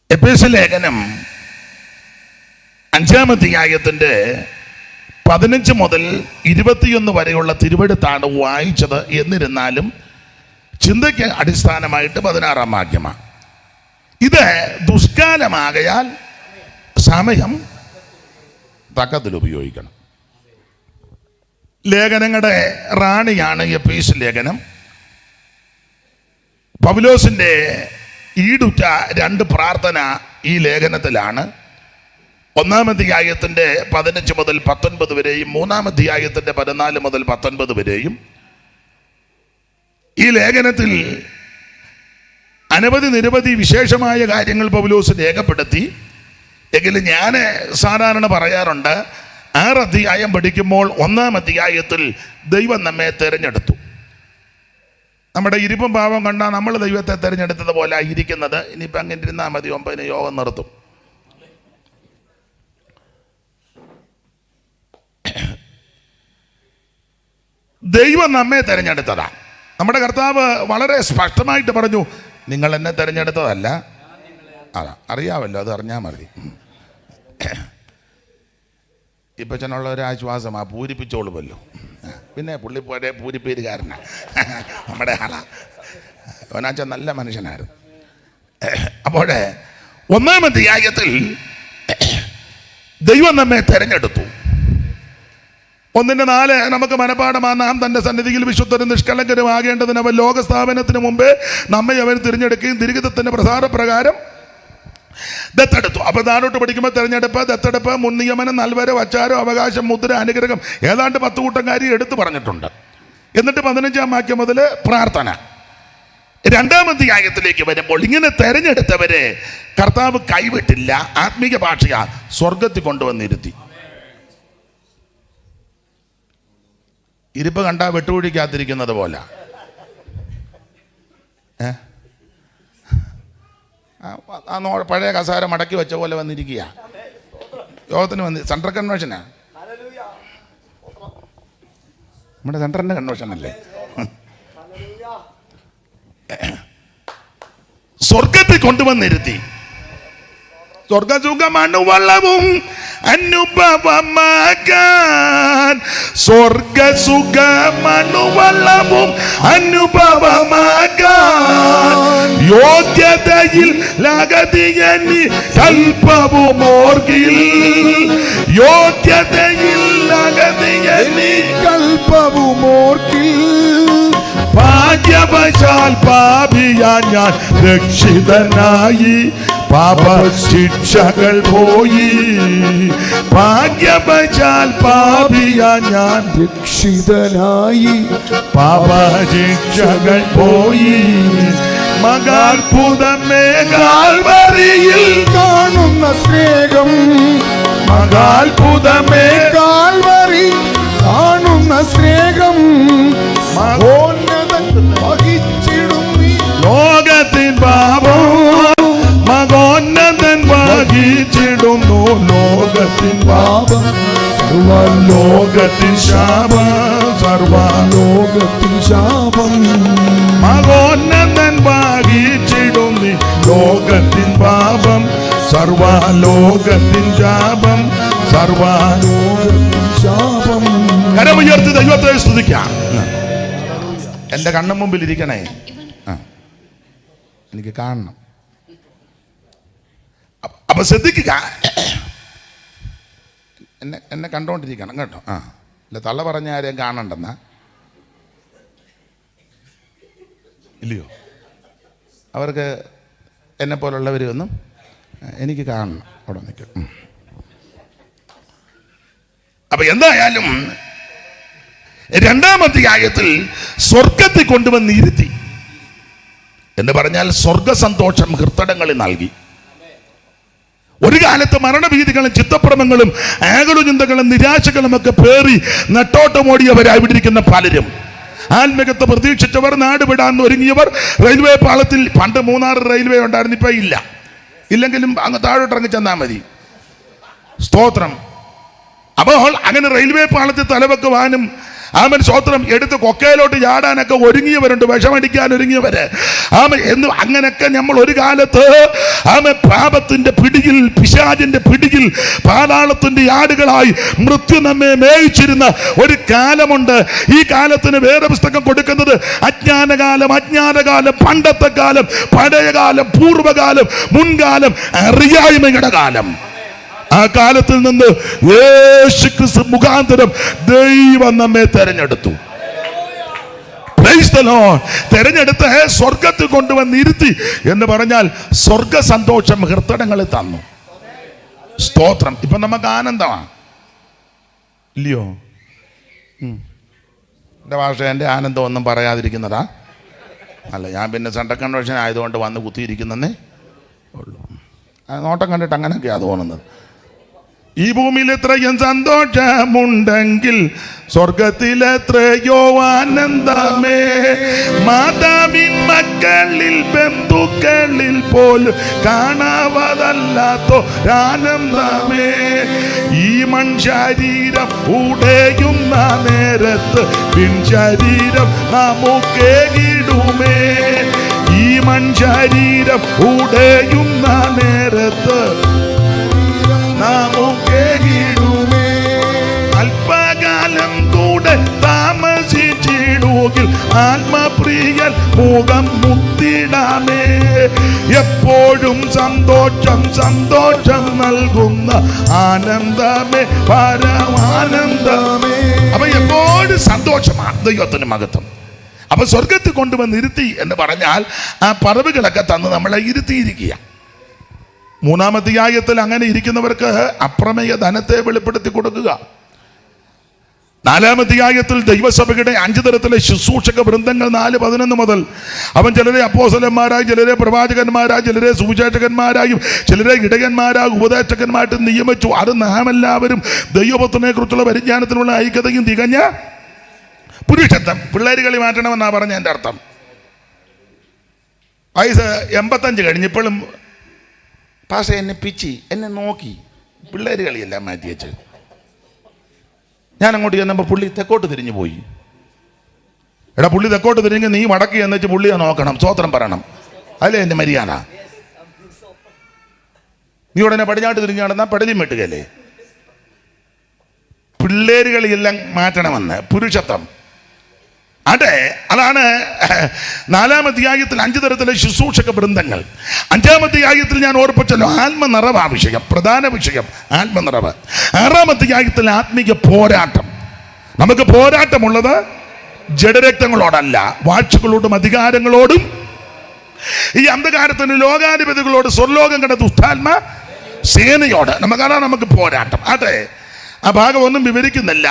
എഫേസ്യ ലേഖനം 5-ാം അധ്യായത്തിന്റെ 15 മുതൽ 21 വരെയുള്ള തിരുവെടുത്താണ് വായിച്ചത്. എന്നിരുന്നാലും ചിന്തയ്ക്ക് അടിസ്ഥാനമായിട്ട് 16-ാം വാക്യമാണ്. ഇത് ദുഷ്കാലമാകയാൽ സമയം തക്കത്തിൽ ഉപയോഗിക്കണം. ലേഖനങ്ങളുടെ റാണിയാണ് എഫേസ്യ ലേഖനം. പൗലോസിന്റെ ഈടുറ്റ 2 പ്രാർത്ഥന ഈ ലേഖനത്തിലാണ്. 1-ാം അധ്യായത്തിന്റെ 15 മുതൽ 19 വരെയും 3-ാം അധ്യായത്തിന്റെ 14 മുതൽ 19 വരെയും. ഈ ലേഖനത്തിൽ നിരവധി വിശേഷമായ കാര്യങ്ങൾ പൗലോസ് രേഖപ്പെടുത്തി. എങ്കിലും ഞാൻ സാധാരണ പറയാറുണ്ട്, 6 അധ്യായം പഠിക്കുമ്പോൾ 1-ാം അധ്യായത്തിൽ ദൈവം നമ്മെ തിരഞ്ഞെടുത്തു. നമ്മുടെ ഇരിപ്പും ഭാവം കണ്ടാൽ നമ്മൾ ദൈവത്തെ തിരഞ്ഞെടുത്തത് പോലെ ഇരിക്കുന്നത്. ഇനിയിപ്പോൾ അങ്ങനെ ഇരുന്നാൽ മതി, 9-ന് യോഗം നിർത്തും. ദൈവം നമ്മെ തിരഞ്ഞെടുത്തതാ. നമ്മുടെ കർത്താവ് വളരെ സ്പഷ്ടമായിട്ട് പറഞ്ഞു, നിങ്ങൾ എന്നെ തിരഞ്ഞെടുത്തതല്ല. അതാ അറിയാമല്ലോ, അത് അറിഞ്ഞാൽ മതി. ഇപ്പച്ചനുള്ള ഒരു ആശ്വാസമാ, പൂരിപ്പിച്ചോളുമല്ലോ. പിന്നെ പുള്ളിപ്പോരെ പൂരിപ്പേരുകാരനാണ്, നമ്മുടെ ആളാ. അവനാച്ച നല്ല മനുഷ്യനായിരുന്നു. അപ്പോൾ 1-ാം അധ്യായത്തിൽ ദൈവം നമ്മെ തിരഞ്ഞെടുത്തു. 1:4 നമുക്ക് മനപാഠമാണ്. നാം തൻ്റെ സന്നിധിയിൽ വിശുദ്ധരും നിഷ്കളങ്കരും ആകേണ്ടതിന് അവൻ ലോകസ്ഥാപനത്തിന് മുമ്പേ നമ്മെ അവൻ തിരഞ്ഞെടുക്കുകയും തിരുഹിതത്തിൻ്റെ പ്രസാരപ്രകാരം ദത്തെടുത്തു. അപ്പോൾ താഴോട്ട് പഠിക്കുമ്പോൾ തിരഞ്ഞെടുപ്പ്, ദത്തെടുപ്പ്, മുൻ നിയമനം, നൽവരം, വച്ചാരം, അവകാശം, മുദ്ര, അനുഗ്രഹം, ഏതാണ്ട് 10 കൂട്ടം കാര്യം എടുത്തു പറഞ്ഞിട്ടുണ്ട്. എന്നിട്ട് 15-ാം വാക്യം മുതൽ പ്രാർത്ഥന. 2-ാം അധ്യായത്തിലേക്ക് വരുമ്പോൾ ഇങ്ങനെ തെരഞ്ഞെടുത്തവരെ കർത്താവ് കൈവിട്ടില്ല. ആത്മീക ഭാഷയ സ്വർഗത്തിൽ കൊണ്ടുവന്നിരുത്തി. ഇരിപ്പ് കണ്ടാൽ വെട്ടുപിടിക്കാതിരിക്കുന്നത് പോലെ. പഴയ കസാര മടക്കി വെച്ച പോലെ വന്നിരിക്കുക. യോഗത്തിന് വന്ന് സെൻട്രൽ കൺവെൻഷനാ, നമ്മുടെ സെൻട്രലിൻ്റെ കൺവെൻഷൻ അല്ലേ. സ്വർഗത്തിൽ കൊണ്ടുവന്നിരുത്തി. സ്വർഗസുഖമണുവള്ളവും അനുഭവമാകാൻ, സ്വർഗസുഖമണുവള്ളവും അനുഭവമാകാൻ, യോഗ്യതയിൽ ലഗതിയനി കൽപ്പവുമോർഗിൽ, യോഗ്യതയിൽ ലഗതിയനി കൽപ്പവുമോർഗിൽ, ഭാഗ്യവശാൽ പാപിയാ ഞാൻ രക്ഷിതനായി, പാപശിക്ഷകൾ പോയി. ഭാഗ്യവശാൽ പാപിയാ ഞാൻ രക്ഷിതനായി, പാപശിക്ഷകൾ പോയി. മകാത്ഭുതമേ കാൽവരിയിൽ കാണുന്ന സ്നേഹം, മകാത്ഭുതമേ കാൽവരി കാണുന്ന സ്നേഹം, ലോകത്തിൻ പാപം മകോന്നതൻ വഹിച്ചിടുന്നു. ലോകത്തിൻ പാപം സർവലോകത്തിൻ ശാപം, സർവലോകത്തിൻ ശാപം മകോന്നതൻ വഹിച്ചിടുന്നു. ലോകത്തിൻ പാപം സർവലോകത്തിൻ ശാപം, സർവലോകത്തിൻ ശാപം. കരമുയർത്തി ദൈവത്തെ സ്തുതിക്കാം. എൻ്റെ കണ്ണു മുമ്പിൽ ഇരിക്കണേ, എനിക്ക് കാണണം. അപ്പൊ ശ്രദ്ധിക്കുക, എന്നെ കണ്ടോണ്ടിരിക്കണം കേട്ടോ. അല്ല തള്ള പറഞ്ഞ ആരെയും കാണണ്ടെന്നാ ഇല്ലയോ? അവർക്ക് എന്നെ പോലുള്ളവരൊന്നും എനിക്ക് കാണണം. അവിടെ നിൽക്കും. അപ്പൊ എന്തായാലും 2-ാം അധ്യായത്തിൽ സ്വർഗത്തിൽ കൊണ്ടുവന്നിരുത്തി എന്ന് പറഞ്ഞാൽ സ്വർഗസന്തോഷം ഹൃദയങ്ങളിൽ നൽകി. ഒരു കാലത്ത് മരണഭീതികളും ചിത്തഭ്രമങ്ങളും ആകുല ചിന്തകളും നിരാശകളും ഒക്കെ പേറി നെട്ടോട്ടമോടിയവരായി വിട്ടിരിക്കുന്ന പലരും, ആത്മീകത്തെ പ്രതീക്ഷിച്ചവർ, നാട് വിടാൻ ഒരുങ്ങിയവർ, റെയിൽവേ പാളത്തിൽ പണ്ട് 3-6 റെയിൽവേ ഉണ്ടായിരുന്നു, ഇപ്പം ഇല്ല. ഇല്ലെങ്കിലും അങ്ങ് താഴോട്ടിറങ്ങി ചെന്നാൽ മതി. സ്തോത്രം. അപ്പോൾ അങ്ങനെ റെയിൽവേ പാളത്തിൽ തലവെക്കുവാനും ആമൻ സ്തോത്രം. എടുത്ത് കൊക്കയിലോട്ട് ചാടാനൊക്കെ ഒരുങ്ങിയവരുണ്ട്, വിഷമടിക്കാൻ ഒരുങ്ങിയവര്. ആമൻ എന്ന് അങ്ങനെയൊക്കെ നമ്മൾ ഒരു കാലത്ത് ആമൻ പാപത്തിന്റെ പിടിയിൽ, പിശാചിന്റെ പിടിയിൽ, പാതാളത്തിന്റെ ആടുകളായി മൃത്യു നമ്മെ മേയിച്ചിരുന്ന ഒരു കാലമുണ്ട്. ഈ കാലത്തിന് വേറെ പുസ്തകം കൊടുക്കുന്നത് അജ്ഞാനകാലം, അജ്ഞാനകാലം, പണ്ടത്തെ കാലം, പഴയകാലം, പൂർവ്വകാലം, മുൻകാലം, അറിയായ്മയുടെ കാലം. ആ കാലത്തിൽ നിന്ന് യേശുക്രിസ്തു മുഖാന്തരം ദൈവം നമ്മെ തെരഞ്ഞെടുത്തു. തെരഞ്ഞെടുത്ത് സ്വർഗത്തിൽ കൊണ്ടുവന്നിരുത്തി എന്ന് പറഞ്ഞാൽ സ്വർഗ സന്തോഷം ഹൃദയങ്ങളിൽ തന്നു. സ്തോത്രം. ഇപ്പൊ നമുക്ക് ആനന്ദമാണ്, ഇല്ലയോ? എൻ്റെ ഭാഷ എൻ്റെ ആനന്ദം ഒന്നും പറയാതിരിക്കുന്നതാ അല്ല. ഞാൻ പിന്നെ സെൻട്രൽ കൺവെൻഷൻ ആയതുകൊണ്ട് വന്ന് കുത്തിയിരിക്കുന്നേ ഉള്ളൂ. നോട്ടം കണ്ടിട്ട് അങ്ങനെയൊക്കെയാണ് തോന്നുന്നത്. ഈ ഭൂമിയിൽ എത്രയും സന്തോഷമുണ്ടെങ്കിൽ സ്വർഗത്തിലെത്രയോ ആനന്ദമേ. മാതാവിൻ മക്കളിൽ ബന്ധുക്കളിൽ പോലും കാണാവതല്ലാത്തൊരാനന്ദമേ. ഈ മൺശരീരം ഉടയുന്ന നേരത്ത് പിൻശരീരം നമുക്കേകിടുമേ. ഈ മൺശരീരം ഉടയുന്ന നേരത്ത് നമുക്കേകിടുമേ. അല്പകാലം കൂടെ താമസിച്ചിടുകിൽ ആത്മപ്രിയൻ മുഖം മുത്തിടാമേ. എപ്പോഴും സന്തോഷം, സന്തോഷം നൽകുന്ന ആനന്ദമേ, പരമാനന്ദമേ. അപ്പൊ എപ്പോഴും സന്തോഷമാണ് ദൈവത്തിന് മഹത്വം. അപ്പൊ സ്വർഗത്തിൽ കൊണ്ടുവന്ന് ഇരുത്തി എന്ന് പറഞ്ഞാൽ ആ പറവുകളൊക്കെ തന്ന് നമ്മളെ ഇരുത്തിയിരിക്കുക. മൂന്നാമത്തെ അധ്യായത്തിൽ അങ്ങനെ ഇരിക്കുന്നവർക്ക് അപ്രമേയ ധനത്തെ വെളിപ്പെടുത്തി കൊടുക്കുക. നാലാമത്തെ അധ്യായത്തിൽ ദൈവസഭയുടെ 5 തരത്തിലെ ശുശ്രൂഷക വൃന്ദങ്ങൾ 4:11 മുതൽ അവൻ ചിലരെ അപ്പോസ്തലന്മാരായി, ചിലരെ പ്രവാചകന്മാരായി, ചിലരെ സുവിശേഷകന്മാരായും, ചിലരെ ഇടയന്മാരായും ഉപദേശകന്മാരായിട്ടും നിയമിച്ചു. അത് നാം എല്ലാവരും ദൈവപുത്രനെ കുറിച്ചുള്ള പരിജ്ഞാനത്തിനുള്ള ഐക്യതയും തികഞ്ഞ പുരുഷത്വം. പിള്ളേര് കളി മാറ്റണമെന്നാണ് പറഞ്ഞ എൻ്റെ അർത്ഥം. വയസ്സ് 85 കഴിഞ്ഞിപ്പോഴും പാഷ എന്നെ പിച്ചി, എന്നെ നോക്കി. പിള്ളേര് കളിയെല്ലാം മാറ്റി വെച്ച് ഞാൻ അങ്ങോട്ട് ചെന്നപ്പോൾ പുള്ളി തെക്കോട്ട് തിരിഞ്ഞു പോയി. എടാ, പുള്ളി തെക്കോട്ട് തിരിഞ്ഞ് നീ വടക്ക് എന്ന് വെച്ച് പുള്ളിയെ നോക്കണം, സ്വോത്രം പറയണം. അല്ലേ എൻ്റെ മര്യാദ? നീ ഉടനെ പടിഞ്ഞാട്ട് തിരിഞ്ഞു നടന്നാൽ പടലിയും വെട്ടുകയല്ലേ? പിള്ളേര് കളിയെല്ലാം മാറ്റണമെന്ന് പുരുഷത്വം. അതെ, അതാണ് 4-ാം അധ്യായത്തിൽ 5 തരത്തിലെ ശുശ്രൂഷക വൃന്ദങ്ങൾ. 5-ാം അധ്യായത്തിൽ ഞാൻ ഓർപ്പിച്ചല്ലോ, ആത്മനിറവ് വിഷയം, പ്രധാന വിഷയം ആത്മനിറവ്. 6-ാം അധ്യായത്തിൽ ആത്മീയ പോരാട്ടം. നമുക്ക് പോരാട്ടമുള്ളത് ജഡരക്തങ്ങളോടല്ല, വാഴ്ചകളോടും അധികാരങ്ങളോടും ഈ അന്ധകാരത്തിന് ലോകാധിപതികളോട്, സ്വർലോകം കണ്ട ദുഷ്ടാത്മ സേനയോട്. നമുക്ക് പോരാട്ടം. അതെ, ആ ഭാഗം ഒന്നും വിവരിക്കുന്നില്ല.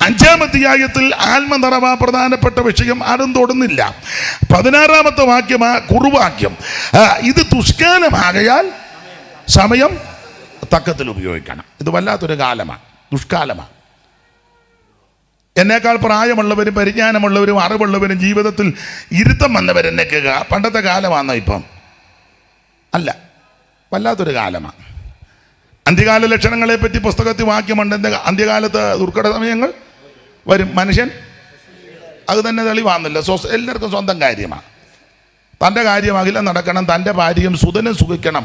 5-ാം അധ്യായത്തിൽ ആത്മനിറവ പ്രധാനപ്പെട്ട വിഷയം, ആരും തൊടുന്നില്ല. 16-ാമത്തെ വാക്യം, കുറുവാക്യം. ഇത് ദുഷ്കാലമാകയാൽ സമയം തക്കത്തിൽ ഉപയോഗിക്കണം. ഇത് വല്ലാത്തൊരു കാലമാണ്, ദുഷ്കാലമാണ്. എന്നേക്കാൾ പ്രായമുള്ളവരും പരിജ്ഞാനമുള്ളവരും അറിവുള്ളവരും ജീവിതത്തിൽ ഇരുത്തം വന്നവരെന്നെ കേൾക്കുക. പണ്ടത്തെ കാലമാണോ ഇപ്പം? അല്ല, വല്ലാത്തൊരു കാലമാണ്. അന്ത്യകാല ലക്ഷണങ്ങളെ പറ്റി പുസ്തകത്തിൽ വാക്യമുണ്ട്. അന്ത്യകാലത്ത് ദുർഘട സമയങ്ങൾ വരും. മനുഷ്യൻ അത് തന്നെ തെളിവാകുന്നില്ല. എല്ലാവർക്കും സ്വന്തം കാര്യമാണ്. തൻ്റെ കാര്യമാകില്ല നടക്കണം, തൻ്റെ ഭാര്യയും സുതനും സുഖിക്കണം.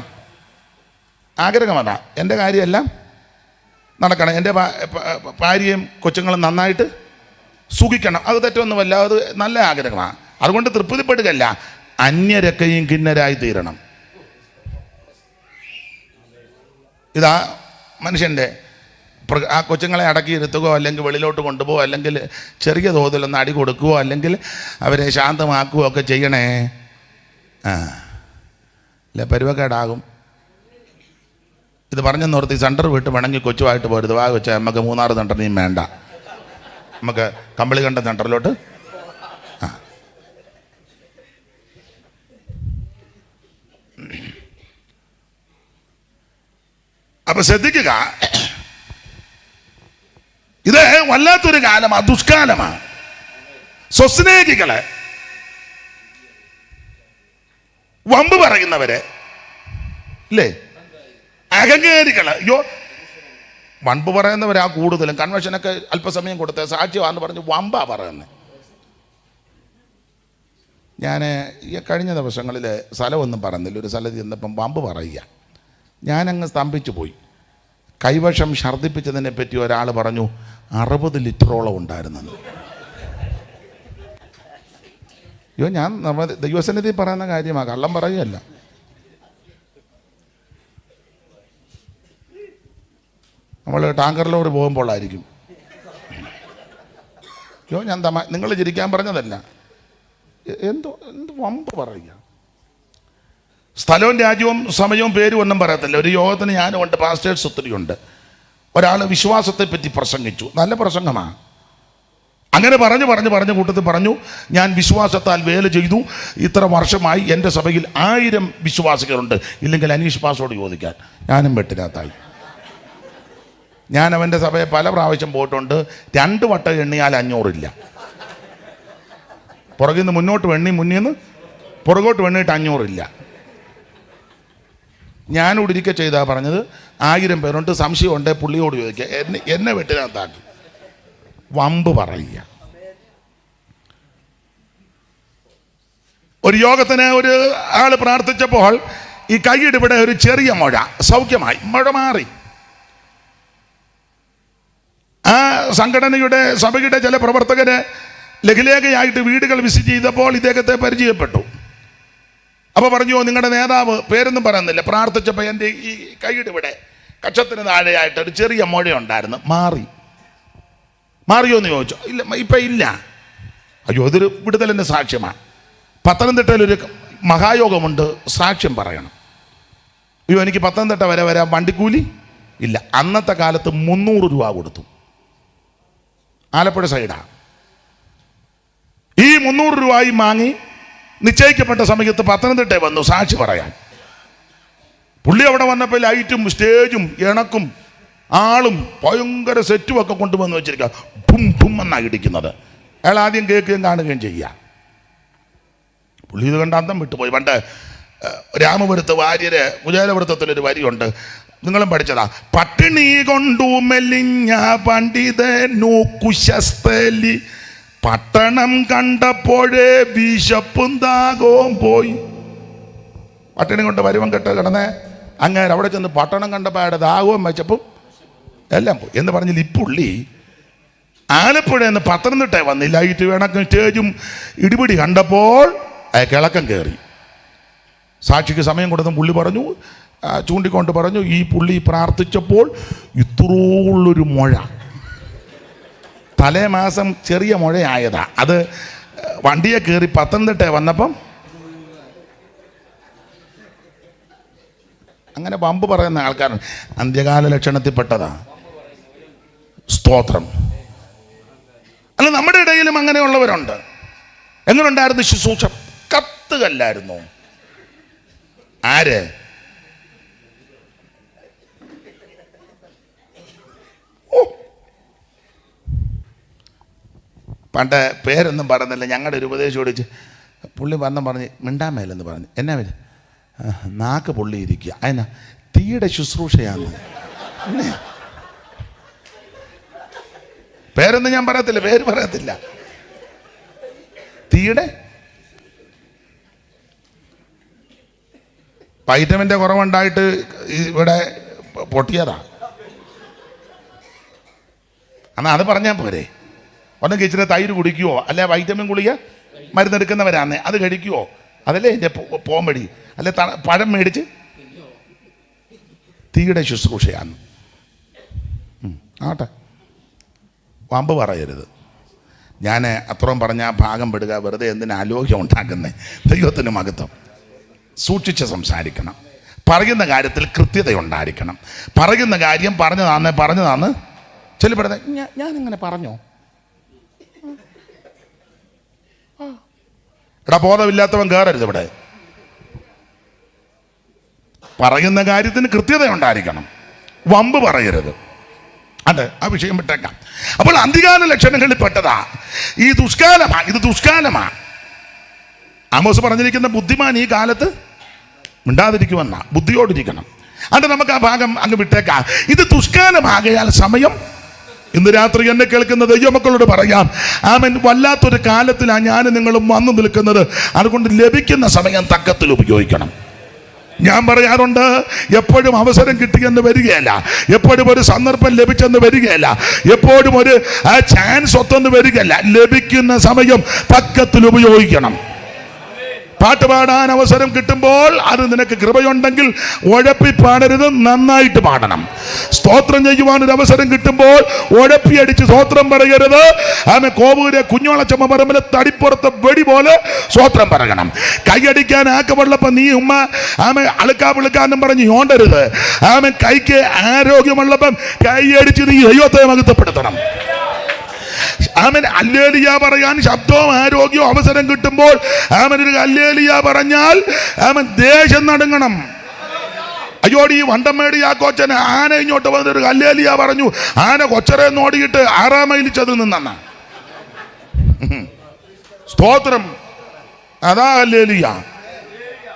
ആഗ്രഹമതാ, എൻ്റെ കാര്യമെല്ലാം നടക്കണം, എൻ്റെ ഭാര്യയും കൊച്ചുങ്ങളും നന്നായിട്ട് സുഖിക്കണം. അത് തെറ്റൊന്നുമല്ല, അത് നല്ല ആഗ്രഹമാണ്. അതുകൊണ്ട് തൃപ്തിപ്പെടുകയല്ല, അന്യരൊക്കെയും കിന്നരായി തീരണം. ഇതാ മനുഷ്യൻ്റെ. ആ കൊച്ചുങ്ങളെ അടക്കിയിരുത്തുകയോ അല്ലെങ്കിൽ വെളിയിലോട്ട് കൊണ്ടുപോകുകയോ അല്ലെങ്കിൽ ചെറിയ തോതിലൊന്ന് അടി കൊടുക്കുകയോ അല്ലെങ്കിൽ അവരെ ശാന്തമാക്കുകയോ ഒക്കെ ചെയ്യണേ. അല്ല, പരുവക്കേടാകും. ഇത് പറഞ്ഞെന്നോർത്ത് ഈ സെൻറ്റർ വിട്ട് വേണമെങ്കിൽ കൊച്ചുമായിട്ട് പോരുത്. വാ കൊച്ചാൽ നമുക്ക് 3-6 സെൻറ്ററിനെയും വേണ്ട, നമുക്ക് കമ്പിളി കണ്ട സെൻറ്ററിലോട്ട്. അപ്പൊ ശ്രദ്ധിക്കുക, ഇത് വല്ലാത്തൊരു കാലമാണ്, ദുഷ്കാലമാണ്. സ്വസ്നേഹികളെ, വമ്പ് പറയുന്നവരെ, അല്ലേ, അഹങ്കാരികള്. വമ്പ് പറയുന്നവരാ കൂടുതലും. കൺവെൻഷനൊക്കെ അല്പസമയം കൊടുത്ത സാക്ഷ്യമാണെന്ന് പറഞ്ഞ് വമ്പാ പറയുന്നത്. ഞാൻ ഈ കഴിഞ്ഞ ദിവസങ്ങളിൽ സ്ഥലമൊന്നും പറഞ്ഞില്ല, ഒരു സ്ഥലത്ത് ചെന്നപ്പം വമ്പ് പറയുക. ഞാനങ്ങ് സ്തംഭിച്ചു പോയി. കൈവശം ഛർദ്ദിപ്പിച്ചതിനെ പറ്റി ഒരാൾ പറഞ്ഞു 60 ലിറ്ററോളം ഉണ്ടായിരുന്നെന്ന്. അയ്യോ, ഞാൻ ദൈവസന്നിധി പറയുന്ന കാര്യമാണ്, കള്ളം പറയുകയല്ല. നമ്മൾ ടാങ്കറിലോട് പോകുമ്പോഴായിരിക്കും. അയ്യോ, ഞാൻ നിങ്ങൾ ചിരിക്കാൻ പറഞ്ഞതല്ല, എന്ത് വമ്പ് പറയുക. സ്ഥലവും രാജ്യവും സമയവും പേരും ഒന്നും പറയത്തില്ല. ഒരു യോഗത്തിന് ഞാനുമുണ്ട്, പാസ്റ്റേഴ്സ് ഒത്തിരിയുണ്ട്. ഒരാൾ വിശ്വാസത്തെപ്പറ്റി പ്രസംഗിച്ചു, നല്ല പ്രസംഗമാണ്. അങ്ങനെ പറഞ്ഞു കൂട്ടത്തിൽ പറഞ്ഞു, ഞാൻ വിശ്വാസത്താൽ വേല ചെയ്തു, ഇത്ര വർഷമായി എൻ്റെ സഭയിൽ 1000 വിശ്വാസികളുണ്ട്, ഇല്ലെങ്കിൽ അനീഷ് പാസോട് ചോദിക്കാൻ. ഞാനും വെട്ടിനകത്തായി. ഞാൻ അവൻ്റെ സഭയെ പല പ്രാവശ്യം പോയിട്ടുണ്ട്. 2 വട്ടം എണ്ണിയാൽ 500 ഇല്ല. പുറകിൽ നിന്ന് മുന്നോട്ട് എണ്ണി, മുന്നിൽ നിന്ന് പുറകോട്ട് എണ്ണിയിട്ട് 500 ഇല്ല. ഞാനിവിടെ ഇരിക്കുക ചെയ്താൽ പറഞ്ഞത് 1000 പേരുണ്ട്, സംശയമുണ്ട് പുള്ളിയോട് ചോദിക്കുക. എന്നെ വെട്ടിനകത്താക്കി. വമ്പ് പറയുക. ഒരു യോഗത്തിന് ഒരു ആൾ പ്രാർത്ഥിച്ചപ്പോൾ ഈ കൈയുടെ ഇവിടെ ഒരു ചെറിയ മുഴ സൗഖ്യമായി, മുഴ മാറി. ആ സംഘടനയുടെ സഭയുടെ ചില പ്രവർത്തകര് ലഘുലേഖയായിട്ട് വീടുകൾ വിസിറ്റ് ചെയ്തപ്പോൾ ഇദ്ദേഹത്തെ പരിചയപ്പെട്ടു. അപ്പോൾ പറഞ്ഞു, നിങ്ങളുടെ നേതാവ്, പേരൊന്നും പറയുന്നില്ല, പ്രാർത്ഥിച്ചപ്പോൾ എൻ്റെ ഈ കൈയുടെ ഇവിടെ കക്ഷത്തിന് താഴെയായിട്ട് ഒരു ചെറിയ മുഴയുണ്ടായിരുന്നു, മാറിയോ എന്ന് ചോദിച്ചു. ഇല്ല, ഇപ്പം ഇല്ല. അയ്യോ, അതൊരു വിടുതലിൻ്റെ സാക്ഷ്യമാണ്. പത്തനംതിട്ടയിലൊരു മഹായോഗമുണ്ട്, സാക്ഷ്യം പറയണം. അയ്യോ, എനിക്ക് പത്തനംതിട്ട വരെ വരാൻ വണ്ടിക്കൂലി ഇല്ല. അന്നത്തെ കാലത്ത് 300 രൂപ കൊടുത്തു. ആലപ്പുഴ സൈഡാണ്. ഈ 300 രൂപയും വാങ്ങി നിശ്ചയിക്കപ്പെട്ട സമയത്ത് പത്തനംതിട്ട വന്നു സാക്ഷി പറയാൻ. പുള്ളി അവിടെ വന്നപ്പോൾ ലൈറ്റും സ്റ്റേജും ഇണക്കും ആളും ഭയങ്കര സെറ്റും ഒക്കെ കൊണ്ടുവന്ന് വെച്ചിരിക്കുക. ഭും ഭും എന്നാണ് ഇടിക്കുന്നത്. അയാൾ ആദ്യം കേൾക്കുകയും കാണുകയും ചെയ്യുക. പുള്ളി ഇത് കണ്ട് അന്തം വിട്ടുപോയി. പണ്ട് രാമപുരത്ത് വാര്യര് കുചേലവൃത്തത്തിലൊരു വരിയുണ്ട്, നിങ്ങളും പഠിച്ചതാ. പട്ടിണി കൊണ്ടു മെലിഞ്ഞ പണ്ഡിതനു കുശസ്ഥലി, പട്ടണം കണ്ടപ്പോഴേ വിശപ്പും ദാഹവും പോയി. പട്ടിണി കൊണ്ട് വരുവം കെട്ട് കിടന്നേ അങ്ങേര് അവിടെ ചെന്ന് പട്ടണം കണ്ടപ്പോൾ അയാളുടെ ദാഹവും വെച്ചപ്പും എല്ലാം പോയി എന്ന് പറഞ്ഞാൽ ഇപ്പുള്ളി ആലപ്പുഴ എന്ന് പത്തനംതിട്ട വന്നില്ല. ലൈറ്റ് വേണക്കും സ്റ്റേജും ഇടിപിടി കണ്ടപ്പോൾ അയാൾക്ക് ഇളക്കം കയറി. സാക്ഷിക്ക് സമയം കൊടുത്ത പുള്ളി പറഞ്ഞു, ചൂണ്ടിക്കൊണ്ട് പറഞ്ഞു, ഈ പുള്ളി പ്രാർത്ഥിച്ചപ്പോൾ ഇത്രയുള്ളൊരു മുഴ, തലേ മാസം ചെറിയ മുഴയായതാ, അത് വണ്ടിയെ കയറി പത്തനംതിട്ട വന്നപ്പം അങ്ങനെ വമ്പ് പറയുന്ന ആൾക്കാരാണ്. അന്ത്യകാല ലക്ഷണത്തിൽപ്പെട്ടതാ. സ്തോത്രം. അല്ല, നമ്മുടെ ഇടയിലും അങ്ങനെയുള്ളവരുണ്ട്. എങ്ങനെയുണ്ടായിരുന്നു ശുശ്രൂഷ? കത്തുകല്ലായിരുന്നു. ആര്? പണ്ട് പേരൊന്നും പറഞ്ഞില്ല, ഞങ്ങളുടെ ഒരു ഉപദേശം ഓടിച്ച് പുള്ളി പറഞ്ഞ് മിണ്ടാൻ മേലെന്ന് പറഞ്ഞു. എന്നാ പേര്? നാക്ക് പൊള്ളിയിരിക്കുക. അതിനാ തീയുടെ ശുശ്രൂഷയാണ്. പേരൊന്നും ഞാൻ പറയത്തില്ല, പേര് പറയത്തില്ല. തീയുടെ വൈറ്റമിൻ്റെ കുറവുണ്ടായിട്ട് ഇവിടെ പൊട്ടിയതാ. എന്നാൽ അത് പറഞ്ഞാൽ പോരെ. ഒന്നും ഇച്ചിരി തൈര് കുടിക്കുവോ, അല്ലെ വൈറ്റമിൻ ഗുളിക മരുന്നെടുക്കുന്നവരാന്നേ അത് കഴിക്കുവോ, അതല്ലേ എൻ്റെ പോംവഴി. അല്ലെ പഴം മേടിച്ച് തീയുടെ ശുശ്രൂഷയാണ്. ആട്ടെ, വമ്പ് പറയരുത്. ഞാൻ അത്രയും പറഞ്ഞ ആ ഭാഗം പെടുക, വെറുതെ എന്തിനാ ആലോക്യം ഉണ്ടാക്കുന്നേ. ദൈവത്തിന് മഹത്വം. സൂക്ഷിച്ച് സംസാരിക്കണം. പറയുന്ന കാര്യത്തിൽ കൃത്യത ഉണ്ടായിരിക്കണം. പറയുന്ന കാര്യം പറഞ്ഞതാന്ന് ചെല്ലുപ്പെടുന്നത് ഞാനിങ്ങനെ പറഞ്ഞോ? എടാ, ബോധമില്ലാത്തവൻ കയറരുത് ഇവിടെ. പറയുന്ന കാര്യത്തിന് കൃത്യത ഉണ്ടായിരിക്കണം. വമ്പ് പറയരുത്. അതെ, ആ വിഷയം വിട്ടേക്കാം. അപ്പോൾ അന്ത്യകാല ലക്ഷണങ്ങളിൽ പെട്ടതാ ഈ ദുഷ്കാലമാ. ഇത് ദുഷ്കാലമാ. ആമോസ് പറഞ്ഞിരിക്കുന്ന ബുദ്ധിമാൻ ഈ കാലത്ത് മിണ്ടാതിരിക്കുമെന്നാ. ബുദ്ധിയോടിരിക്കണം. അത് നമുക്ക് ആ ഭാഗം അങ്ങ് വിട്ടേക്കാം. ഇത് ദുഷ്കാലമാകയാൽ സമയം. ഇന്ന് രാത്രി എന്നെ കേൾക്കുന്ന ദൈവമക്കളോട് പറയാം, ആമേൻ, വല്ലാത്തൊരു കാലത്തിലാണ് ഞാനും നിങ്ങളും വന്നു നിൽക്കുന്നത്. അതുകൊണ്ട് ലഭിക്കുന്ന സമയം തക്കത്തിൽ ഉപയോഗിക്കണം. ഞാൻ പറയാറുണ്ട്, എപ്പോഴും അവസരം കിട്ടിയെന്ന് വരികയല്ല, എപ്പോഴും ഒരു സന്ദർഭം ലഭിച്ചെന്ന് വരികയല്ല, എപ്പോഴും ഒരു ചാൻസ് ഒത്തെന്ന് വരികയല്ല. ലഭിക്കുന്ന സമയം തക്കത്തിൽ ഉപയോഗിക്കണം. പാട്ട് പാടാൻ അവസരം കിട്ടുമ്പോൾ അത് നിനക്ക് കൃപയുണ്ടെങ്കിൽ ഉഴപ്പി പാടരുത്, നന്നായിട്ട് പാടണം. സ്തോത്രം ചെയ്യുവാൻ ഒരു അവസരം കിട്ടുമ്പോൾ ഉഴപ്പി അടിച്ച് സ്തോത്രം പറയരുത്. ആമേ, കോവൂരെ കുഞ്ഞോളച്ചമ്മ പറമ്പിലെ തടിപ്പുറത്തെ വെടി പോലെ സ്തോത്രം പറയണം. കൈയടിക്കാൻ ആക്കമുള്ളപ്പോൾ നീ ഉമ്മ ആമേ അളുക്കാപിളുക്കാന്നും പറഞ്ഞ് ഓണ്ടരുത്. ആമേ, കൈക്ക് ആരോഗ്യമുള്ളപ്പം കൈയടിച്ച് നീ ദൈവത്തെ മഹത്വപ്പെടുത്തണം. ആമൻ, ഹല്ലേലൂയ പറയാൻ ശബ്ദവും ആരോഗ്യവും അവസരം കിട്ടുമ്പോൾ ആമൻ ഒരു ഹല്ലേലൂയ പറഞ്ഞാൽ ആമൻ ദേശം നടുങ്ങണം. അയ്യോടി ഈ വണ്ടമ്മേടി ആ കൊച്ചന് ആന ഇങ്ങോട്ട് വന്നൊരു ഹല്ലേലൂയ പറഞ്ഞു. ആന കൊച്ചറെ നോടിയിട്ട് 6 മൈൽ ചതു നിന്ന സ്തോത്രം. അതാ ഹല്ലേലൂയ.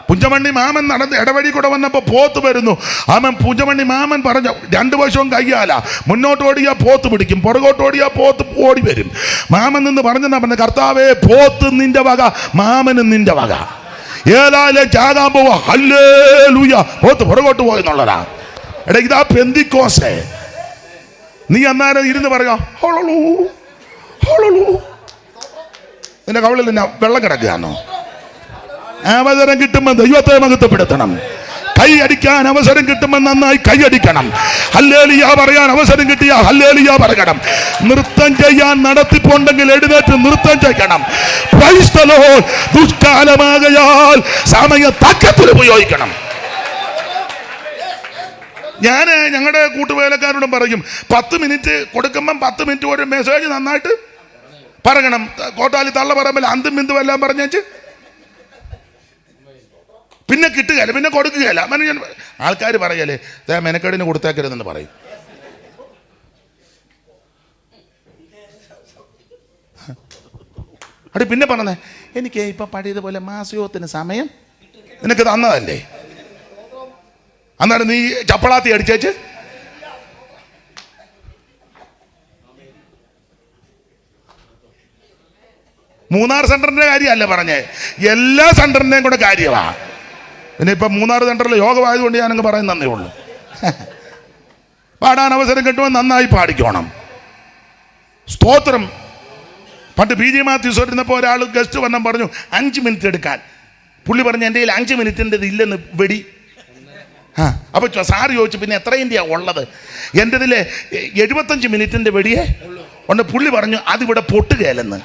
പുഞ്ചമണ്ണി മാമൻ നടന്ന് ഇടവഴി കൂടെ വന്നപ്പോൾ പോത്ത് വരുന്നു. ആമൻ, പുഞ്ചമണ്ണി മാമൻ പറഞ്ഞു, 2 വശവും കയ്യാല, മുന്നോട്ട് ഓടിയാൽ പോത്ത് പിടിക്കും, പുറകോട്ട് ഓടിയാൽ പോത്ത് ഓടി വരും. മാമൻ നിന്ന് പറഞ്ഞെന്നാ പറഞ്ഞ, കർത്താവേ, പോത്ത് നിന്റെ വക, മാമനും നിന്റെ വക. ഏതായാലും ചാകാൻ പോവാ, ഹല്ലേലൂയ, പോത്ത് പുറകോട്ട് പോയെന്നുള്ളതാ. എടാ, ഇതാ പെന്തിക്കോസേ. നീ അന്നേരം ഇരുന്ന് പറയാ, ഹോളൂ ഹോളൂ. നിന്റെ കവളിൽ വെള്ളം കിടക്കുകയാണോ? അവസരം കിട്ടുമ്പോൾ ദൈവത്തെ മഹത്വപ്പെടുത്തണം. കൈ അടിക്കാൻ അവസരം കിട്ടുമ്പോൾ നന്നായി കൈയടിക്കണം. ഹല്ലേലൂയ പറയാൻ അവസരം കിട്ടിയാൽ ഹല്ലേലൂയ പറയണം. നൃത്തം ചെയ്യാൻ നടത്തിപ്പുണ്ടെങ്കിൽ എഴുന്നേറ്റ് നൃത്തം ചെയ്യണം. Price the Lord. ദുഷ്കാലമാകയാൽ സമയം തക്കത്തിൽ ഉപയോഗിക്കണം. ഞാൻ ഞങ്ങളുടെ കൂട്ടുവേലക്കാരോടും പറയും, 10 മിനിറ്റ് കൊടുക്കുമ്പം 10 മിനിറ്റ് ഒരു മെസ്സേജ് നന്നായിട്ട് പറയണം. കോട്ടാലി തള്ള പറമ്പിൽ അന്തും ബിന്ദു എല്ലാം പറഞ്ഞേച്ച് പിന്നെ കിട്ടുകയല്ല, പിന്നെ കൊടുക്കുകയല്ല. ആൾക്കാർ പറയല്ലേ, മെനക്കേടിന് കൊടുത്തേക്കരുതെന്ന് പറയും. അടി പിന്നെ പറഞ്ഞേ, എനിക്ക് ഇപ്പം പഴയതുപോലെ മാസയോഗത്തിന് സമയം നിനക്ക് തന്നതല്ലേ, അന്നേരം നീ ചപ്പളാത്തി അടിച്ചേച്ച് മൂന്നാർ സെന്ററിന്റെ കാര്യമല്ല പറഞ്ഞേ, എല്ലാ സെന്ററിന്റെയും കൂടെ കാര്യമാണ്. പിന്നെ ഇപ്പം മൂന്നാർ സെന്ററിൽ യോഗമായതുകൊണ്ട് ഞാനങ്ങ് പറയുന്നതേ ഉള്ളൂ. പാടാൻ അവസരം കിട്ടുമ്പോൾ നന്നായി പാടിക്കോണം. സ്തോത്രം. പണ്ട് പി ജി മാത്യൂസ് ഇരുന്നപ്പോൾ ഒരാൾ ഗസ്റ്റ് വന്നാൽ പറഞ്ഞു 5 മിനിറ്റ് എടുക്കാൻ. പുള്ളി പറഞ്ഞു, എൻ്റെ കയ്യിൽ 5 മിനിറ്റിൻ്റെത് ഇല്ലെന്ന് വെടി. അപ്പോൾ സാറ് ചോദിച്ചു, പിന്നെ എത്രയിൻ്റെയാ ഉള്ളത്? എൻ്റെ ഇതിൽ 75 മിനിറ്റിൻ്റെ വെടിയെ ഉണ്ട്. പുള്ളി പറഞ്ഞു, അതിവിടെ പൊട്ടുകയല്ലെന്ന്.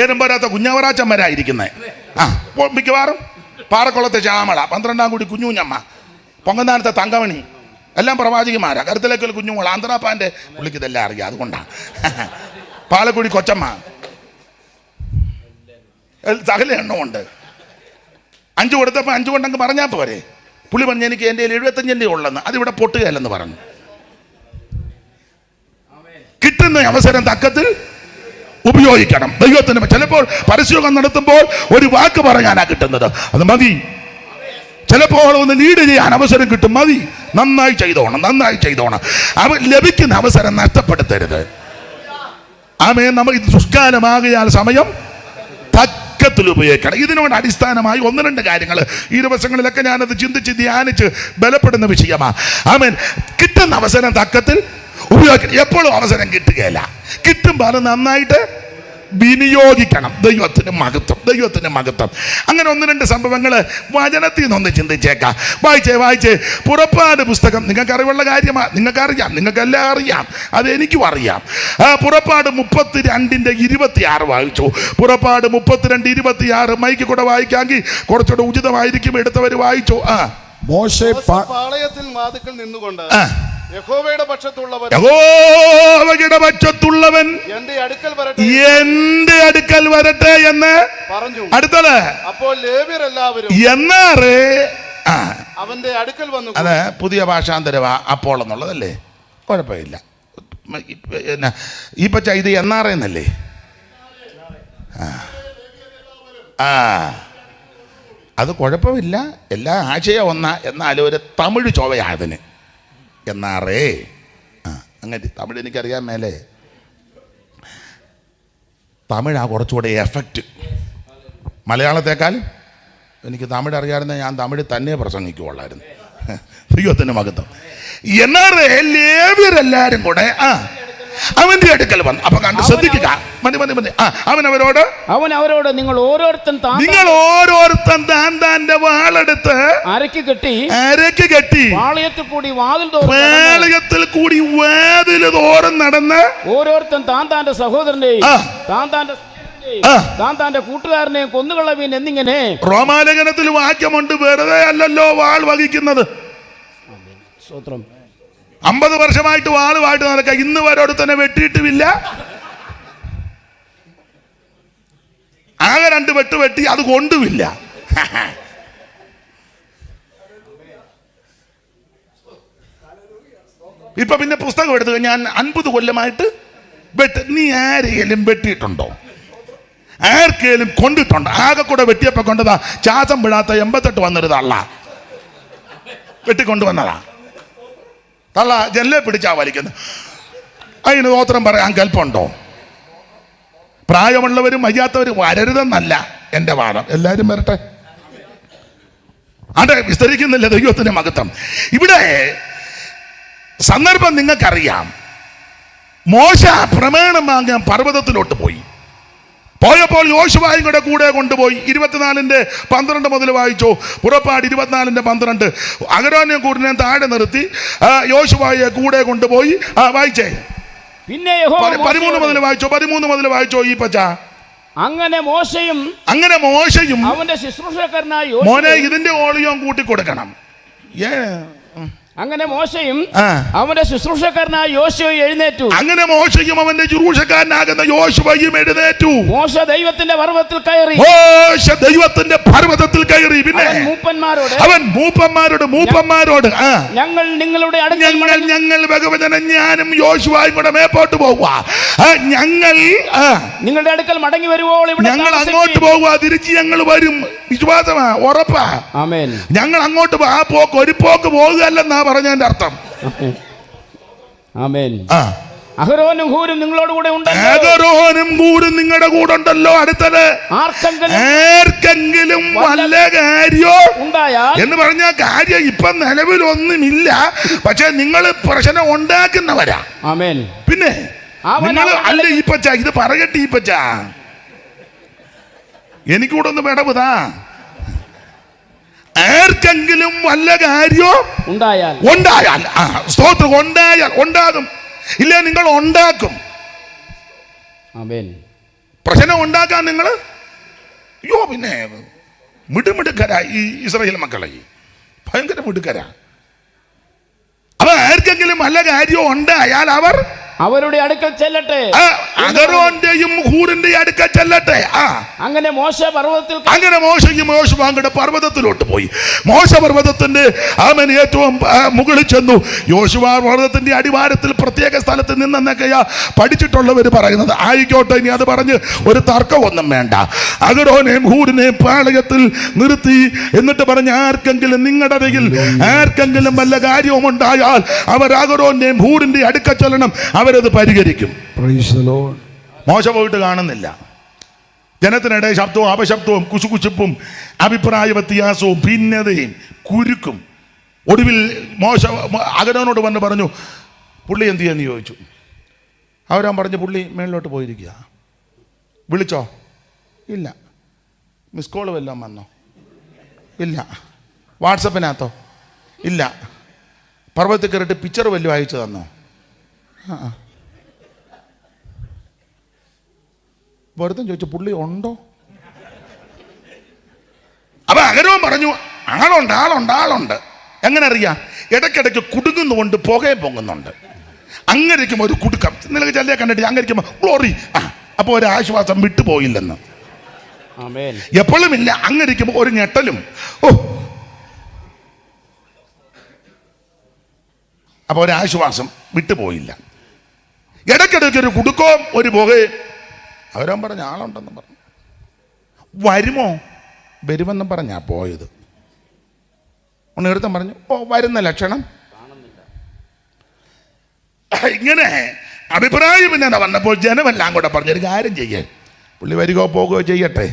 ഏതും പോരാത്ത കുഞ്ഞവറാച്ചമ്മരായിരിക്കുന്നത്. മിക്കവാറും പാറക്കുളത്തെ ശ്യാമള, 12-ാം കൂടി കുഞ്ഞുഞ്ഞമ്മ, പൊങ്ങന്താനത്തെ തങ്കമണി, എല്ലാം പ്രവാചകിമാരാ. കരുത്തലേക്കൽ കുഞ്ഞുമോൾ, ആന്ധ്രാപ്പാൻ്റെ പുള്ളിക്ക് ഇതെല്ലാം അറിയാം, അതുകൊണ്ടാണ്. പാലക്കുടി കൊച്ചമ്മ, സകല എണ്ണമുണ്ട്. 5 കൊടുത്തപ്പോൾ 5 കൊണ്ടങ്ങ് പറഞ്ഞാൽ പോരെ. പുള്ളി പറഞ്ഞു, എനിക്ക് എൻ്റെ 75 ഉള്ളെന്ന്, അതിവിടെ പൊട്ടുകയല്ലെന്ന് പറഞ്ഞു. കിട്ടുന്ന അവസരം തക്കത്തിൽ ഉപയോഗിക്കണം. ദൈവത്തിന് ചിലപ്പോൾ പരസ്യയോഗം നടത്തുമ്പോൾ ഒരു വാക്ക് പറയാനാ കിട്ടുന്നത്, അത് മതി. ചിലപ്പോൾ ഒന്ന് ലീഡ് ചെയ്യാൻ അവസരം കിട്ടും, മതി. നന്നായി ചെയ്തോണം, നന്നായി ചെയ്തോണം. ലഭിക്കുന്ന അവസരം നഷ്ടപ്പെടുത്തരുത്. ആമേൻ. നമ്മൾ ഇത് ദുഷ്കാലമാകയാൽ സമയം തക്കത്തിൽ ഉപയോഗിക്കണം. ഇതിനോട് അടിസ്ഥാനമായി 1-2 കാര്യങ്ങൾ ഈ ദിവസങ്ങളിലൊക്കെ ഞാനത് ചിന്തിച്ച് ധ്യാനിച്ച് ബലപ്പെടുന്ന വിഷയമാണ്. ആമേൻ. കിട്ടുന്ന അവസരം തക്കത്തിൽ ഉപയോഗിക്കണം. എപ്പോഴും അവസരം കിട്ടുകയില്ല, കിട്ടുമ്പോൾ അത് നന്നായിട്ട് വിനിയോഗിക്കണം. ദൈവത്തിന് മഹത്വം, ദൈവത്തിന് മഹത്വം. അങ്ങനെ 1-2 സംഭവങ്ങൾ വചനത്തിൽ നിന്നൊന്ന് ചിന്തിച്ചേക്കാം. വായിച്ചേ പുറപ്പാട് പുസ്തകം. നിങ്ങൾക്ക് അറിവുള്ള കാര്യമാണ്, നിങ്ങൾക്കറിയാം, നിങ്ങൾക്കെല്ലാം അറിയാം, അത് എനിക്കും അറിയാം. പുറപ്പാട് 32:26 വായിച്ചു. പുറപ്പാട് 32:26 മൈക്ക് കൂടെ വായിക്കാമെങ്കിൽ കുറച്ചുകൂടെ ഉചിതമായിരിക്കും. എടുത്തവർ വായിച്ചു. മോശെ പാളയത്തിൽ വാതിൽക്കൽ നിന്നുകൊണ്ട് യഹോവയുടെ പക്ഷത്തുള്ളവൻ എന്റെ അടുക്കൽ വരട്ടെ എന്ന് പറഞ്ഞു. അടുത്തത്, അപ്പോൾ ലേവ്യർ എല്ലാവരും എന്നാറേ അവന്റെ അടുക്കൽ വന്നു. അതെ, പുതിയ ഭാഷാന്തരവാ അപ്പോൾ എന്നുള്ളതല്ലേ, കുഴപ്പമില്ല. ഈ പച്ച ഇത് എന്നാറേന്നല്ലേ? അത് കുഴപ്പമില്ല, എല്ലാ ആശയം ഒന്നാ, എന്നാലും ഒരു തമിഴ് ചൊവ്വയാതിന് എന്നാറേ. അങ്ങനെ തമിഴ് എനിക്കറിയാൻ മേലെ. തമിഴാ കുറച്ചുകൂടെ എഫക്റ്റ് മലയാളത്തെക്കാൾ. എനിക്ക് തമിഴ് അറിയാമായിരുന്ന ഞാൻ തമിഴ് തന്നെ പ്രസംഗിക്കുള്ളായിരുന്നു. ദൈവത്തിൻ്റെ മഹത്വം. എന്നാറേ ലേവ്യരെല്ലാരും കൂടെ അവന്റെ അടുക്കൽ വന്നു. അപ്പൊ കണ്ട് ശ്രദ്ധിക്കുക. മതി. അവൻ അവരോട് നിങ്ങൾ ഓരോരുത്തൻ താന്റെ വാളെടുത്ത് അരക്ക് കെട്ടി പാളയത്തിൽ കൂടി വാതിൽ തോറും നടന്ന് ഓരോരുത്തൻ താന്റെ സഹോദരനെയും താന്റെ കൂട്ടുകാരനെയും കൊന്നുകളവീൻ എന്നിങ്ങനെ. റോമാലേഖനത്തിൽ വാക്യമുണ്ട്, വെറുതെ അല്ലല്ലോ വാൾ വഹിക്കുന്നത്. 50 വർഷമായിട്ട് വാളുമായിട്ട് നടക്കുക. ഇന്ന് വരോട് തന്നെ വെട്ടിയിട്ടുമില്ല. ആകെ 2 വെട്ട് വെട്ടി, അത് കൊണ്ടുമില്ല. ഇപ്പൊ പിന്നെ പുസ്തകം എടുത്തു, ഞാൻ 50 കൊല്ലമായിട്ട് നീ ആരെയും വെട്ടിയിട്ടുണ്ടോ? ആർക്കേലും കൊണ്ടിട്ടുണ്ടോ? ആകെ കൂടെ വെട്ടിയപ്പോ കൊണ്ടതാ ശ്വാസം വിടാത്ത 88 വന്നൊരു തള്ള വെട്ടിക്കൊണ്ടുവന്നതാ. തള്ള ജനലെ പിടിച്ചാ വലിക്കുന്നത്. അതിന് ഗോത്രം പറയാൻ കൽപ്പുണ്ടോ? പ്രായമുള്ളവരും വയ്യാത്തവരും വരരുതെന്നല്ല എൻ്റെ വാദം. എല്ലാവരും വരട്ടെ. അതെ, വിസ്തരിക്കുന്നില്ല. ദൈവത്തിൻ്റെ മഹത്വം. ഇവിടെ സന്ദർഭം നിങ്ങൾക്കറിയാം. മോശ പ്രമാണം വാങ്ങാൻ പർവ്വതത്തിലോട്ട് പോയപ്പോൾ യോശുവായും കൂടെ കൊണ്ടുപോയി. 24:12 മുതൽ വായിച്ചോ. പുറപ്പാട് 24:12. അഹരോനെ കൂടിനെ താഴെ നിർത്തി യോശുവായെ കൂടെ കൊണ്ടുപോയി. വായിച്ചേ. പിന്നെ 13 മുതൽ വായിച്ചോ. ഈ പച്ച അങ്ങനെ മോശയും അവന്റെ ശുശ്രൂഷക്കാരനായ മോനെ ഇതിന്റെ ഓളിയോ കൂട്ടി കൊടുക്കണം. അങ്ങനെ മോശയും അവന്റെ ശുശ്രൂഷക്കാരനായ യോശുവയും എഴുന്നേറ്റു. മോശ ദൈവത്തിന്റെ പർവ്വതത്തിൽ കയറി. പിന്നെ അവൻ മൂപ്പന്മാരോട് ഞങ്ങൾ നിങ്ങളുടെ ഞങ്ങൾ ഭഗവതനും ഞാനും യോശുവയും കൂടെ മേപ്പോട്ട് പോവുക. ഞങ്ങൾ നിങ്ങളുടെ അടുക്കൽ മടങ്ങി വരുവോൾ ഞങ്ങൾ അങ്ങോട്ട് പോവുക. തിരിച്ച് ഞങ്ങൾ വരും. വിശ്വാസമാ, ഉറപ്പാ. ഞങ്ങൾ അങ്ങോട്ട് ആ പോക്ക് ഒരു പോക്ക് പോകുകയല്ലെന്നാ പറഞ്ഞതിന്റെ അർത്ഥം. അഹരോനും ഹൂരും നിങ്ങളുടെ കൂടെ നിങ്ങളുടെ കൂടെ ഉണ്ടല്ലോ. അടുത്തത് ആർക്കെങ്കിലും വല്ല കാര്യോ എന്ന് പറഞ്ഞ കാര്യം ഇപ്പൊ നിലവിലൊന്നുമില്ല. പക്ഷെ നിങ്ങൾ പ്രശ്നം ഉണ്ടാക്കുന്നവരാ. പിന്നെ അല്ല ഈ പച്ച ഇത് പറയട്ടെ. ഈ പച്ച എനിക്കൂടെ ഒന്ന് വിടവുതാ. ആർക്കെങ്കിലും വല്ല കാര്യോ ഉണ്ടായാൽ സ്തോത്രം ഉണ്ടാകും. ഇല്ല, നിങ്ങൾ ഉണ്ടാക്കും. പ്രശ്നം ഉണ്ടാക്കാൻ നിങ്ങൾ പിന്നെ മിടുമിടുക്കരാ. ഈ ഇസ്രായേൽ മക്കളെ ഭയങ്കര മിടുക്കരാ. അപ്പൊ ആർക്കെങ്കിലും വല്ല കാര്യോ ഉണ്ടായാൽ അവരുടെ അടുക്കൽ ചെല്ലട്ടെ. അഹരോന്റെയും ഹൂറിന്റെ അടുക്കൽ ചെല്ലട്ടെ. അങ്ങനെ മോശയും യോശുവയുടെ പർവ്വതത്തിലോട്ട് പോയി. മോശ പർവ്വതത്തിന്റെ ഏറ്റവും മുകളിൽ ചെന്നു. യോശുവ പർവ്വതത്തിന്റെ അടിവാരത്തിൽ പ്രത്യേക സ്ഥലത്ത് നിന്നൊക്കെയാ പഠിച്ചിട്ടുള്ളവർ പറയുന്നത്. ആയിക്കോട്ടെ, ഇനി അത് പറഞ്ഞ് ഒരു തർക്കമൊന്നും വേണ്ട. അഹരോനെയും ഹൂറിനെയും പാളയത്തിൽ നിർത്തി. എന്നിട്ട് പറഞ്ഞ ആർക്കെങ്കിലും നിങ്ങളുടെ അരികിൽ ആർക്കെങ്കിലും വല്ല കാര്യവും ഉണ്ടായാൽ അവർ അഹരോന്റെയും ഹൂറിന്റെ അടുക്കൽ ചെല്ലണം. അവരത് പരിഹരിക്കും. മോശ പോയിട്ട് കാണുന്നില്ല. ജനത്തിനിടെ ശബ്ദവും അപശബ്ദവും കുശുകുശുപ്പും അഭിപ്രായ വ്യത്യാസവും ഭിന്നതയും കുരുക്കും. ഒടുവിൽ മോശ അഹരോനോട് വന്ന് പറഞ്ഞു, പുള്ളി എന്ത് ചെയ്യാന്ന് ചോദിച്ചു. അവരാൻ പറഞ്ഞു, പുള്ളി മേളിലോട്ട് പോയിരിക്കുക. വിളിച്ചോ? ഇല്ല. മിസ് കോൾ വല്ലതും വന്നോ? ഇല്ല. വാട്സപ്പിനകത്തോ? ഇല്ല. പർവ്വതത്തിൽ കയറിയിട്ട് പിക്ചർ വല്ലതും അയച്ചു തന്നോ? വെറുതെ ചോദിച്ചു, പുള്ളി ഉണ്ടോ? അപ്പൊ അഹരോൻ പറഞ്ഞു, ആളുണ്ട്. എങ്ങനെ അറിയാം? ഇടയ്ക്കിടയ്ക്ക് കുടുങ്ങുന്നുകൊണ്ട് പുകയും പൊങ്ങുന്നുണ്ട്. അങ്ങനെയിരിക്കുമ്പോൾ ഒരു കുടുക്കം. നിനക്ക് ചെല്ലിയെ കണ്ടിട്ട് അങ്ങനെയിരിക്കുമ്പോൾ ഗ്ലോറി. അപ്പോൾ ഒരു ആശ്വാസം വിട്ടുപോയില്ലെന്ന്. എപ്പോഴും ഇല്ല. അങ്ങനെയിരിക്കുമ്പോൾ ഒരു ഞെട്ടലും. അപ്പോൾ ഒരു ആശ്വാസം വിട്ടുപോയില്ല. ഇടയ്ക്കിടയ്ക്ക് ഒരു കുടുക്കവും ഒരു പുകയും. അവരാൻ പറഞ്ഞ ആളുണ്ടെന്ന് പറഞ്ഞു. വരുമോ? വരുമെന്നും പറഞ്ഞാ പോയത്. ഉണ്ണികൃത്തൻ പറഞ്ഞു, ഓ വരുന്ന ലക്ഷണം ഇങ്ങനെ അഭിപ്രായം പിന്നെ വന്നപ്പോൾ ജനമെല്ലാം കൂടെ പറഞ്ഞൊരു കാര്യം ചെയ്യേ, പുള്ളി വരികയോ പോകുകയോ ചെയ്യട്ടെ,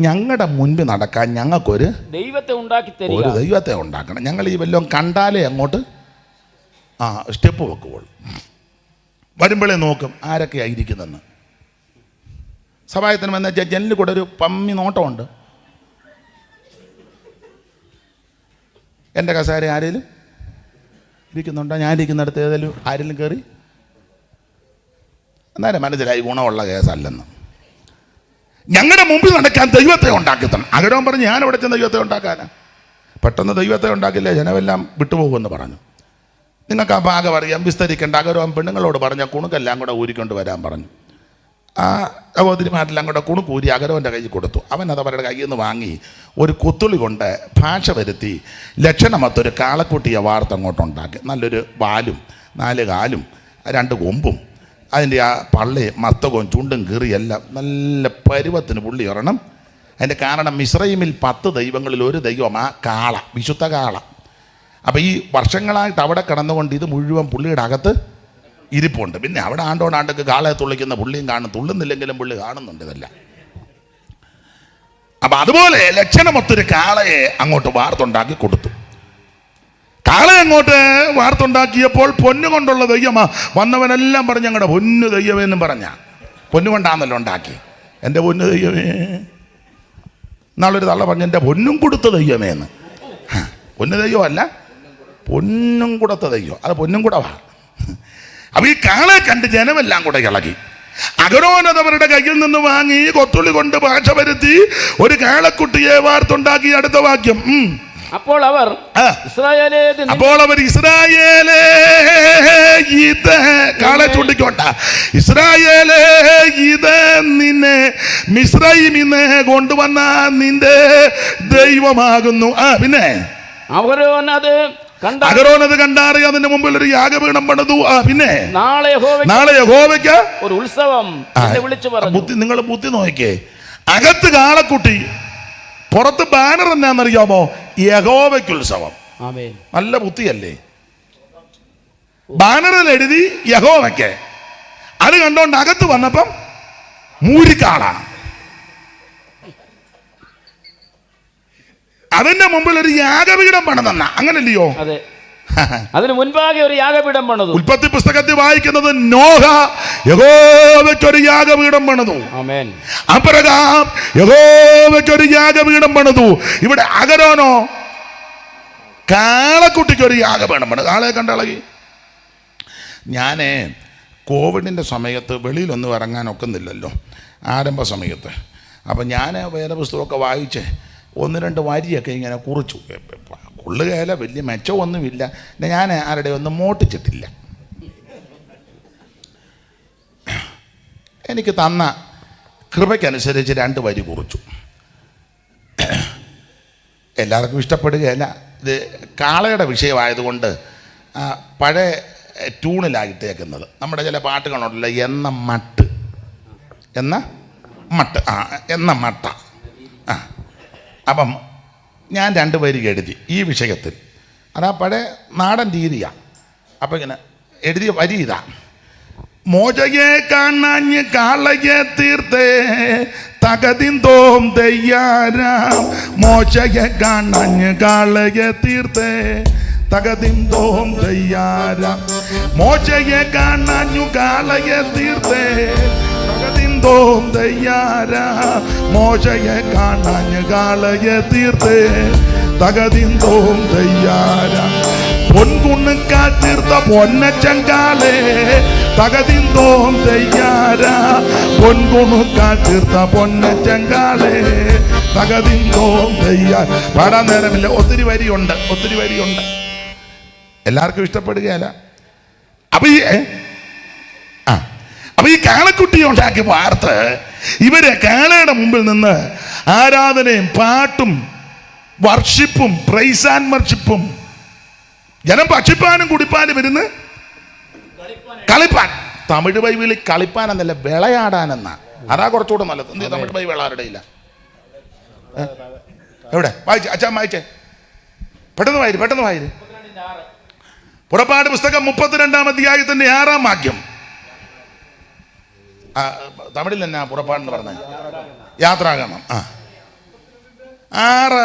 ഞങ്ങളുടെ മുൻപ് നടക്കാൻ ഞങ്ങൾക്കൊരു ദൈവത്തെ ഉണ്ടാക്കി തരിക. ഒരു ദൈവത്തെ ഉണ്ടാക്കണം. ഞങ്ങൾ ഈ വല്ലതും കണ്ടാലേ അങ്ങോട്ട് സ്റ്റെപ്പ് വെക്കുള്ളൂ. വരുമ്പോഴേ നോക്കും ആരൊക്കെയായിരിക്കുന്നെന്ന്. സഭായത്തിന് വന്ന ജനലിൽ കൂടെ ഒരു പമ്മി നോട്ടമുണ്ട്. എൻ്റെ കസേര ആരെങ്കിലും ഇരിക്കുന്നുണ്ടോ? ഞാൻ ഇരിക്കുന്നിടത്ത് ഏതെങ്കിലും ആരെങ്കിലും കയറി? എന്നാലും മനസ്സിലായി ഗുണമുള്ള കേസല്ലെന്ന്. ഞങ്ങളുടെ മുമ്പിൽ നടക്കാൻ ദൈവത്തെ ഉണ്ടാക്കി തന്നെ. അഗരവൻ പറഞ്ഞു, ഞാൻ ഇവിടെ ചെന്ന് ദൈവത്തെ ഉണ്ടാക്കാനാ. പെട്ടെന്ന് ദൈവത്തെ ഉണ്ടാക്കില്ലേ, ജനമെല്ലാം വിട്ടുപോകുമെന്ന് പറഞ്ഞു. നിങ്ങൾക്ക് ആ ഭാഗം അറിയാം, വിസ്തരിക്കേണ്ട. അഗരവൻ പെണ്ണുങ്ങളോട് പറഞ്ഞ കുണുക്കെല്ലാം കൂടെ ഊരിക്കൊണ്ട് വരാൻ പറഞ്ഞു. ആ സഹോദരിമാരെല്ലാം കൂടെ കുണുക്കൂരി അഗരവൻ്റെ കയ്യിൽ കൊടുത്തു. അവൻ അത് അവരുടെ കയ്യിൽ നിന്ന് വാങ്ങി ഒരു കുത്തുളി കൊണ്ട് ഭാഷ വരുത്തി ലക്ഷണമൊത്തൊരു കാളക്കുട്ടിയെ വാർത്തങ്ങോട്ടുണ്ടാക്കി. നല്ലൊരു വാലും 4 കാലും 2 കൊമ്പും അതിൻ്റെ ആ പള്ളി മസ്തകവും ചുണ്ടും കീറിയെല്ലാം നല്ല പരുവത്തിന് പുള്ളി ഒരെണ്ണം. അതിൻ്റെ കാരണം മിസ്രൈമിൽ 10 ദൈവങ്ങളിൽ ഒരു ദൈവം ആ കാള, വിശുദ്ധ കാള. അപ്പോൾ ഈ വർഷങ്ങളായിട്ട് അവിടെ കിടന്നുകൊണ്ട് ഇത് മുഴുവൻ പുള്ളിയുടെ അകത്ത് ഇരിപ്പുണ്ട്. പിന്നെ അവിടെ ആണ്ടോടാണ്ടൊക്കെ കാളയെ തുള്ളിക്കുന്ന പുള്ളിയും കാണും, തുള്ളുന്നില്ലെങ്കിലും പുള്ളി കാണുന്നുണ്ട് ഇതെല്ലാം. അപ്പം അതുപോലെ ലക്ഷണമൊത്തൊരു കാളയെ അങ്ങോട്ട് വാർത്തുണ്ടാക്കി കൊടുത്തു. കാളെ അങ്ങോട്ട് വാർത്തുണ്ടാക്കിയപ്പോൾ പൊന്നുകൊണ്ടുള്ള ദൈവമാ. വന്നവനെല്ലാം പറഞ്ഞ് ഞങ്ങളുടെ പൊന്നു ദൈവമെന്നും പറഞ്ഞ പൊന്നുകൊണ്ടാണല്ലോ ഉണ്ടാക്കി. എൻ്റെ പൊന്നു ദൈവമേ, നാളൊരു തള്ള പറഞ്ഞ് എൻ്റെ പൊന്നും കൊടുത്ത ദൈവമേന്ന്. പൊന്നു ദൈവമല്ല, പൊന്നും കൊടുത്ത ദൈവം. അത് പൊന്നും കൂടവാ. അപ്പൊ ഈ കാളെ കണ്ട് ജനമെല്ലാം കൂടെ ഇളകി. അഗരോനതവരുടെ കയ്യിൽ നിന്ന് വാങ്ങി കൊത്തുള്ളി കൊണ്ട് ഭാഷ വരുത്തി ഒരു കാളക്കുട്ടിയെ വാർത്തുണ്ടാക്കി. അടുത്ത വാക്യം. അപ്പോൾ അവർ ഇസ്രായേലേ ഇത് കാളെ ചൂണ്ടിക്കോട്ട, ഇസ്രായേലേ ഇത് നിന്നെ മിസ്രൈമിന്ന് കൊണ്ടുവന്ന നിന്റെ ദൈവമാകുന്നു. പിന്നെ അഗരോനത് കണ്ടാറി അതിന്റെ മുമ്പിൽ ഒരു യാഗപീഠം പണിതു. പിന്നെ നാളെ യഹോവയ്ക്ക് ഒരു ഉത്സവം വിളിച്ചു പറഞ്ഞു. നിങ്ങൾ ബുദ്ധി നോക്കിക്കേ. അകത്ത് കാളക്കുട്ടി, പുറത്ത് ബാനർ എന്നാന്നറിയാമോ? യഹോവയ്ക്ക് ഉത്സവം. നല്ല ബുദ്ധിയല്ലേ? ബാനറിൽ എഴുതി യഹോവയ്ക്ക്. അത് കണ്ടോണ്ട് അകത്ത് വന്നപ്പം മൂരിക്കാള. അതിന്റെ മുമ്പിൽ ഒരു യാഗപീഠം പണിതെന്ന, അങ്ങനല്ലയോ? അതിന് മുൻപാകെ ഒരു യാഗപീഠം പണിതു. ഉൽപ്പത്തി പുസ്തകത്തിൽ വായിക്കുന്നത് നോഹ യഹോവയ്ക്കൊരു യാഗപീഠം പണിതു. അബ്രഹാം യഹോവയ്ക്കൊരു യാഗപീഠം പണിതു. ഇവിടെ അഗരോനോ കാളക്കുട്ടിക്കൊരു യാഗപീഠം പണിതു. കാളയെ കണ്ടിളകി. ഞാൻ കോവിഡിൻ്റെ സമയത്ത് വെളിയിലൊന്നും ഇറങ്ങാൻ ഒക്കുന്നില്ലല്ലോ, ആരംഭ സമയത്ത്. അപ്പം ഞാൻ വേദപുസ്തകമൊക്കെ വായിച്ച് 1-2 വരിയൊക്കെ ഇങ്ങനെ കുറിച്ചു. കൊള്ളുകയില്ല, വലിയ മെച്ചമൊന്നുമില്ല. ഞാൻ ആരുടെ ഒന്നും മോട്ടിച്ചിട്ടില്ല. എനിക്ക് തന്ന കൃപയ്ക്കനുസരിച്ച് 2 വരി കുറിച്ചു. എല്ലാവർക്കും ഇഷ്ടപ്പെടുകയല്ല. ഇത് കാളയുടെ വിഷയമായതുകൊണ്ട് പഴയ ട്യൂണിലായിട്ടേക്കുന്നത്. നമ്മുടെ ചില പാട്ടുകളുണ്ടല്ലോ, എന്ന മട്ട്, എന്ന മട്ട. അപ്പം ഞാൻ 2 വരി എഴുതി ഈ വിഷയത്തിൽ. അതാ പഴയ നാടൻ രീതിയാണ്. അപ്പം ഇങ്ങനെ എഴുതിയ വരി ഇതാ: മോചയെ കാണാഞ്ഞ് കാളയെ തീർത്തേ തകതിന്തോം തെയ്യാരാം. മോശയെ കാണാഞ്ഞ് കാളയെ തീർത്തേ തകതിന്തോം തെയ്യാരാം. മോശയെ കാണാഞ്ഞു കാളയെ തീർത്തേ തകതിന്തോം തെയ്യാരാം. മോശയെ കാണാഞ്ഞ് കാളയെ തീർത്തേ തകതിന്തോം തെയ്യാരാം. പൊൻകുണുക്കാൽ തീർത്ത പൊന്നച്ചങ്കാലേ തകതിന്തോം തെയ്യാരാ. പൊൻകുണുക്കാൽ തീർത്ത പൊന്നച്ചങ്കാലേ തകതിന്തോം തെയ്യാ. പാടാൻ നേരമില്ല, ഒത്തിരി വരിയുണ്ട്. എല്ലാവർക്കും ഇഷ്ടപ്പെടുകയല്ല. അപ്പൊ ഈ കാളക്കുട്ടിയെ ഉണ്ടാക്കി വാർത്ത് ഇവരെ കാളയുടെ മുമ്പിൽ നിന്ന് ആരാധനയും പാട്ടും വർഷിപ്പും പ്രൈസ് ആൻഡ് വർഷിപ്പും. ജനം ഭക്ഷിപ്പാനും കുടിപ്പാനും ഇരുന്ന് കളിപ്പാൻ. തമിഴ് ബൈബിളിൽ കളിപ്പാൻ എന്നല്ല, വിളയാടാനെന്നാ. അതാ കുറച്ചുകൂടെ നല്ലത്. തമിഴ് ബൈബിൾ ആരുടെ ഇല്ല. എവിടെ വായിച്ചേ അച്ഛൻ വായിച്ചേ, പെട്ടെന്ന് വായിര്. പുറപ്പാട് പുസ്തകം 32-ാം അധ്യായത്തിന്റെ 6-ാം വാക്യം. തമിഴിൽ എന്നാ പുറപ്പാടെന്ന് പറഞ്ഞ യാത്രാഗമം 6.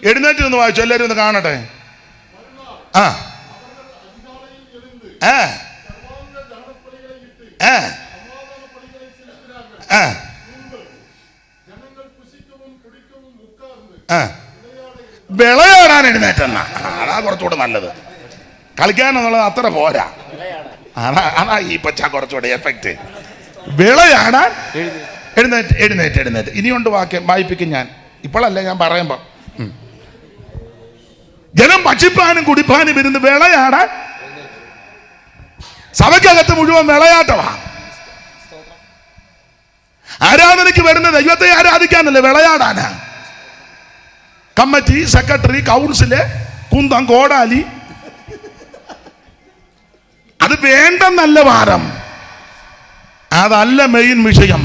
എഴുന്നേറ്റ് നിന്ന് വായിച്ചു, എല്ലാവരും ഒന്ന് കാണട്ടെ. ആ ആ ആ ആ ആ വിളയാടാൻ എഴുന്നേറ്റെന്നാ, അതാ കുറച്ചുകൂടെ നല്ലത്. കളിക്കാനെന്നുള്ളത് അത്ര പോരാ, അതാ ഈ പച്ച കുറച്ചുകൂടെ എഫക്റ്റ്. വിളയാടാൻ എഴുന്നേറ്റ്. ഇനിയുണ്ട് വാക്യം, വായിപ്പിക്കും ഞാൻ, ഇപ്പോഴല്ല ഞാൻ പറയുമ്പോ. ജനം ഭക്ഷിപ്പാനും കുടിപ്പാനും ഇരുന്ന് വിളയാടാൻ. സഭയ്ക്കകത്ത് മുഴുവൻ വിളയാട്ടമാ. ആരാധനയ്ക്ക് വരുന്ന ദൈവത്തെ ആരാധിക്കാനല്ലേ, വിളയാടാനാ. കമ്മിറ്റി, സെക്രട്ടറി, കൗൺസില്, കുന്തം, കോടാലി, അത് വേണ്ടെന്നല്ല വാദം, അതല്ല മെയിൻ വിഷയം.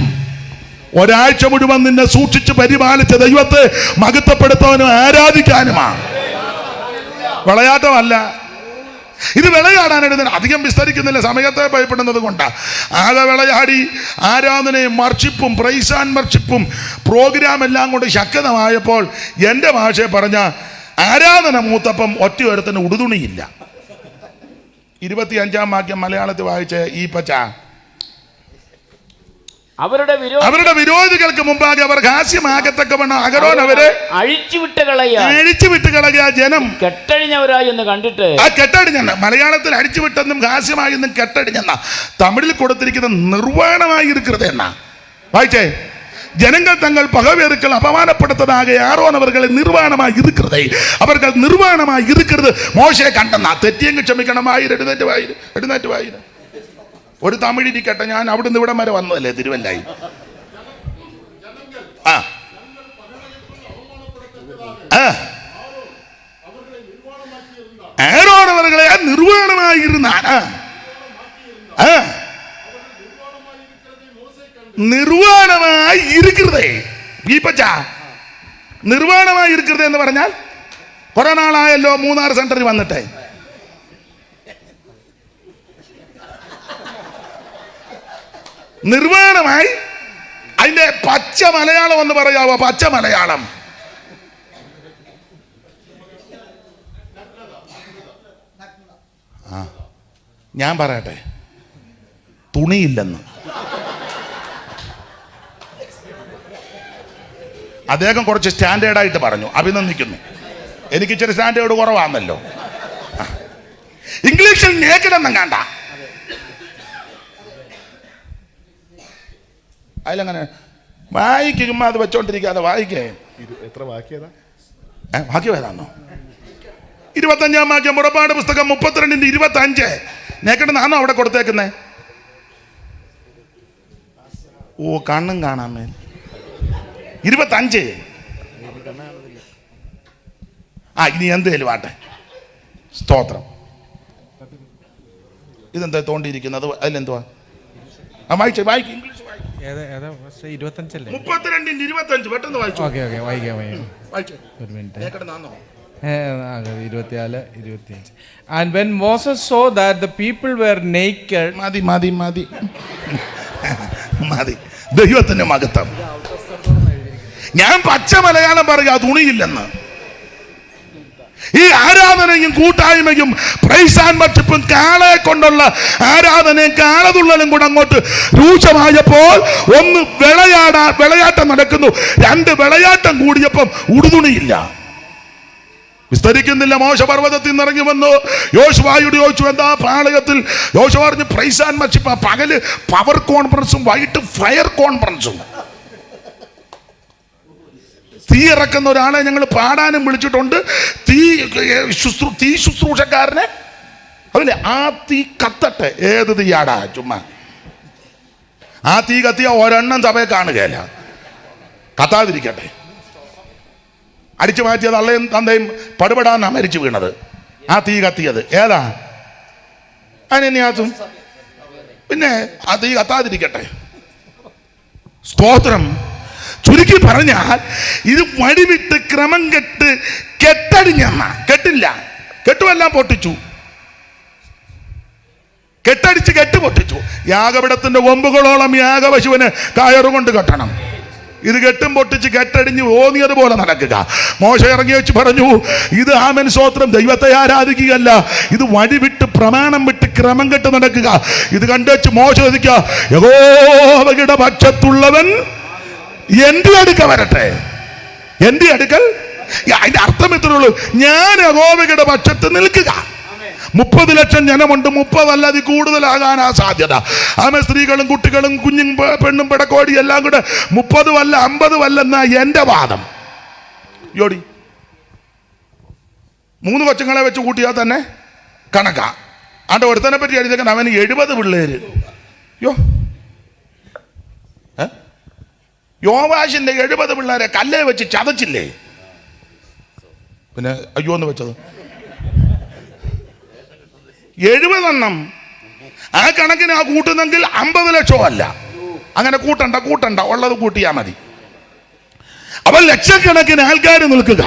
ഒരാഴ്ച മുഴുവൻ നിന്നെ സൂക്ഷിച്ച് പരിപാലിച്ച ദൈവത്തെ മഹത്വപ്പെടുത്താനും ആരാധിക്കാനുമാണ്, വിളയാട്ടമല്ല. ഇത് വിളയാടാനായിട്ട് അധികം വിസ്തരിക്കുന്നില്ല, സമയത്തെ ഭയപ്പെടുന്നത് കൊണ്ടാ. ആകെ വിളയാടി ആരാധനയും വർഷിപ്പും പ്രൈസ് ആൻഡ് വർഷിപ്പും പ്രോഗ്രാം എല്ലാം കൊണ്ട് ശക്തമായപ്പോൾ എൻ്റെ ഭാഷയെ പറഞ്ഞ ആരാധന മൂത്തപ്പം ഒറ്റയൊരുത്തിന് ഉടുതുണിയില്ല. 25-ാം വാക്യം മലയാളത്തിൽ വായിച്ച ഈ പച്ച. അവരുടെ വിരോധികൾക്ക് മുമ്പാകെ അവർ ഹാസ്യമാകത്തക്കവണ്ണം അഹരോൻ അവരെ അഴിച്ചുവിട്ട് കളയാ. ജനം കെട്ടഴിഞ്ഞവരായി എന്ന് കണ്ടിട്ട്, ആ കെട്ടടിഞ്ഞെന്ന മലയാളത്തിൽ അഴിച്ചുവിട്ടെന്നും ഹാസ്യമായി എന്നും കെട്ടടിഞ്ഞെന്ന തമിഴിൽ കൊടുത്തിരിക്കുന്ന നിർവാണമായി ഇരിക്കുന്നത് എന്നാ വായിച്ചേ. ജനങ്ങൾ തങ്ങൾ പകവേറുക്കൾ അപമാനപ്പെടുത്തതാകെ ആരോൻ അവർകളെ നിർവാണമായി ഇരിക്കുന്നത്, അവർകൾ നിർവാണമായി ഇരിക്കരുത് മോശയെ കണ്ടെന്നാ. തെറ്റിയെങ്കിൽ ക്ഷമിക്കണം. എഴുന്നേറ്റ് വായിര്. ഒരു തമിഴിരിക്കട്ടെ, ഞാൻ അവിടുന്ന് ഇവിടം വരെ വന്നതല്ലേ, തിരുവല്ലായി. ആരോൻ അവർകളെ നിർവാണമായിരുന്നാണ്. നിർവാണമായി ഇരിക്കരുതേ. ഈ പച്ച നിർവാണമായി ഇരിക്കരുത് എന്ന് പറഞ്ഞാൽ കുറെ നാളായല്ലോ മൂന്നാർ സെന്ററിൽ വന്നിട്ടേ. നിർവാണമായി, അതിന്റെ പച്ച മലയാളം എന്ന് പറയാവോ? പച്ച മലയാളം. ഞാൻ പറയട്ടെ, തുണിയില്ലെന്ന്. അദ്ദേഹം കുറച്ച് സ്റ്റാൻഡേർഡായിട്ട് പറഞ്ഞു, അഭിനന്ദിക്കുന്നു. എനിക്ക് ഇച്ചിരി സ്റ്റാൻഡേർഡ് കുറവാണല്ലോ. ഇംഗ്ലീഷിൽ നേക്കിടെന്നും കണ്ട അതിലങ്ങനെ വായിക്കുമ്പോ അത് വെച്ചോണ്ടിരിക്കാതെ വായിക്കേ. എത്ര വാക്യതാ? വാക്യം ഏതാണോ? 25-ാം വാക്യം പുറപ്പാട് പുസ്തകം 32-25. നേക്കിടെന്നാണോ അവിടെ കൊടുത്തേക്കുന്നേ? ഓ, കണ്ണും കാണാൻ മേൽ. 25. ഇനി എന്തേലും ആട്ടെ, സ്തോത്രം. ഇതെന്താ തോണ്ടിയിരിക്കുന്നത്? അതിലെന്തുവാ? വായിക്കും, ഇംഗ്ലീഷ് വായിക്കും. 32-25 പെട്ടെന്ന് വായിച്ചു. ഒരു minute. 24-25. And when Moses saw that the people were naked, മതി. ദൈവത്തിന്റെ മഹത്വം. ഞാൻ പച്ച മലയാളം പറയാ, തുണിയില്ലെന്ന്. ഈ ആരാധനയും കൂട്ടായ്മയും പ്രൈസ് ആൻഡ് വർഷിപ്പും കാളയെ കൊണ്ടുള്ള ആരാധനയും കാളതുള്ളലും കൂടെ അങ്ങോട്ട് രൂക്ഷമായപ്പോൾ ഒന്ന് വിളയാട്ടം നടക്കുന്നു, 2 വിളയാട്ടം കൂടിയപ്പം ഉടുതുണിയില്ല. വിസ്തരിക്കുന്നില്ല. മോശ പർവ്വതത്തിൽ നിന്ന് ഇറങ്ങി വന്നു. യോശുവയോട് ചോദിച്ചു, എന്താ പാളയത്തിൽ? യോശുവ പറഞ്ഞു, പ്രൈസ് ആൻഡ് വർഷിപ്പ്. പകല് പവർ കോൺഫറൻസും വൈകിട്ട് ഫയർ കോൺഫറൻസും. തീ ഇറക്കുന്ന ഒരാളെ ഞങ്ങൾ പാടാനും വിളിച്ചിട്ടുണ്ട്. തീ ശുശ്രൂഷക്കാരനെ. അതല്ലേ, ആ തീ കത്തട്ടെ. ഏത് തീയാടാ? ചുമ്മാ ആ തീ കത്തിയ ഒരെണ്ണം സഭയെ കാണുകയല്ല. കത്താതിരിക്കട്ടെ. അടിച്ചു മാറ്റിയത് അള്ളയും തന്തയും പടുപടാന്നാ മരിച്ചു വീണത്. ആ തീ കത്തിയത് ഏതാ? അനന്യാസും. പിന്നെ ആ തീ കത്താതിരിക്കട്ടെ. സ്തോത്രം. ചുരുക്കി പറഞ്ഞാൽ ഇത് വഴിവിട്ട് ക്രമം കെട്ട് കെട്ടടിഞ്ഞെന്ന കെട്ടില്ല, കെട്ടുമെല്ലാം പൊട്ടിച്ചു, കെട്ടടിച്ച് കെട്ട് പൊട്ടിച്ചു. യാഗപീഠത്തിന്റെ കൊമ്പുകളോളം യാഗപശുവിന് കയറുകൊണ്ട് കെട്ടണം. ഇത് കെട്ടും പൊട്ടിച്ച് കെട്ടടിഞ്ഞ് ഓന്നിയതുപോലെ നടക്കുക. മോശ ഇറങ്ങി വെച്ച് പറഞ്ഞു, ഇത് ആമേൻ സ്തോത്രം, ദൈവത്തെ ആരാധിക്കുകയല്ല, ഇത് വഴി വിട്ട് പ്രമാണം വിട്ട് ക്രമം കെട്ട് നടക്കുക. ഇത് കണ്ടുവച്ച് മോശ ചോദിക്കുക, യഹോവയുടെ പക്ഷത്തുള്ളവൻ എന്റെ അടുക്ക വരട്ടെ. എന്റെ അടുക്കൽ, അതിന്റെ അർത്ഥം ഇത്രേ ഉള്ളൂ, ഞാൻ യഹോവയുടെ പക്ഷത്ത് നിൽക്കുക. 30 ലക്ഷം ജനമുണ്ട്, 30 അല്ലാതെ കൂടുതലാകാനാ സാധ്യത. ആമേ സ്ത്രീകളും കുട്ടികളും കുഞ്ഞും പെണ്ണും പിടക്കോടി എല്ലാം കൂടെ 30 അല്ല 50 അല്ലെന്നാ എന്റെ വാദം. യോടി 3 കൊച്ചുങ്ങളെ വെച്ച് കൂട്ടിയാൽ തന്നെ കണക്കാ. ആണ്ട് ഒരുത്തനെ പറ്റി എഴുതിയേക്കാൻ അവന് 70 പിള്ളേര്. യോവാശിന്റെ 70 പിള്ളേരെ കല്ലേ വെച്ച് ചതച്ചില്ലേ? പിന്നെ അയ്യോ എന്ന് വെച്ചത് 70 എണ്ണം. ആ കണക്കിന് ആ കൂട്ടുന്നെങ്കിൽ 50 ലക്ഷമല്ല. അങ്ങനെ കൂട്ടണ്ട, ഉള്ളത് കൂട്ടിയാ മതി. അപ്പോൾ ലക്ഷക്കണക്കിന് ആൾക്കാർ നിൽക്കുക.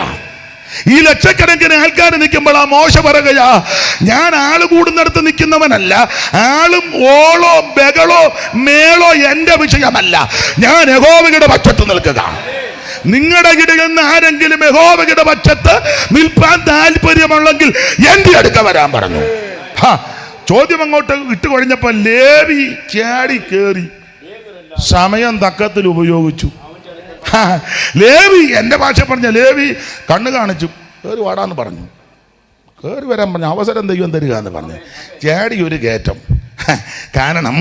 ഈ ലക്ഷക്കണക്കിന് ആൾക്കാർ നിൽക്കുമ്പോൾ ആ മോശ പറയുകയാ, ഞാൻ ആള് കൂടുന്നിടത്ത് നിൽക്കുന്നവനല്ല, ആളും ഓളോ ബഹളോ മേളോ എന്റെ വിഷയമല്ല, ഞാൻ യഹോവയുടെ പക്ഷത്ത് നിൽക്കുക. നിങ്ങളുടെ ഇടയിൽ നിന്ന് ആരെങ്കിലും യഹോവയുടെ പക്ഷത്ത് നിൽപ്പാൻ താല്പര്യമുള്ളെങ്കിൽ എന്റെ അടുക്ക വരാൻ പറഞ്ഞു. ചോദ്യം അങ്ങോട്ട് ഇട്ടുകൊഴിഞ്ഞപ്പോ ലേവി ചാടി കേറി സമയം തക്കത്തിൽ ഉപയോഗിച്ചു. ലേവി, എന്റെ ഭാഷ പറഞ്ഞ ലേവി കണ്ണ് കാണിച്ചു, കയറി വാടാന്ന് പറഞ്ഞു. കയറി വരാൻ പറഞ്ഞു, അവസരം ദൈവം തരിക എന്ന് പറഞ്ഞു. ചാടി ഒരു കയറ്റം. കാരണം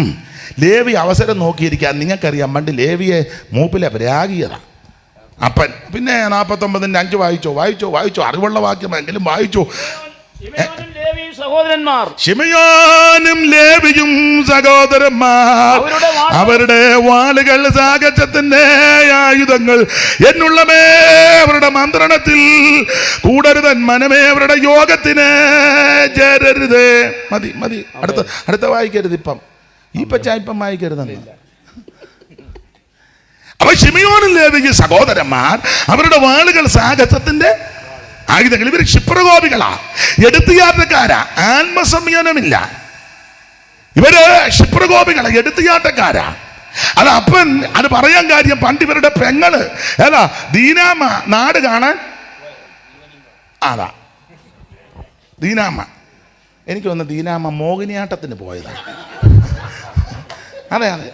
ലേവി അവസരം നോക്കിയിരിക്കാൻ. നിങ്ങൾക്കറിയാം, പണ്ട് ലേവിയെ മൂപ്പിലെ രാഗിയതാ അപ്പൻ. പിന്നെ 49:5 വായിച്ചോ, അറിവുള്ള വാക്യമെങ്കിലും വായിച്ചോ. ശിമയോനും ലേവിയും സഹോദരന്മാർ, അവരുടെ വാളുകൾ സാകച്ചത്തിന്റെ ആയുധങ്ങൾ, എന്നുള്ളമേ അവരുടെ മന്ത്രണത്തിൽ കൂടരുതൻ, മനമേ അവരുടെ യോഗത്തിന് ചേരരുത്. മതി. അടുത്ത വായിക്കരുത്. ഇപ്പം വായിക്കരുതെന്ന്. അപ്പൊ ശിമയോനും ലേവിയും സഹോദരന്മാർ, അവരുടെ വാളുകൾ സാഹസത്തിന്റെ ആയുധങ്ങൾ. ഇവർ ക്ഷിപ്രകോപികളാ, എടുത്തുയാത്രക്കാരാ, ആത്മസംയമനമില്ല. ഇവര് ക്ഷിപ്രകോപികളാ, എടുത്തുയാട്ടക്കാരാ. അത് അപ്പൻ അത് പറയാൻ കാര്യം, പണ്ട് ഇവരുടെ പെങ്ങള് ഏതാ ദീനാമ്മ നാട് കാണാൻ, അതാ ദീനാമ്മ. എനിക്ക് തോന്നുന്നു ദീനാമ്മ മോഹിനിയാട്ടത്തിന് പോയതാ.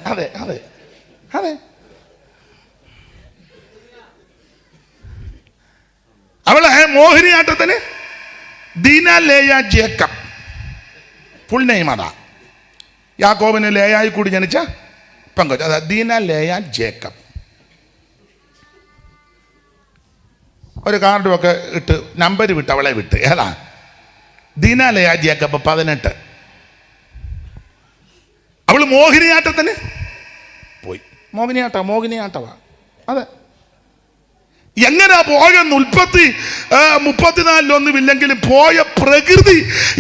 അതെ. അവളെ മോഹിനിയാട്ടത്തിന് ദീന ലേയ ജേക്കബ്, ഫുൾ നെയിം അതാ. യാക്കോബിന് ലേയായി കൂടി ജനിച്ച പെങ്കൊച്ച്, അതാ ദീന ലേയ ജേക്കബ്. ഒരു കാർഡും ഒക്കെ ഇട്ട് നമ്പർ വിട്ട് അവളെ വിട്ട്. ഏതാ ദീന ലേയ ജേക്കബ് 18. അവള് മോഹിനിയാട്ടത്തിന് പോയി. മോഹിനിയാട്ടവാ. അതെ. എങ്ങനാ പോയെന്ന് 34 പോയ പ്രകൃതി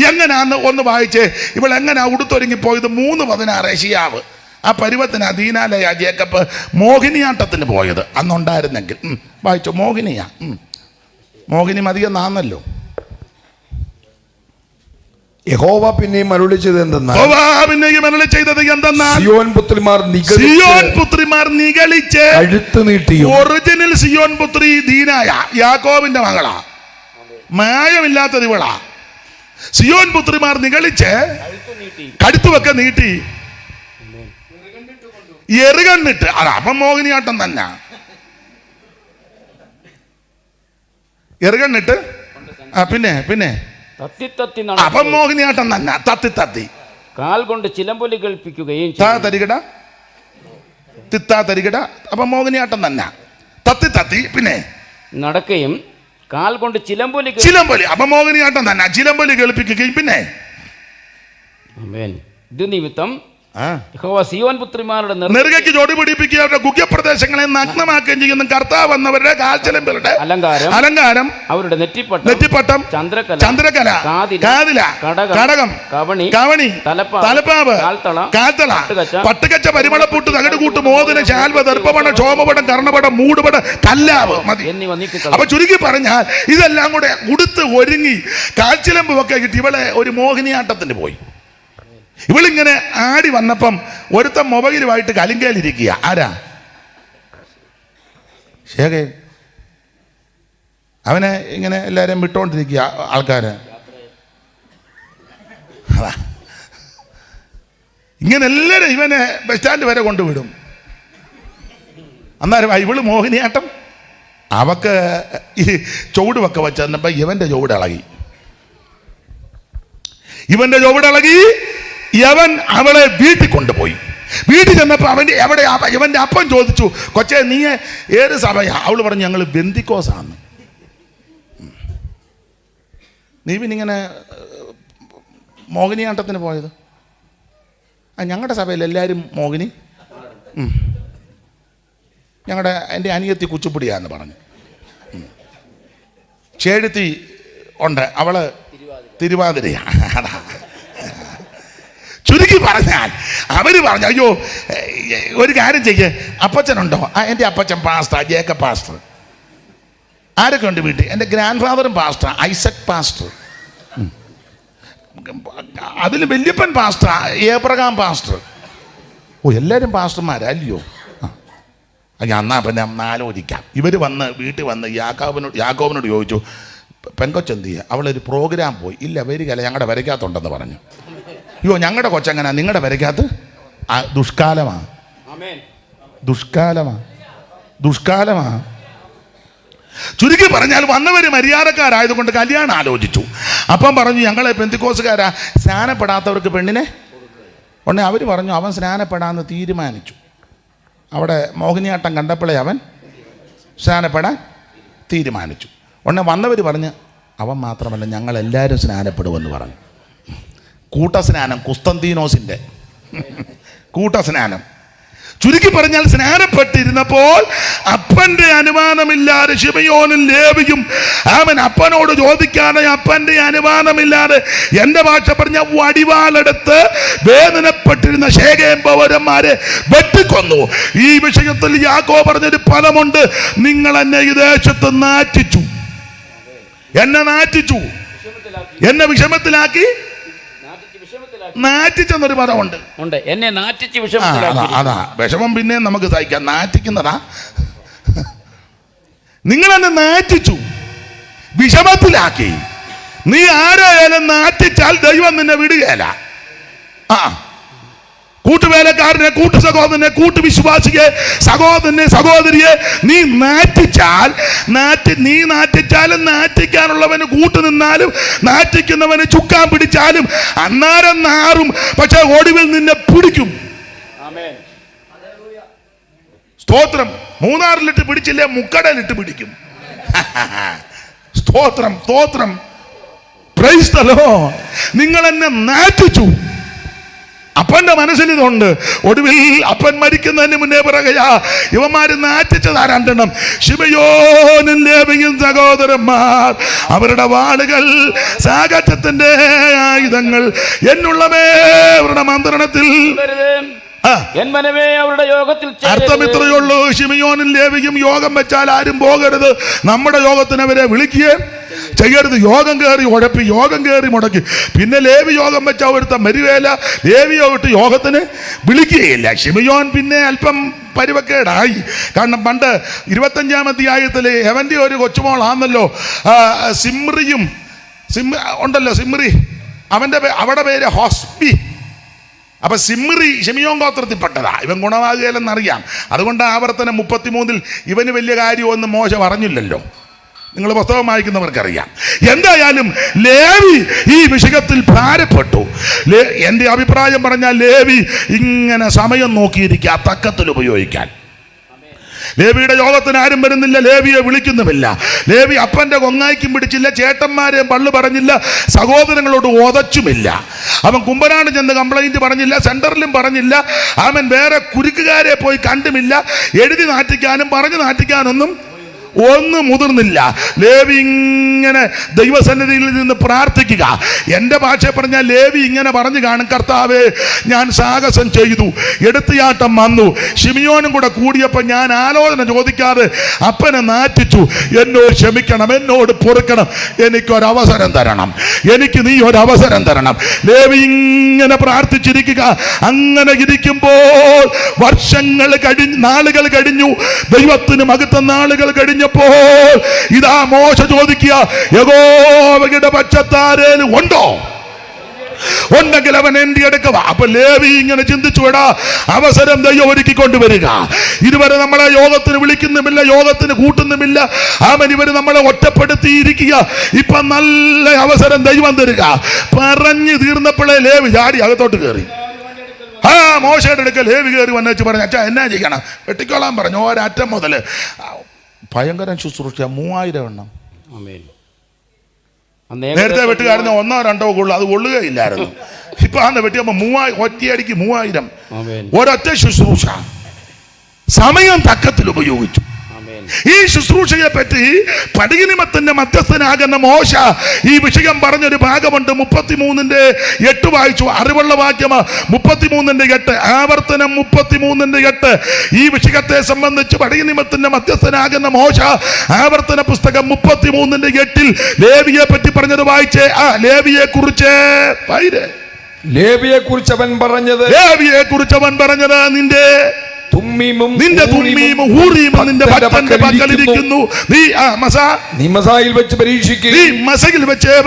എങ്ങനാന്ന് ഒന്ന് വായിച്ചേ. ഇവൾ എങ്ങനാ ഉടുത്തൊരുങ്ങി പോയത്? 3:16 ഏശിയാവ്. ആ പരുവത്തിന് ദീനാലയ ജേക്കബ് മോഹിനിയാട്ടത്തിന് പോയത് അന്നുണ്ടായിരുന്നെങ്കിൽ. വായിച്ചോ. മോഹിനി മതിയെന്ന് ആന്നല്ലോ. യഹോവ പിന്നെയും അരുളി ചെയ്തത് എന്തെന്നാൽ, സിയോൻ പുത്രിമാർ നിഗളിച്ച് കഴുത്ത് നീട്ടിയും. ഒറിജിനൽ സിയോൻ പുത്രി ദീനായ യാക്കോബിന്റെ മകളാ, മായമില്ലാത്തത് ഇവളാ. സിയോൻ പുത്രിമാർ നിഗളിച്ച് കഴുത്തുമൊക്കെ നീട്ടി എറുകണ്ണിട്ട്. അപ്പം മോഹിനിയാട്ടം തന്നെ. എറുകണ്ണിട്ട് പിന്നെ അപ്പം മോഹിനിയാട്ടം തന്നെ. തത്തി കാൽ കൊണ്ട് ചിലമ്പൊലി കേൾപ്പിക്കുകയും തരികിട. അപ്പം മോഹിനിയാട്ടം തന്നെ. തത്തി പിന്നെ നടക്കുകയും കാൽ കൊണ്ട് ചിലമ്പൊലി. അപ്പം മോഹിനിയാട്ടം തന്നെ. ചിലമ്പൊലി കേൾപ്പിക്കുകയും പിന്നെ ഇത് നിമിത്തം യഹോവ സിയോൻ പുത്രിമാരുടെ നെറുകയ്ക്ക് ജോടി പിടിപ്പിക്കുക, അവരുടെ ഗുഹ്യപ്രദേശങ്ങളെ നഗ്നമാക്കുകയും ചെയ്യുന്ന കർത്താവ് വന്നവരുടെ കാൽച്ചലമ്പുകളുടെ അലങ്കാരം, അവരുടെ നെറ്റിപ്പട്ടം, ചന്ദ്രകല, കാതില, കടകം, കവണി, തലപ്പാവ്, കാൽത്തള, പട്ടുകച്ച, പരിമളപ്പൂട്ട്, തകിടുകൂട്ട്, മോതിരം, ശാൽവ, ദർഭപടം, ക്ഷോമപടം, കർണപടം, മൂടുപടം, കല്ലാവ് മതി. അപ്പൊ ചുരുക്കി പറഞ്ഞാൽ ഇതെല്ലാം കൂടെ ഉടുത്ത് ഒരുങ്ങി കാൽച്ചിലമ്പ് ഒക്കെ കിട്ടി ഇവളെ ഒരു മോഹിനിയാട്ടത്തിന് പോയി. ഇവളിങ്ങനെ ആടി വന്നപ്പം ഒരുത്തൻ മൊബൈലുമായിട്ട് കലിങ്കയിലിരിക്കുക. ആരാ? ശേഖേ. അവനെ ഇങ്ങനെ എല്ലാവരും വിട്ടോണ്ടിരിക്കുക ആൾക്കാര്. ഇങ്ങനെ എല്ലാവരും ഇവനെ ബസ് സ്റ്റാൻഡ് വരെ കൊണ്ടുവിടും. അന്നേരം ഇവള് മോഹിനിയാട്ടം. അവക്ക് ഈ ചുവടുവൊക്കെ വെച്ചപ്പോ ഇവന്റെ ചുവടിളകി. യവൻ അവളെ വീട്ടിൽ കൊണ്ടുപോയി. വീട്ടിൽ ചെന്നപ്പോൾ ഇവന്റെ അപ്പൻ ചോദിച്ചു, കൊച്ചേ നീ ഏത് സഭയാ? അവള് പറഞ്ഞു ഞങ്ങൾ ബെന്തിക്കോസാന്ന്. നീ പിന്നിങ്ങനെ മോഹിനിയാട്ടത്തിന് പോയത്? ഞങ്ങളുടെ സഭയിൽ എല്ലാവരും മോഹിനി, എൻ്റെ അനിയത്തി കുച്ചിപ്പുടിയാന്ന് പറഞ്ഞു. ചേഴുത്തി ഉണ്ട്, അവള് തിരുവാതിരയാണ്. ചുരുക്കി പറഞ്ഞാൽ അവര് പറഞ്ഞു, അയ്യോ ഒരു കാര്യം ചെയ്യേ, അപ്പച്ചനുണ്ടോ? എൻ്റെ അപ്പച്ചൻ പാസ്റ്റർ, ജേക്കബ് പാസ്റ്റർ. ആരൊക്കെ ഉണ്ട് വീട്ടിൽ? എൻ്റെ ഗ്രാൻഡ് ഫാദറും പാസ്റ്റർ, ഐസക് പാസ്റ്റർ. അതിൽ വല്യപ്പൻ പാസ്റ്റർ, ഏബ്രഹാം പാസ്റ്റർ. എല്ലാവരും പാസ്റ്റർമാരാ അല്ലയോ? എന്നാ പിന്നെ ആലോചിക്കാം. ഇവർ വീട്ടിൽ വന്ന് യാക്കോബിനോട് ചോദിച്ചു, പെൺകൊച്ചെന്ത് ചെയ്യുക? അവളൊരു പ്രോഗ്രാം പോയി. ഇല്ല വരികയല്ല, ഞങ്ങളുടെ വരയ്ക്കകത്തുണ്ടെന്ന് പറഞ്ഞു. അയ്യോ ഞങ്ങളുടെ കൊച്ചെങ്ങനെ നിങ്ങളുടെ വരയ്ക്കകത്ത്? ദുഷ്കാലമാ. ചുരുക്കി പറഞ്ഞാൽ വന്നവർ മര്യാദക്കാരായതുകൊണ്ട് കല്യാണം ആലോചിച്ചു. അപ്പം പറഞ്ഞു ഞങ്ങളെ പെന്തിക്കോസുകാരാ, സ്നാനപ്പെടാത്തവർക്ക് പെണ്ണിനെ ഉടനെ അവർ പറഞ്ഞു അവൻ സ്നാനപ്പെടാമെന്ന് തീരുമാനിച്ചു. അവിടെ മോഹിനിയാട്ടം കണ്ടപ്പോഴേ അവൻ സ്നാനപ്പെടാൻ തീരുമാനിച്ചു. ഉടനെ വന്നവർ പറഞ്ഞ് അവൻ മാത്രമല്ല ഞങ്ങളെല്ലാവരും സ്നാനപ്പെടുമെന്ന് പറഞ്ഞു. കൂട്ടസ്നാനം, കുസ്തന്തീനോസിൻ്റെ കൂട്ടസ്നാനം. ചുരുക്കി പറഞ്ഞാൽ സ്നാനപ്പെട്ടിരുന്നപ്പോൾ അപ്പൻ്റെ അനുമാനമില്ലാതെ ശിമയോനും ലേവിയും അവൻ അപ്പനോട് ചോദിക്കാതെ അപ്പൻ്റെ അനുമാനമില്ലാതെ, എൻ്റെ ഭാഷ പറഞ്ഞ വടിവാളെടുത്ത് വേദനപ്പെട്ടിരുന്ന ശേഖേം പൗരന്മാരെ വെട്ടിക്കൊന്നു. ഈ വിഷയത്തിൽ യാക്കോബ് പറഞ്ഞൊരു ഫലമുണ്ട്, നിങ്ങൾ എന്നെ ഈ ദേശത്ത് നാറ്റിച്ചു, എന്നെ വിഷമത്തിലാക്കി. നാറ്റിച്ചെന്നൊരു പദമുണ്ട്, എന്നെ നാറ്റിച്ച് അതാ വിഷമം. പിന്നെ നമുക്ക് സഹിക്കാം, നാറ്റിക്കുന്നതാ. നിങ്ങൾ എന്നെ നാറ്റിച്ചു, വിഷമത്തിലാക്കി. നീ ആരായാലും നാറ്റിച്ചാൽ ദൈവം നിന്നെ വിടുകയില്ല. കൂട്ടുവേലക്കാരനെ, കൂട്ടുസഹോദരനെ, കൂട്ടുവിശ്വാസിയെ, സഹോദരനെ, സഹോദരിയെ നീ നാറ്റിച്ചാൽ, നീ നാറ്റിച്ചാലും നാറ്റിക്കാനുള്ളവന് കൂട്ടുനിന്നാലും നാറ്റിക്കുന്നവന് ചുക്കാൻ പിടിച്ചാലും അന്നാരം നാറും, പക്ഷെ ഒടുവിൽ നിന്നെ പിടിക്കും. സ്തോത്രം. മൂന്നാറിലിട്ട് പിടിച്ചില്ലേ മുക്കടലിട്ട് പിടിക്കും. സ്തോത്രം, സ്തോത്രം. Price the Lord. നിങ്ങൾ എന്നെ നാറ്റിച്ചു. അപ്പന്റെ മനസ്സിൽ ഇതുണ്ട്. ഒടുവിൽ അപ്പൻ മരിക്കുന്നതിന് മുന്നേ പറയുകയാ, ഇവന്മാര് നാറ്റിച്ചതാ രണ്ടെണ്ണം, ശിമയോനും ലേവിയും സഹോദരന്മാർ. അവരുടെ വാളുകൾ സാഗത്യത്തിന്റെ ആയുധങ്ങൾ എന്നുള്ളവേ അവരുടെ മന്ത്രണത്തിൽ. അർത്ഥം ഇത്രയേ ഉള്ളൂ. ശിമയോനും ലേവിയും യോഗം വെച്ചാൽ ആരും പോകരുത്. നമ്മുടെ യോഗത്തിന് അവരെ വിളിക്കുകയും ചെയ്യരുത്. യോഗം കയറി ഉഴപ്പി, യോഗം കയറി മുടക്കി. പിന്നെ ലേവി യോഗം വെച്ചാൽ ഒരുത്ത മരുവേല, ലേവിയോ വിട്ട് യോഗത്തിന് വിളിക്കുകയില്ല. ശിമയോൻ പിന്നെ അല്പം പരുവക്കേടായി. കാരണം പണ്ട് 25-ാം അധ്യായത്തിൽ എവന്റെ ഒരു കൊച്ചുമോളാന്നല്ലോ സിമ്രിയും ഉണ്ടല്ലോ, സിമ്രി. അവരുടെ പേര് ഹോസ്ബി. അപ്പൊ സിമ്രി ശിമയോൻ ഗോത്രത്തിൽപ്പെട്ടതാ. ഇവൻ ഗുണവാകുകയില്ലെന്നറിയാം. അതുകൊണ്ട് ആവർത്തനം 33 ഇവന് വലിയ കാര്യമൊന്നും മോശ പറഞ്ഞില്ലല്ലോ. നിങ്ങൾ പുസ്തകം വായിക്കുന്നവർക്കറിയാം. എന്തായാലും ലേവി ഈ വിഷയത്തിൽ ഭാരപ്പെട്ടു. എൻ്റെ അഭിപ്രായം പറഞ്ഞാൽ ലേവി ഇങ്ങനെ സമയം നോക്കിയിരിക്കുക തക്കത്തിൽ ഉപയോഗിക്കാൻ. ലേവിയുടെ യോഗത്തിന് ആരും വരുന്നില്ല, ലേവിയെ വിളിക്കുന്നുമില്ല. ലേവി അപ്പന്റെ കൊങ്ങായിക്കും പിടിച്ചില്ല, ചേട്ടന്മാരെയും പള്ളു പറഞ്ഞില്ല, സഹോദരങ്ങളോട് ഓതച്ചുമില്ല. അവൻ കുമ്പനാട് ചെന്ന് കംപ്ലൈന്റ് പറഞ്ഞില്ല, സെന്ററിലും പറഞ്ഞില്ല. അവൻ വേറെ കുരുക്കുകാരെ പോയി കണ്ടുമില്ല. എഴുതി നാട്ടിക്കാനും പറഞ്ഞു നാട്ടിക്കാനൊന്നും ഒന്നും മുതിർന്നില്ല. ലേവി ഇങ്ങനെ ദൈവസന്നിധിയിൽ നിന്ന് പ്രാർത്ഥിക്കുക. എൻ്റെ ഭാഷ പറഞ്ഞാൽ ലേവി ഇങ്ങനെ പറഞ്ഞു കാണും, കർത്താവേ ഞാൻ സാഹസം ചെയ്തു, എടുത്തിയാട്ടം വന്നു, ശിമിയോനും കൂടെ കൂടിയപ്പോൾ ഞാൻ ആലോചന ചോദിക്കാതെ അപ്പനെ നാറ്റിച്ചു, എന്നോട് ക്ഷമിക്കണം, എന്നോട് പൊറുക്കണം, എനിക്കൊരവസരം തരണം, എനിക്ക് നീ ഒരവസരം തരണം. ലേവി ഇങ്ങനെ പ്രാർത്ഥിച്ചിരിക്കുക. അങ്ങനെ ഇരിക്കുമ്പോൾ വർഷങ്ങൾ കഴിഞ്ഞു, നാളുകൾ കഴിഞ്ഞു, ദൈവത്തിന് മഹത്വം നാളുകൾ കഴിഞ്ഞപ്പോൾ ഇതാ മോശ ചോദിക്കുക, യഹോവയുടെ പക്ഷത്താരേലും ഉണ്ടോ? ഉണ്ടെങ്കിൽ അവൻ എന്റെ അടുക്കുക. അപ്പൊ ലേവി ഇങ്ങനെ ചിന്തിച്ചു, വിടാ അവസരം ദൈവം ഒരുക്കിക്കൊണ്ടുവരിക. ഇതുവരെ നമ്മളെ യോഗത്തിന് വിളിക്കുന്നുമില്ല, യോഗത്തിന് കൂട്ടുന്നുമില്ല. അവൻ ഇവര് നമ്മളെ ഒറ്റപ്പെടുത്തിയിരിക്കുക. ഇപ്പൊ നല്ല അവസരം ദൈവം തരിക. പറഞ്ഞു തീർന്നപ്പോഴേ ലേവി ചാടി അകത്തോട്ട് കയറി. മോശയുടെ അടുക്കൽ ലേവി കയറി വന്നേച്ച് പറഞ്ഞു, അച്ഛാ എന്നാ ചെയ്യണം? വെട്ടിക്കോളാൻ പറഞ്ഞു. ഒരറ്റം മുതൽ ഭയങ്കര ശുശ്രൂഷ, 3000 എണ്ണം. നേരത്തെ വെട്ടുകാരന് 1 or 2 കൊള്ളു, അത് കൊള്ളുകയില്ലായിരുന്നു. ഇപ്പൊ അന്ന് വെട്ടിയപ്പോ 3000, ഒറ്റയടിക്ക് 3000. ഒരൊറ്റ ശുശ്രൂഷ, സമയം തക്കത്തിൽ ഉപയോഗിച്ചു. ഈ ശുശ്രൂഷയെ പറ്റി പടയനിമത്തിന്റെ മധ്യസ്ഥനാകുന്ന മോശ ഈ വിഷയം പറഞ്ഞൊരു ഭാഗമുണ്ട്. 33:8 വായിച്ചു. അറിവുള്ള വാക്യം 33:8, ആവർത്തനം 33:8. ഈ വിഷയത്തെ സംബന്ധിച്ച് പടയനിമത്തിന്റെ മധ്യസ്ഥനാകുന്ന മോശ ആവർത്തന പുസ്തകം 33:8 ലേവിയെ പറ്റി പറഞ്ഞത് വായിച്ചേ. ലേവിയെ കുറിച്ച് അവൻ പറഞ്ഞത് നിന്റെ തുമ്മീമും ഹൂറീമും നിന്റെ ഭക്തന്റെ പക്കലിരിക്കുന്നു. നീ മസായിൽ വെച്ച്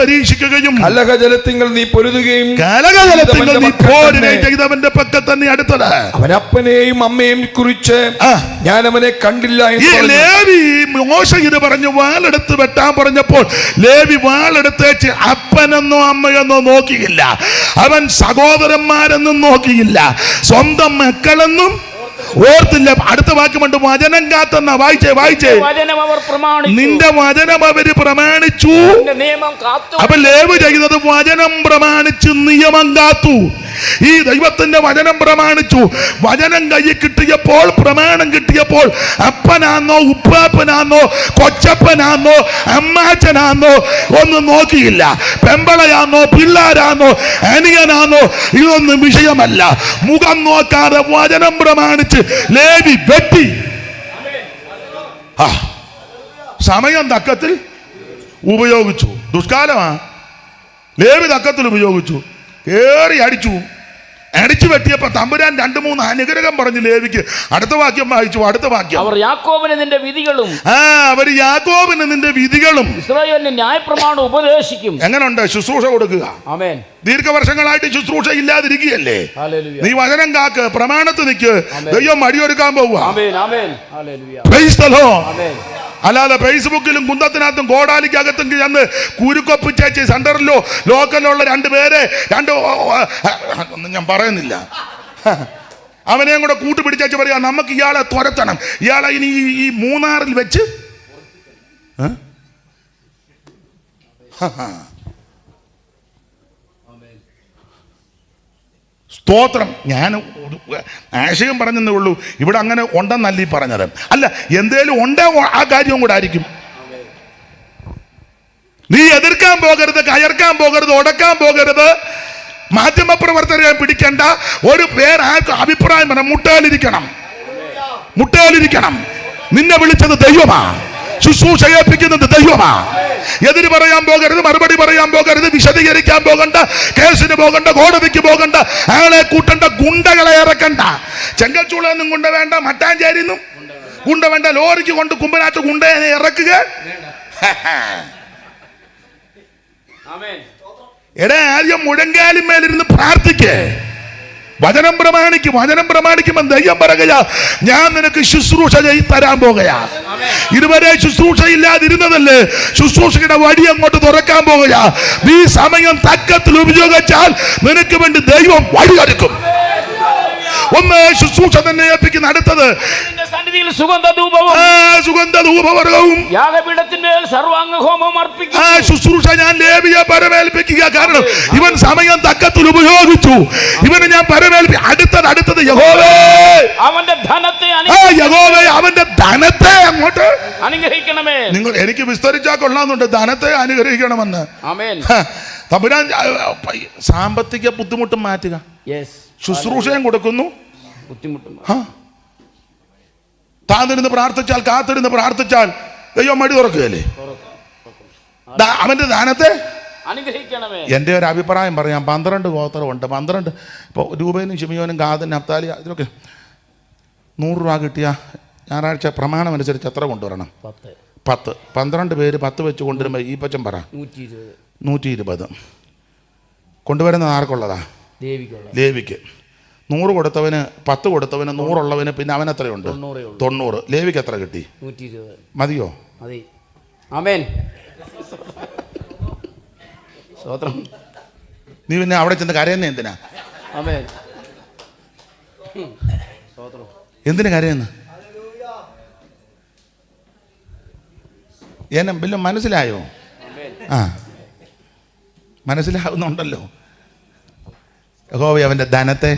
പരീക്ഷിക്കുകയും കലഹജലത്തിങ്ങൾ നീ പൊരുതുകയും ചെയ്തവന്റെ പക്കൽ തന്നെ അടുത്തത്. അവൻ അപ്പനെയും അമ്മയെയും കുറിച്ച് ഞാൻ അവനെ കണ്ടില്ല. ലേവി മോശ ഇത് പറഞ്ഞു, വാളെടുത്ത് വെട്ടാൻ പറഞ്ഞപ്പോൾ ലേവി വാളെടുത്തേച്ച് അപ്പനെന്നോ അമ്മയെന്നോ നോക്കിയില്ല, അവൻ സഹോദരന്മാരെന്നും നോക്കിയില്ല, സ്വന്തം മക്കളെന്നും ഓർത്തില്ല. അടുത്ത വാക്യമുണ്ട്, വചനം കാത്തെന്ന. വായിച്ചേ. നിന്റെ വചനം അവര് പ്രമാണിച്ചു. അപ്പൊ ലേവി ചെയ്യുന്നത് വചനം പ്രമാണിച്ചു, നിയമം കാത്തു. ഈ ദൈവത്തിന്റെ വചനം പ്രമാണിച്ചു. വചനം കയ്യിൽ കിട്ടിയപ്പോൾ, പ്രമാണം കിട്ടിയപ്പോൾ, അപ്പനാന്നോ ഉപ്പാപ്പനാന്നോ കൊച്ചപ്പനാന്നോ അമ്മാച്ചനാന്നോ ഒന്നും നോക്കിയില്ല. പെമ്പളയാന്നോ പിള്ളാരാന്നോ അനിയനാന്നോ ഇതൊന്നും വിഷയമല്ല. മുഖം നോക്കാതെ വചനം പ്രമാണിച്ച് ലേവി വെട്ടി. സമയം തക്കത്തിൽ ഉപയോഗിച്ചു. ദുഷ്കാലമാ, ലേവി തക്കത്തിൽ ഉപയോഗിച്ചു. ഏറി അടിച്ചു വെട്ടിയപ്പോ തമ്പുരാൻ 2-3 അനുഗ്രഹം പറഞ്ഞു ലേവിക്ക്. അടുത്ത വാക്യം വായിച്ചു. അടുത്ത വാക്യം, അവർ യാക്കോബിന് നിന്റെ വിധികളും ഇസ്രായേലിന് ന്യായപ്രമാണം ഉപദേശിക്കും. എങ്ങനെയുണ്ട് ശുശ്രൂഷ കൊടുക്കുക? ആമേൻ. ദീർഘവർഷങ്ങളായിട്ട് ശുശ്രൂഷ ഇല്ലാതിരിക്കുകയല്ലേ? നീ വചനം കാക്ക്, പ്രമാണത്ത് നിൽക്ക്, ദൈവം മടിയൊരുക്കാൻ പോവുക. അല്ലാതെ ഫേസ്ബുക്കിലും കുന്തത്തിനകത്തും കോടാലിക്കകത്തും ചെന്ന് കുരുക്കൊപ്പിച്ചേച്ച് സെന്ററിലോ ലോക്കലിലോ ഉള്ള 2 പേരെ ഒന്നും ഞാൻ പറയുന്നില്ല, അവനെയും കൂടെ കൂട്ടുപിടിച്ചു പറയാ, നമുക്ക് ഇയാളെ തുരത്തണം, ഇയാളെ ഇനി ഈ മൂന്നാറിൽ വെച്ച് സ്തോത്രം. ഞാൻ ആശയം പറഞ്ഞതേ ഉള്ളൂ, ഇവിടെ അങ്ങനെ ഉണ്ടെന്നല്ല ഈ പറഞ്ഞത്. അല്ല, എന്തേലും ഉണ്ടേ ആ കാര്യവും കൂടെ ആയിരിക്കും. നീ എതിർക്കാൻ പോകരുത്, കയർക്കാൻ പോകരുത്, ഉടക്കാൻ പോകരുത്. മാധ്യമപ്രവർത്തകരെ പിടിക്കേണ്ട. ഒരു പേരാൾക്ക് അഭിപ്രായം പറയാം, മുട്ടേലിരിക്കണം. നിന്നെ വിളിച്ചത് ദൈവമാ, ശുശ്രൂഷ ഏൽപ്പിക്കുന്നത് ദൈവമാ. എതിര് പറയാൻ പോകരുത്, മറുപടി പറയാൻ പോകരുത്, വിശദീകരിക്കാൻ പോകണ്ട, കേസിന് പോകണ്ട, കോടതിക്ക് പോകണ്ട, ആളെ കൂട്ടണ്ട, ഗുണ്ടകളെ ഇറക്കണ്ട. ചെങ്കൽച്ചൂളെന്നും ഗുണ്ട വേണ്ട, മട്ടാഞ്ചേരിന്നും ഗുണ്ട വേണ്ട, ലോറിക്ക് കൊണ്ട് കുമ്പനാട്ട് ഗുണ്ടയെ ഇറക്കുക. എടാ, ആദ്യം മുഴങ്കാലിന്മേലിരുന്ന് പ്രാർത്ഥിക്കേ, വചനം പ്രമാണിക്കുമ്പോൾ ദൈവം പറയുകയാ, ഞാൻ നിനക്ക് ശുശ്രൂഷ തരാൻ പോകുകയാ. ഇതുവരെ ശുശ്രൂഷ ഇല്ലാതിരുന്നതല്ലേ, ശുശ്രൂഷയുടെ വഴി അങ്ങോട്ട് തുറക്കാൻ പോകുകയാ. നീ സമയം തക്കത്തിൽ ഉപയോഗിച്ചാൽ നിനക്ക് വേണ്ടി ദൈവം വഴിയൊരുക്കും. ഒന്ന് ശുശ്രൂഷ തന്നെ ഏൽപ്പിക്കുന്ന. അടുത്തത് നിന്റെ സന്നിധിയിൽ സുഗന്ധധൂപവും സുഗന്ധധൂപവർഗവും യാഗപീഠത്തിന്റെ സർവാംഗ ഹോമം അർപ്പിക്കും. ആ ശുശ്രൂഷ ഞാൻ ലേവിയെ പരമേൽപ്പിക്കുക. കാരണം ഇവൻ സമയം തക്കത്തിൽ ഉപയോഗിച്ചു. ഇവന് ഞാൻ അടുത്തത് യഹോവേ അവന്റെ ധനത്തെ യഹോവേ അവന്റെ ധനത്തെ അങ്ങോട്ട് അനുഗ്രഹിക്കണമേ. നിങ്ങൾ എനിക്ക് വിസ്തരിച്ചാൽ കൊള്ളാന്നുണ്ട്, ധനത്തെ അനുഗ്രഹിക്കണമെന്ന്. ആമേൻ. തമ്പുരാൻ സാമ്പത്തിക ബുദ്ധിമുട്ടും മാറ്റുക, ശുശ്രൂഷയും കൊടുക്കുന്നു. താന്നിരുന്ന് കാത്തിരുന്ന് പ്രാർത്ഥിച്ചാൽ ദൈവം മടി തുറക്കുകയല്ലേ? അവന്റെ ദാനത്തെ അനുഗ്രഹിക്കണമേ. എൻ്റെ ഒരു അഭിപ്രായം പറയാം. 12 ഗോത്രമുണ്ട്. 12 ഇപ്പോൾ രൂപേനും ശിമിയോനും ഗാദനും നഫ്താലി ഇതിലൊക്കെ 100 രൂപ കിട്ടിയ ഞായറാഴ്ച പ്രമാണം അനുസരിച്ച് എത്ര കൊണ്ടുവരണം? 10. 12 പേര് 10 വെച്ച് കൊണ്ടുവരുമ്പോൾ ഈ പച്ചം പറ 120 കൊണ്ടുവരുന്നത് ആർക്കുള്ളതാ? ലേവിക്ക്. 100 കൊടുത്തവന് 10 കൊടുത്തവന് 100 ഉള്ളവന് പിന്നെ അവൻ എത്രയുണ്ട്? 90. ലേവിക്ക് എത്ര കിട്ടി? 120. മതിയോ? ആമേൻ. നീ പിന്നെ അവിടെ ചെന്ന് കരയുന്ന എന്തിനാ? എന്തിനു കരയുന്നു? വല്ലതും മനസ്സിലായോ? മനസ്സിലാവുന്നുണ്ടല്ലോ. യഹോവ അവന്റെ ധനത്തെ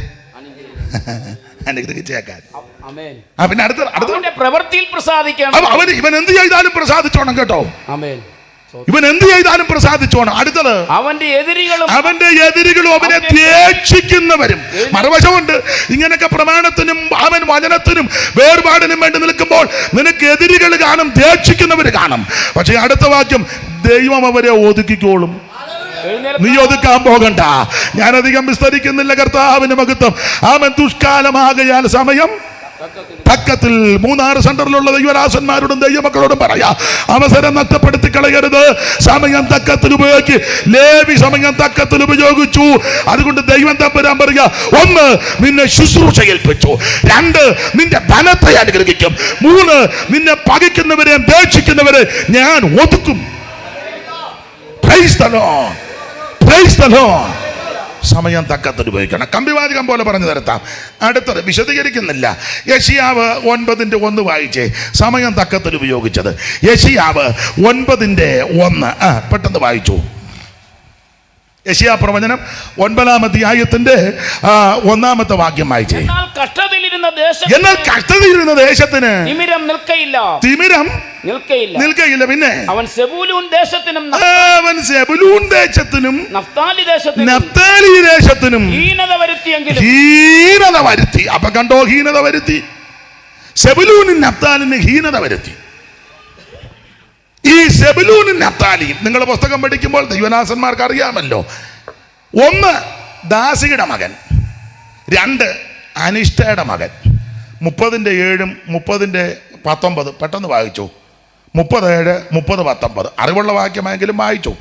അനുഗ്രഹിച്ചേക്കാൻ. പിന്നെ അടുത്ത പ്രവൃത്തിയിൽ പ്രസാദിക്കണം. ഇവൻ എന്ത് ചെയ്താലും പ്രസാദിച്ചോണം കേട്ടോ. ഇവൻ എന്ത് ചെയ്താലും പ്രസാദിച്ചോണം. അടുത്തത് അവന്റെ എതിരികളും അവനെ ദ്വേഷിക്കുന്നവരും. മറുവശമുണ്ട്. ഇങ്ങനൊക്കെ പ്രമാണത്തിനും അവൻ വചനത്തിനും വേർപാടിനും വേണ്ടി നിൽക്കുമ്പോൾ നിനക്ക് എതിരികൾ കാണും, ദ്വേഷിക്കുന്നവർ കാണും. പക്ഷേ അടുത്ത വാക്യം, ദൈവം അവരെ ഒതുക്കിക്കോളും. നീ ഒതുക്കാൻ പോകണ്ട. ഞാനധികം വിസ്തരിക്കുന്നില്ല. കർത്താവിന്റെ മഹത്വം. അവൻ ദുഷ്കാലമാകയാൽ സമയം തക്കത്തിൽ. 3-6 സെന്ററിലുള്ള ദൈവരാസന്മാരോടും ദൈവമക്കളോടും പറയാ, അവസരം നഷ്ടപ്പെടുത്തി കളയരുത്. സമയം തക്കത്തിൽ ഉപയോഗിക്ക്. ലേവി സമയം തക്കത്തിൽ ഉപയോഗിച്ചു. അതുകൊണ്ട് ദൈവം തമ്പുരാൻ പറയുക, 1 നിന്നെ ശുശ്രൂഷ ഏൽപ്പിച്ചു, 2 നിന്റെ ധനത്തെ അനുഗ്രഹിക്കും, 3 നിന്നെ പകയ്ക്കുന്നവരെയും ദേഷിക്കുന്നവരെ ഞാൻ ഒതുക്കും. Praise the lord, praise the lord. സമയം തക്കത്തിൽ ഉപയോഗിക്കണം. കമ്പിവാചകം പോലെ പറഞ്ഞു തരത്താം. അടുത്തത് വിശദീകരിക്കുന്നില്ല. യെശയ്യാവ് 9:1 വായിച്ചേ. സമയം തക്കത്തിൽ ഉപയോഗിച്ചത് യെശയ്യാവ് 9:1. പെട്ടെന്ന് വായിച്ചു. യെശയ്യാ പ്രവചനം 9-ാം അധ്യായത്തിന്റെ 1-ാമത്തെ വാക്യം വായിച്ചേ. എന്നാൽ കഷ്ടതയിലിരുന്ന ദേശത്തിന് തിമിരം നിൽക്കയില്ല. പിന്നെ അവൻ സെബൂലൂൻ ദേശത്തിനും നഫ്താലി ദേശത്തിനും ഹീനത വരുത്തി. അപ്പൊ കണ്ടോ, ഹീനത വരുത്തി. സെബൂലൂനും നഫ്താലിന് ഹീനത വരുത്തി. ഈ സെബൂലൂനും നഫ്താലിയും നിങ്ങൾ പുസ്തകം പഠിക്കുമ്പോൾ ദൈവദാസന്മാർക്ക് അറിയാമല്ലോ. 1 ദാസിയുടെ മകൻ, 2 അനിഷ്ടയുടെ മകൻ. 30:7 30:19 പെട്ടെന്ന് വായിച്ചു. 37 30:19 അറിവുള്ള വാക്യമെങ്കിലും വായിച്ചു.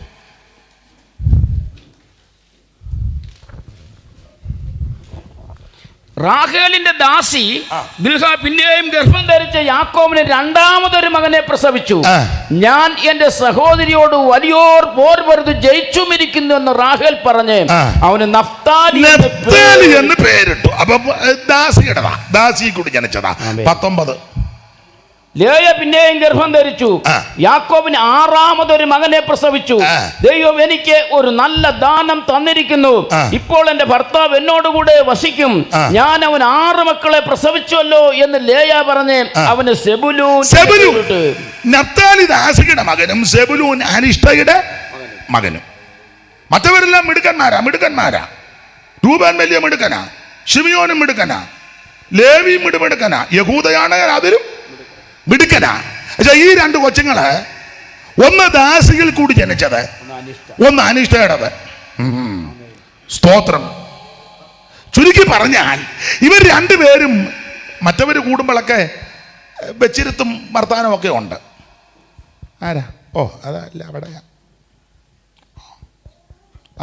റാഹേലിന്റെ ദാസി ബിൽഹ പിന്നെയും ഗർഭം ധരിച്ച യാക്കോബിന് 2ാമതൊരു മകനെ പ്രസവിച്ചു. ഞാൻ എന്റെ സഹോദരിയോട് വലിയോർ പോർ പൊരുത് ജയിച്ചുമിരിക്കുന്നു എന്ന് റാഹേൽ പറഞ്ഞ് അവന് നഫ്താലി എന്ന് പേരിട്ടു. അപ്പൊ ദാസി കൂടി ജനിച്ചതാ. 19 ലേയ പിന്നെയും ഗർഭം ധരിച്ചു. യാക്കോബിന് 6ാമതൊരു മകനെ പ്രസവിച്ചു. ദൈവം എനിക്ക് ഒരു നല്ല ദാനം തന്നിരിക്കുന്നു. ഇപ്പോൾ എന്റെ ഭർത്താവ് എന്നോടുകൂടെ വസിക്കും. ഞാൻ അവൻ 6 മക്കളെ പ്രസവിച്ചല്ലോ എന്ന് ലേയ പറഞ്ഞ് അവന് സെബുലൂൻ. നഫ്താലി ദാസിയുടെ മകനും സെബുലൂൻ അനിഷ്ടയുടെ മകനും. മറ്റവരെല്ലാം മിടുക്കന്മാരാ. രൂബേൻ വലിയ മിടുക്കനാ, ശിമിയോനും മിടുക്കനാ, ലേവിയും മിടുക്കനാ, യഹൂദയാണ് അതിലും മിടുക്കനാ. പക്ഷെ ഈ 2 കൊച്ചുങ്ങള്, 1 ദാസിയിൽ കൂടി ജനിച്ചത്, 1 അനിഷ്ടയുടേത്. സ്തോത്രം. ചുരുക്കി പറഞ്ഞാൽ ഇവർ 2 പേരും മറ്റവർ കൂടുമ്പോഴൊക്കെ വെച്ചിരുത്തും വർത്താനം ഒക്കെ ഉണ്ട്. ആരാ? അതല്ല അവിടെ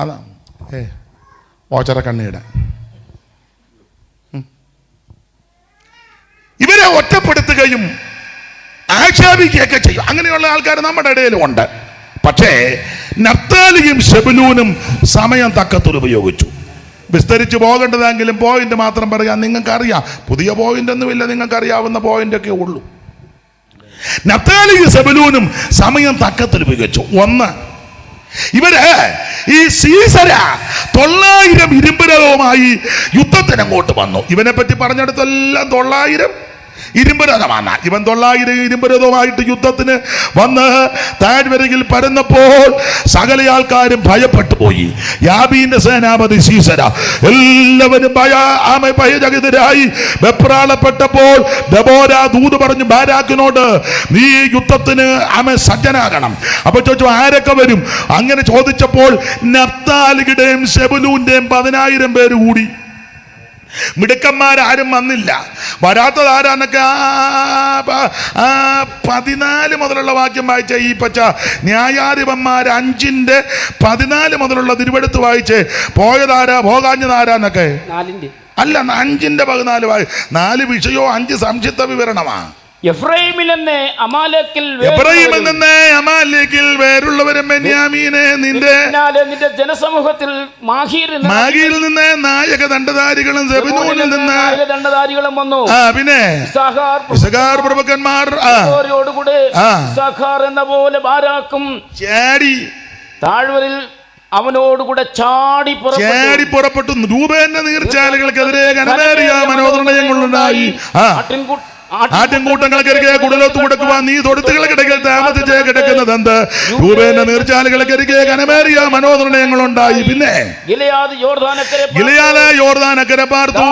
അതാ ഓച്ചറ കണ്ണീട. ഇവരെ ഒറ്റപ്പെടുത്തുകയും ആക്ഷേപിക്കുകയൊക്കെ ചെയ്യും. അങ്ങനെയുള്ള ആൾക്കാർ നമ്മുടെ ഇടയിലും ഉണ്ട്. പക്ഷേ നഫ്താലിയും സെബൂലൂനും സമയം തക്കത്തിൽ ഉപയോഗിച്ചു. വിസ്തരിച്ച് പോകേണ്ടതെങ്കിലും പോയിന്റ് മാത്രം പറയാം. നിങ്ങൾക്കറിയാം, പുതിയ പോയിന്റ് ഒന്നുമില്ല, നിങ്ങൾക്കറിയാവുന്ന പോയിന്റ് ഒക്കെ ഉള്ളൂ. നഫ്താലിയും സെബൂലൂനും സമയം തക്കത്തിൽ മികച്ചു. ഒന്ന്, ഇവര് ഈ സീസര 900 ഇരുമ്പുരഥവുമായി യുദ്ധത്തിന് അങ്ങോട്ട് വന്നു. ഇവനെ പറ്റി പറഞ്ഞെടുത്തെല്ലാം 900 ഇരുമ്പുരഥമാണ്. ഇവൻ 900 ഇരുമ്പുരഥവുമായിട്ട് യുദ്ധത്തിന് വന്ന് താഴ്വരയിൽ പരന്നപ്പോൾ സകല ആൾക്കാരും ഭയപ്പെട്ടു പോയി. യാബീന്റെ സേനാപതി സീസര എല്ലാവരും ഭയചകിതരായി വെപ്രാളപ്പെട്ടപ്പോൾ ദെബോര ദൂത് പറഞ്ഞു ബാരാക്കിനോട്, നീ യുദ്ധത്തിന് സജ്ജനാകണം. അപ്പൊ ചോദിച്ചു ആരൊക്കെ വരും? അങ്ങനെ ചോദിച്ചപ്പോൾ നഫ്താലിയുടെയും സെബൂലൂന്റെയും 10,000 പേര് കൂടി. മിടുക്കന്മാരാരും വന്നില്ല. വരാത്തത് ആരാന്നൊക്കെ 14 മുതലുള്ള വാക്യം വായിച്ച ഈ പച്ച ന്യായാധിപന്മാർ 5:14 മുതലുള്ള തിരുവെടുത്ത് വായിച്ച് പോകാഞ്ഞതാരാന്നൊക്കെ അല്ല, 5:14 4 വിഷയോ 5 സംക്ഷിപ്ത വിവരണമാണ്. എഫ്രൈമിൽ നിന്ന് അമാലേക്കിൽ വേറുള്ളവരും ബെന്യാമീനെ നിന്റെ ജനസമൂഹത്തിൽ മാഗിയിൽ നിന്ന് നായക ദണ്ഡധാരികളും സെബൂലൂനിൽ നിന്ന് ദണ്ഡധാരികളും വന്നു. പിന്നെ ഇസ്സാഖാർ പ്രഭുക്കന്മാർ എന്ന പോലെ ബാരാക്കും ചാടി താഴ്വരയിൽ അവനോടുകൂടെ ചാടി പുറപ്പെട്ടു. രൂപേന്റെ നീർച്ചാലുകൾക്കെതിരെ കനമേറിയ മനോനിർണയങ്ങളുണ്ടായി. ആട്ടിൻകൂട്ടങ്ങൾക്കരികെ കുടലൊത്തു കൊടുക്കുവാൻ നീ തൊടുത്തുകൾക്കിടയിൽ താമസിച്ച് കിടക്കുന്നത് എന്ത്? രൂപേന്റെ നീർച്ചാലുകൾക്കരികെ കനമേറിയ മനോനിർണയങ്ങളുണ്ടായി. പിന്നെ ഗിലെയാദ് യോർദാനക്കരെ പാർത്തു.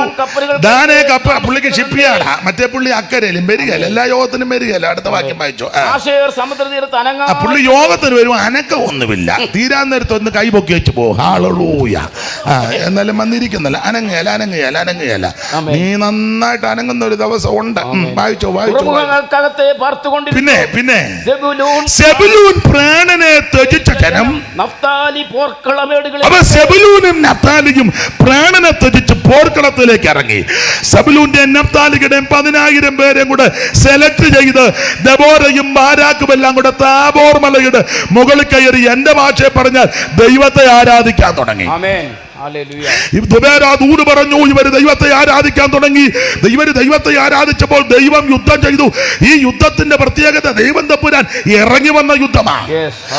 ദാനെ പുള്ളിക്ക് ഷിപ്പിയാടാ, മറ്റേ പുള്ളി അക്കരയിലും വരികയല്ല, എല്ലാ യോഗത്തിനും വരികയല്ല. അടുത്ത വാക്യം വായിച്ചോ. പുള്ളി യോഗത്തിന് വരും, അനക്കമൊന്നുമില്ല. തീരാൻ നേരത്ത് ഒന്ന് കൈപൊക്കി വെച്ച് പോ. ഹാളൂയ. എന്നാലും വന്നിരിക്കുന്നല്ല, അനങ്ങുകയല്ല. നീ നന്നായിട്ട് അനങ്ങുന്ന ഒരു ദിവസം ഉണ്ട്. വായിച്ചോ. പിന്നെ സെബൂലൂൻ പ്രാണനെ ത്യജിച്ച ജനം, സെബൂലൂനും നഫ്താലിയും പ്രാണനെ ത്യജിച്ച് പോർക്കളത്തിലേക്ക് ഇറങ്ങി. സെബൂലൂന്റെയും നഫ്താലിയുടെയും 10,000 പേരെയും കൂടെ സെലക്ട് ചെയ്ത് ദെബോരയും ബാരാക്കും എല്ലാം കൂടെ താബോർ മലയുടെ മുകളിൽ കയറി, എന്റെ ഭാഷയെ പറഞ്ഞാൽ ദൈവത്തെ ആരാധിക്കാൻ തുടങ്ങി. ദൂത് പറഞ്ഞു, ഇവര് ദൈവത്തെ ആരാധിക്കാൻ തുടങ്ങി. ദൈവത്തെ ആരാധിച്ചപ്പോൾ ദൈവം യുദ്ധം ചെയ്തു. ഈ യുദ്ധത്തിന്റെ പ്രത്യേകത ദൈവം തമ്പുരാൻ ഇറങ്ങി വന്ന യുദ്ധമാണ്.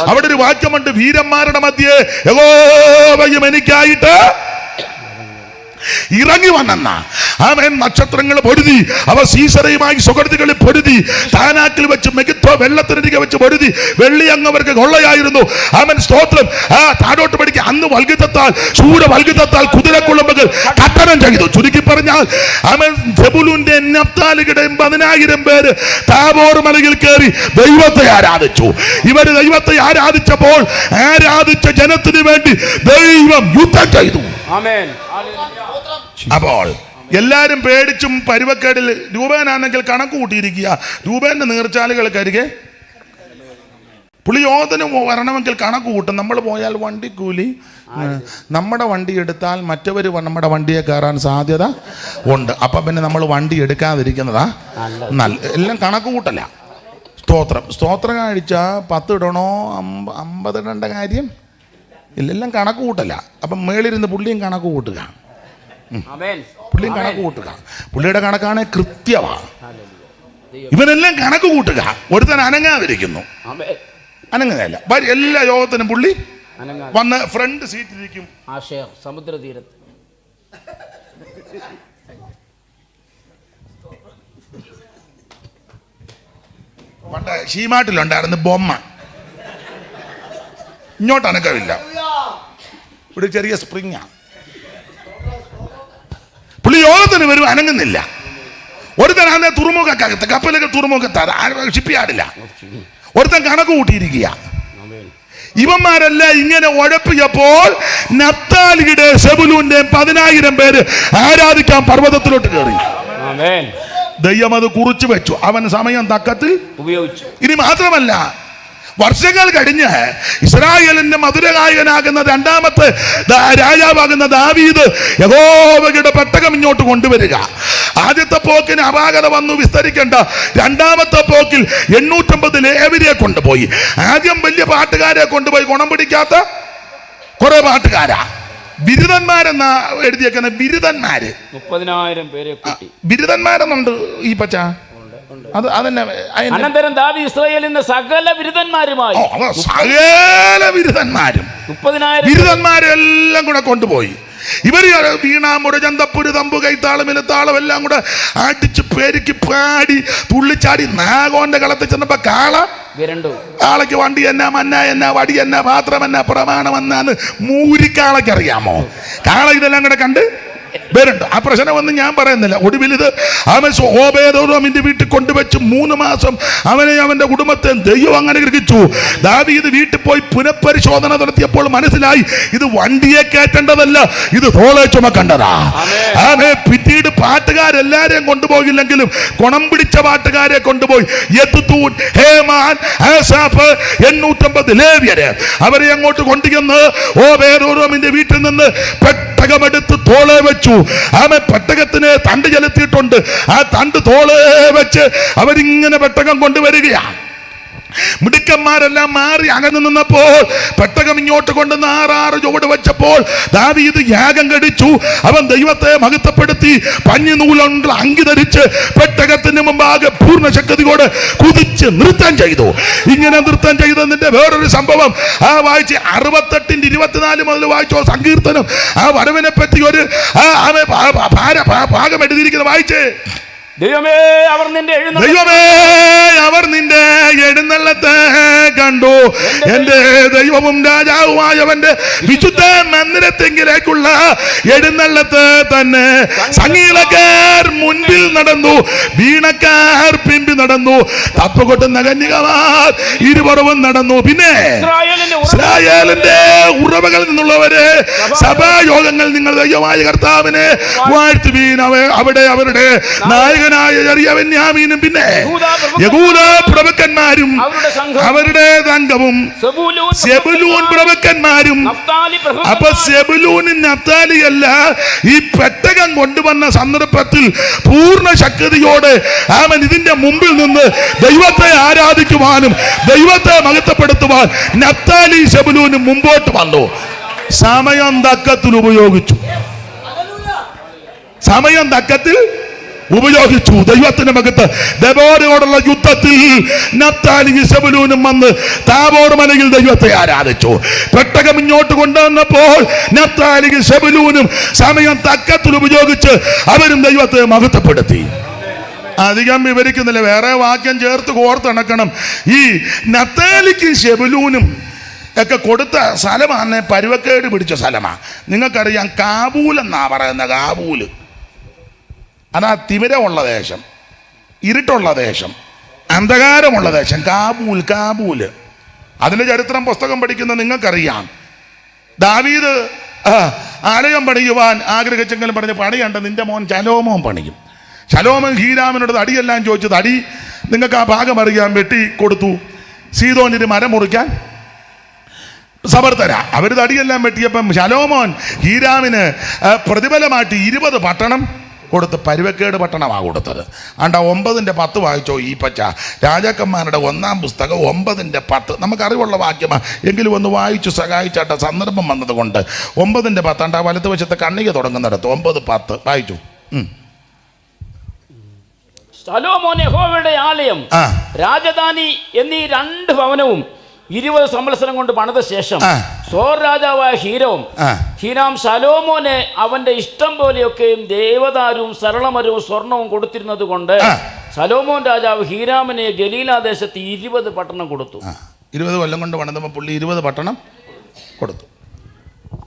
അവിടെ ഒരു വാക്യമുണ്ട്, വീരന്മാരുടെ മധ്യേ യഹോവയും എനിക്കായിട്ട് ഇറങ്ങി വന്നെന്ന. അവൻ നക്ഷത്രങ്ങൾ പൊരുതി, അവ സീസറയുമായി സുഹൃത്തുക്കളിൽ പൊരുതി, താനാക്കിൽ വെച്ച് മെഗിത്തോ വെള്ളത്തിനരികെ വെച്ച് പൊരുതി. വെള്ളി അങ്ങവർക്ക് കൊള്ളയായിരുന്നു. അവൻ സ്തോത്രം താഴോട്ട് പഠിക്കുക. അന്ന് വൽഗിതത്താൽ കുതിരക്കുളമ്പുകൾ കട്ടനം ചെയ്തു. ചുരുക്കി പറഞ്ഞാൽ അവൻ സെബൂലൂന്റെ നഫ്താലിയുടെയും 10,000 പേര് താബോർ മലയിൽ കയറി ദൈവത്തെ ആരാധിച്ചു. ഇവര് ദൈവത്തെ ആരാധിച്ചപ്പോൾ ആരാധിച്ച ജനത്തിന് വേണ്ടി ദൈവം യുദ്ധം ചെയ്തു. അപ്പോൾ എല്ലാരും പേടിച്ചും പരുവക്കേടിൽ. രൂപേനാണെങ്കിൽ കണക്ക് കൂട്ടിയിരിക്കുക. രൂപേന്റെ നീർച്ചാലുകൾക്കരികെ പുള്ളി യോധന് വരണമെങ്കിൽ കണക്ക് കൂട്ടും. നമ്മൾ പോയാൽ വണ്ടിക്കൂലി, നമ്മുടെ വണ്ടി എടുത്താൽ മറ്റവർ നമ്മുടെ വണ്ടിയെ കയറാൻ സാധ്യത ഉണ്ട്. അപ്പം പിന്നെ നമ്മൾ വണ്ടി എടുക്കാതിരിക്കുന്നതാ നല്ല. എല്ലാം കണക്ക് കൂട്ടല്ല. സ്തോത്രം കഴിച്ച 10 ഇടണോ 50 ഇടേണ്ട കാര്യം എല്ലാം കണക്ക് കൂട്ടല്ല. അപ്പം മേളിരുന്ന് പുള്ളിയും കണക്ക് കൂട്ടുക. പുള്ളിയുടെ കണക്കാണ് കൃത്യമാണ്. ഇവനെല്ലാം കണക്ക് കൂട്ടുക. ഒരുത്തൻ അനങ്ങാതിരിക്കുന്നു, അനങ്ങുകയല്ല. എല്ലാ യോഗത്തിനും പുള്ളി വന്ന് ഫ്രണ്ട് സീറ്റിലിരിക്കും. സമുദ്രതീരത്ത് പണ്ട് ഷീമാട്ടിലുണ്ടായിരുന്നു ബൊമ്മ. ഇങ്ങോട്ട് അനക്കമില്ല, ഇവിടെ ചെറിയ സ്പ്രിങ്ങാ. പുള്ളി യോഗത്തിന് വരും, അനങ്ങുന്നില്ല. ഒരുത്തൻ അന്ന് തുറമുഖക്കകത്ത്, കപ്പലുകൾ തുറമുഖത്ത് ഷിപ്പിയാടില്ല. ഒരുത്തൻ കണക്ക് കൂട്ടിയിരിക്കുക. ഇവന്മാരെല്ലാം ഇങ്ങനെ ഉഴപ്പിയപ്പോൾ നഫ്താലിയുടെ സെബൂലൂന്റെ 10,000 പേര് ആരാധിക്കാൻ പർവ്വതത്തിലോട്ട് കയറി. ദൈവം അത് കുറിച്ചു വെച്ചു. അവൻ സമയം തക്കത്തിൽ ഉപയോഗിച്ചു. ഇനി മാത്രമല്ല, വർഷങ്ങൾ കഴിഞ്ഞ് ഇസ്രായേലിന്റെ മധുരഗായകനാകുന്ന 2ാമത്തെ രാജാവാകുന്ന ദാവീദ് യഹോവയുടെ പെട്ടകം ഇങ്ങോട്ട് കൊണ്ടുവരിക. ആദ്യത്തെ പോക്കിന് അപാകത വന്നു, വിസ്തരിക്കേണ്ട. 2ാമത്തെ പോക്കിൽ 850 ലേവ്യരെ കൊണ്ടുപോയി. ആദ്യം വലിയ പാട്ടുകാരെ കൊണ്ടുപോയി, ഗുണം പിടിക്കാത്ത കുറെ പാട്ടുകാരാ. ബിരുദന്മാരെന്നാ എഴുതിയേക്കുന്ന ബിരുദന്മാര് 30,000 പേരെ കൂട്ടി. ബിരുദന്മാരെന്നുണ്ട് ഈ പച്ച. അത് അതന്നെ അനന്തരം ദാവീദ് ഇസ്രായേലിൽ നിന്ന് സകല ബിരുദന്മാരുമായി സകല ബിരുദന്മാരും 30,000 ബിരുദന്മാരെല്ലാം കൂടെ കൊണ്ടുപോയി. ഇവർ വീണാമുറ ചന്തപ്പുര് തമ്പു കൈത്താളം ഇലത്താളം എല്ലാം കൂടെ അടിച്ച് പെരുക്കി പാടി തുള്ളിച്ചാടി നാഗോന്റെ കളത്തിൽ ചെന്നപ്പോ കാളയ്ക്ക് വണ്ടി എന്നാ മന്ന എന്നാ വടി എന്നാ പാത്രം എന്നാ പ്രമാണം എന്നാന്ന് മൂരിക്കാളയ്ക്കറിയാമോ? കാള ഇതെല്ലാം കൂടെ കണ്ട് വരുണ്ട്. ആ പ്രശ്നമൊന്നും ഞാൻ പറയുന്നില്ല. ഒടുവിൽ ഇത് അവൻ ഓബേദോമിന്റെ വീട്ടിൽ കൊണ്ടുവച്ച് 3 മാസം അവനെ അവന്റെ കുടുംബത്തെ ദൈവം അങ്ങനെ ഗ്രഹിച്ചു. ദാവീദ് വീട്ടിൽ പോയി പുനഃപരിശോധന നടത്തിയപ്പോൾ മനസ്സിലായി ഇത് വണ്ടിയെ കയറ്റേണ്ടതല്ല, ഇത് തോളെ ചുമക്കേണ്ടതാ. പിന്നീട് പാട്ടുകാരെല്ലാരെയും കൊണ്ടുപോകില്ലെങ്കിലും കുണം പിടിച്ച പാട്ടുകാരെ കൊണ്ടുപോയി. യെദൂഥൂൻ, ഹേമാൻ, ആസാഫ് 850 ലേവ്യര് അവരെ അങ്ങോട്ട് കൊണ്ടുചെന്ന് ഓബേദോമിന്റെ വീട്ടിൽ നിന്ന് പെട്ടകമെടുത്ത് തോളെ വെച്ചു. ആമേ പെട്ടകത്തിന് തണ്ട് ചെലുത്തിയിട്ടുണ്ട്. ആ തണ്ട് തോളെ വെച്ച് അവരിങ്ങനെ പെട്ടകം കൊണ്ടുവരികയാണ്. മിടുക്കന്മാരെല്ലാം മാറി അകന്നു നിന്നപ്പോൾ പെട്ടകം ഇങ്ങോട്ട് കൊണ്ടുവന്ന് 6 ചുവട് വെച്ചപ്പോൾ ദാവീദ് യാഗം കഴിച്ചു. അവൻ ദൈവത്തെ മഹത്വപ്പെടുത്തി പഞ്ഞിനൂലുകൊണ്ട് അങ്കി ധരിച്ച് പെട്ടകത്തിന് മുമ്പാകെ പൂർണ്ണ ശക്തിയോടെ കുതിച്ച് നൃത്തം ചെയ്തു. ഇങ്ങനെ നൃത്തം ചെയ്തതിന്റെ വേറൊരു സംഭവം വായിച്ച് 68-24 മുതൽ വായിച്ചോ സങ്കീർത്തനം. ആ വരവിനെ പറ്റി ഒരു ഭാഗം എഴുതിയിരിക്കുന്നത് വായിച്ചേ. ദൈവമേ അവർ നിന്റെ എഴുന്നള്ളത്തെ കണ്ടു. എന്റെ ദൈവവും രാജാവുമായവന്റെ വിശുദ്ധ മന്ദിരത്തെങ്കിലേക്കുള്ള എഴുന്നള്ളത്ത് തന്നെ. സംഗീതക്കാർ മുൻപിൽ നടന്നു, വീണക്കാർ പിൻപിൽ നടന്നു, തപ്പുകൊട്ടുന്ന കന്യകമാർ ഇരുപുറവും നടന്നു. പിന്നെ ഇസ്രായേലിന്റെ ഉറവകളിൽ നിന്നുള്ളവരെ സഭായോഗങ്ങൾ നിങ്ങൾ ദൈവമായ കർത്താവിനെ വാഴ്ത്തുവീൻ. അവിടെ അവരുടെ നായകനായ ബെന്യാമീനും പിന്നെ യഹൂദ പ്രഭുക്കന്മാരും അവരുടെ സംഘവും സെബുലൂൻ പ്രഭുക്കന്മാരും. അപ്പൊ സെബുലൂനും നഫ്താലിയല്ല, ഈ പെട്ടകം കൊണ്ടുവന്ന സന്ദർഭത്തിൽ പൂർണ്ണ ശക്തിയോടെ അവൻ ഇതിന്റെ മുമ്പിൽ നിന്ന് ദൈവത്തെ ആരാധിക്കുവാനും ദൈവത്തെ മഹത്വപ്പെടുത്തുവാൻ നഫ്താലി സെബുലൂനും മുമ്പോട്ട് വന്നു. സമയം തക്കത്തിൽ ഉപയോഗിച്ചു. ദൈവത്തിന്റെ മകത്ത് ദെബോരയോടുള്ള യുദ്ധത്തിൽ നഫ്താലിയും സെബുലൂനും വന്ന് താബോർ മലയിൽ ദൈവത്തെ ആരാധിച്ചു. പെട്ടകം ഇങ്ങോട്ട് കൊണ്ടുവന്നപ്പോൾ നഫ്താലിയും സെബുലൂനും സമയം തക്കത്തിൽ ഉപയോഗിച്ച് അവരും ദൈവത്തെ മഹത്വപ്പെടുത്തി. അധികം വിവരിക്കുന്നില്ല, വേറെ വാക്യം ചേർത്ത് കോർത്തിണക്കണം. ഈ നഫ്താലിക്കും സെബുലൂനും ഒക്കെ കൊടുത്ത സ്ഥലമാണ് പരുവക്കേട് പിടിച്ച സ്ഥലമാണ്. നിങ്ങൾക്കറിയാം, കാബൂൽ എന്നാ പറയുന്ന. കാബൂല് അതാ തിമിരമുള്ള ദേശം, ഇരുട്ടുള്ള ദേശം, അന്ധകാരമുള്ള ദേശം. കാബൂല്. അതിൻ്റെ ചരിത്രം പുസ്തകം പഠിക്കുന്ന നിങ്ങൾക്കറിയാം. ദാവീദ് ആലയം പണിയുവാൻ ആഗ്രഹിച്ചെങ്കിലും പറഞ്ഞ് പണിയണ്ട, നിന്റെ മോൻ ശലോമോൻ പണിയും. ശലോമോൻ ഹീരാമിനോട് അടിയെല്ലാം ചോദിച്ചത്. അടി നിങ്ങൾക്ക് ആ ഭാഗം അറിയാൻ വെട്ടി കൊടുത്തു. സീദോനിന് മരം മുറിക്കാൻ സമർത്ഥരാ. അവർ തടിയെല്ലാം വെട്ടിയപ്പം ശലോമോൻ ഹീരാമിന് പ്രതിഫലമായിട്ട് 20 പട്ടണം കൊടുത്ത് പരുവക്കേട് പട്ടണമാണ് കൊടുത്തത്. ആണ്ട 9:10 വായിച്ചോ ഈ പച്ച. രാജാക്കന്മാരുടെ 1-ാം പുസ്തകം 9:10 നമുക്കറിവുള്ള വാക്യമാണ്, എങ്കിലും ഒന്ന് വായിച്ചു സഹായിച്ചാട്ട സന്ദർഭം വന്നത് കൊണ്ട്. 9:10 ആണ്ട വലത്ത് വശത്ത് കണ്ണിക തുടങ്ങുന്നിടത്ത് 9:10 വായിച്ചു. ശലോമോൻ യഹോവയുടെ ആലയം, രാജധാനി എന്നീ 2 ഭവനവും 20 സംവത്സരം കൊണ്ട് പണിത ശേഷം സോർ രാജാവായ ഹീരാം ശലോമോനെ അവന്റെ ഇഷ്ടം പോലെയൊക്കെയും ദേവദാരുവും സരളമരവും സ്വർണവും കൊടുത്തിരുന്നത് കൊണ്ട് ശലോമോൻ രാജാവ് ഹീരാമിനെ ഗലീലാ ദേശത്ത് 20 പട്ടണം കൊടുത്തു. 20 കൊല്ലം കൊണ്ട് പണിതപ്പോൾ പുള്ളി 20 പട്ടണം കൊടുത്തു.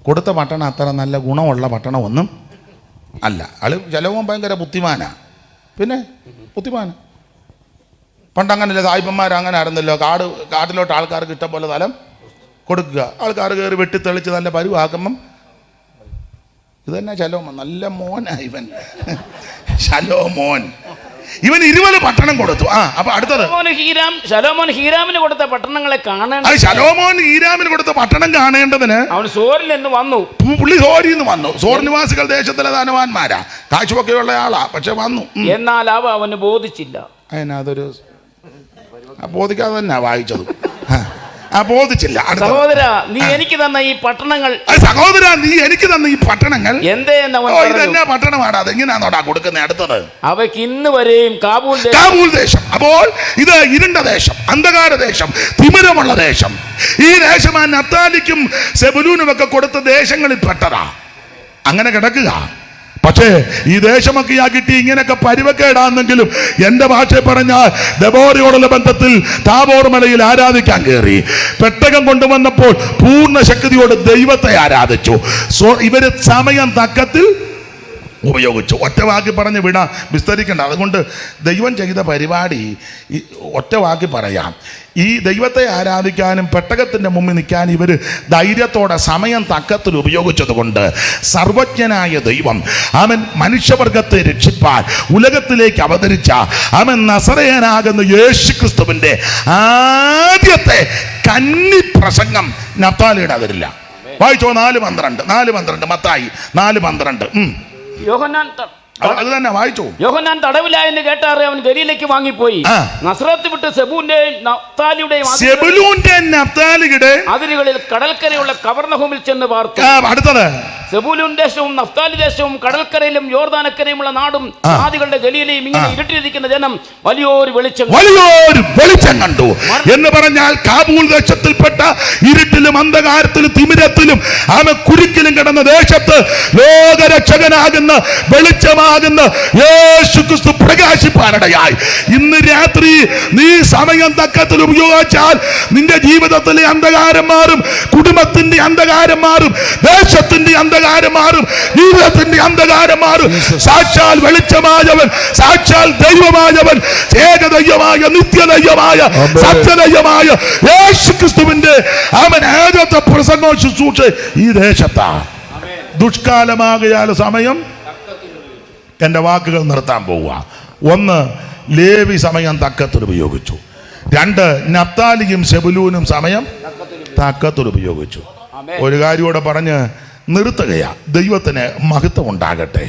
കൊടുത്ത പട്ടണം അത്ര നല്ല ഗുണമുള്ള പട്ടണം ഒന്നും അല്ല. ശലോമോൻ ഭയങ്കര ബുദ്ധിമാനാ. പിന്നെ ബുദ്ധിമാനാ. പണ്ടങ്ങനല്ലേ, സായിപ്പന്മാർ അങ്ങനെ ആയിരുന്നല്ലോ. കാട്ടിലോട്ട് ആൾക്കാർക്ക് ഇഷ്ടം പോലെ സ്ഥലം കൊടുക്കുക, ആൾക്കാർ കയറി വെട്ടിത്തെളിച്ച് നല്ല പരുവാക്കുമ്പം. ഇത് തന്നെ ശലോമോൻ, നല്ല മോനാ ഇവൻ. ശലോമോൻ ഇവൻ 20 പട്ടണം കൊടുത്തു. അപ്പൊ അടുത്തത് ശലോമോൻ ഹീരാമിന് കൊടുത്ത പട്ടണങ്ങളെ കാണേണ്ട. ശലോമോൻ ഹീരാമിന് കൊടുത്ത പട്ടണം കാണേണ്ടതിന് അവൻ സോറിൽ നിന്ന് വന്നു. പുള്ളി സോറിൽ നിന്ന് വന്നു. സോർ നിവാസികൾ ദേശത്തിലെ ധനവാന്മാരാ, കാശുമൊക്കെയുള്ള ആളാ. പക്ഷെ വന്നു. എന്നാൽ അവന് ബോധിച്ചില്ല. അതിനതൊരു ബോധിക്കാതെ തന്നെ വായിച്ചത്. ബോധിച്ചില്ല. സഹോദര, നീ എനിക്ക് തന്ന ഈ പട്ടണങ്ങൾ, സഹോദര നീ എനിക്ക് തന്ന ഈ പട്ടണങ്ങൾ എന്തേ ഇതെന്നാ പട്ടണമാണ്, അതെങ്ങനെയാണോടാ കൊടുക്കുന്നത്? അടുത്തത് അവയ്ക്ക് ഇന്ന് വരെയും കാബൂൽ ദേശം. അപ്പോൾ ഇത് ഇരുണ്ട ദേശം, അന്ധകാര ദേശം, തിമിരമുള്ള ദേശം. ഈ ദേശം ആ നഫ്താലിക്കും സെബുലൂനും ഒക്കെ കൊടുത്ത ദേശങ്ങളിൽ പെട്ടതാ. അങ്ങനെ കിടക്കുക. പക്ഷേ ഈ ദേശമൊക്കെ കിട്ടി ഇങ്ങനെയൊക്കെ പരിവക്കേടാണെങ്കിലും എന്റെ ഭാഷയിൽ പറഞ്ഞാൽ ദെബോരയോടുള്ള ബന്ധത്തിൽ താബോർ മലയിൽ ആരാധിക്കാൻ കയറി. പെട്ടകം കൊണ്ടുവന്നപ്പോൾ പൂർണ്ണ ശക്തിയോട് ദൈവത്തെ ആരാധിച്ചു. ഇവര് സമയം തക്കത്തിൽ ഉപയോഗിച്ചു. ഒറ്റ വാക്കി പറഞ്ഞ് വിടാ, വിസ്തരിക്കണ്ട. അതുകൊണ്ട് ദൈവം ചെയ്ത പരിപാടി ഒറ്റ വാക്കി പറയാം. ഈ ദൈവത്തെ ആരാധിക്കാനും പെട്ടകത്തിൻ്റെ മുമ്പിൽ നിൽക്കാൻ ഇവർ ധൈര്യത്തോടെ സമയം തക്കത്തിൽ ഉപയോഗിച്ചതുകൊണ്ട് സർവജ്ഞനായ ദൈവം അവൻ മനുഷ്യവർഗത്തെ രക്ഷിപ്പാൻ ഉലകത്തിലേക്ക് അവതരിച്ച അവൻ നസറേയനാകുന്ന യേശുക്രിസ്തുവിൻ്റെ ആദ്യത്തെ കന്നി പ്രസംഗം നഫ്താലിയുടെ അതിരില്ല. വായിച്ചോ, 4:12 മത്തായി 4:12. യോഹന്നാൻ അത് തന്നെ വായിച്ചു. യോഹന്നാൻ തടവിലായെന്ന് കേട്ടാറെ അവൻ ഗലീലയ്ക്ക് വാങ്ങിപ്പോയി. നസ്രത്ത് വിട്ട് സെബൂലിന്റെയും നഫ്താലിയുടെയും അതിരുകളിൽ കടൽക്കരയുള്ള കവർന്നഹൂമിൽ ചെന്ന് പാർത്തു. അടുത്തത് സെബൂലൂൻ ദേശവും നഫ്താലി ദേശവും കടൽക്കരയിലും യോർദാനക്കരയുമുള്ള നാടും ആദികളുടെ ഗലീലയും ഇങ്ങനെ ഇരുട്ടിരിക്കുന്ന ജനം വലിയൊരു വെളിച്ചം കണ്ടു എന്ന് പറഞ്ഞാൽ കാബൂൾ ദേശത്തിൽപ്പെട്ട ഇരുട്ടിലും അന്ധകാരത്തിലും തിമിരത്തിലും അവൻ കുരുക്കിലും കിടന്ന ദേശത്ത് ലോകരക്ഷകനാകുന്ന വെളിച്ചമാകുന്ന യേശുക്രിസ്തു പ്രകാശിപ്പാനിടയായി. ഇന്ന് രാത്രി നീ സമയം തക്കത്തിൽ ഉപയോഗിച്ചാൽ നിന്റെ ജീവിതത്തിലെ അന്ധകാരം മാറും, കുടുംബത്തിന്റെ അന്ധകാരം മാറും, ദേശത്തിന്റെ അന്ധകാരം മാറും, ജീവിതത്തിന്റെ അന്ധകാരം മാറും. സാക്ഷാൽ വെളിച്ചമായവൻ, സാക്ഷാൽ ദൈവമായവൻ, ഏകദൈവമായ നിത്യദൈവമായ സത്യദൈവമായ യേശുക്രിസ്തുവിന്റെ അവൻ ആദ്യത്തെ പ്രസംഗവും ശുശ്രൂഷ ഈ ദേശത്താ. ദുഷ്കാലമാകയാൽ സമയം, എൻ്റെ വാക്കുകൾ നിർത്താൻ പോവുക. 1, ലേവി സമയം തക്കത്തിൽ ഉപയോഗിച്ചു. 2, നഫ്താലിയും സെബുലൂനും സമയം തക്കത്തിൽ ഉപയോഗിച്ചു. ഒരു കാര്യം കൂടെ പറഞ്ഞ് നിർത്തുകയാ. ദൈവത്തിന് മഹത്വം ഉണ്ടാകട്ടെ.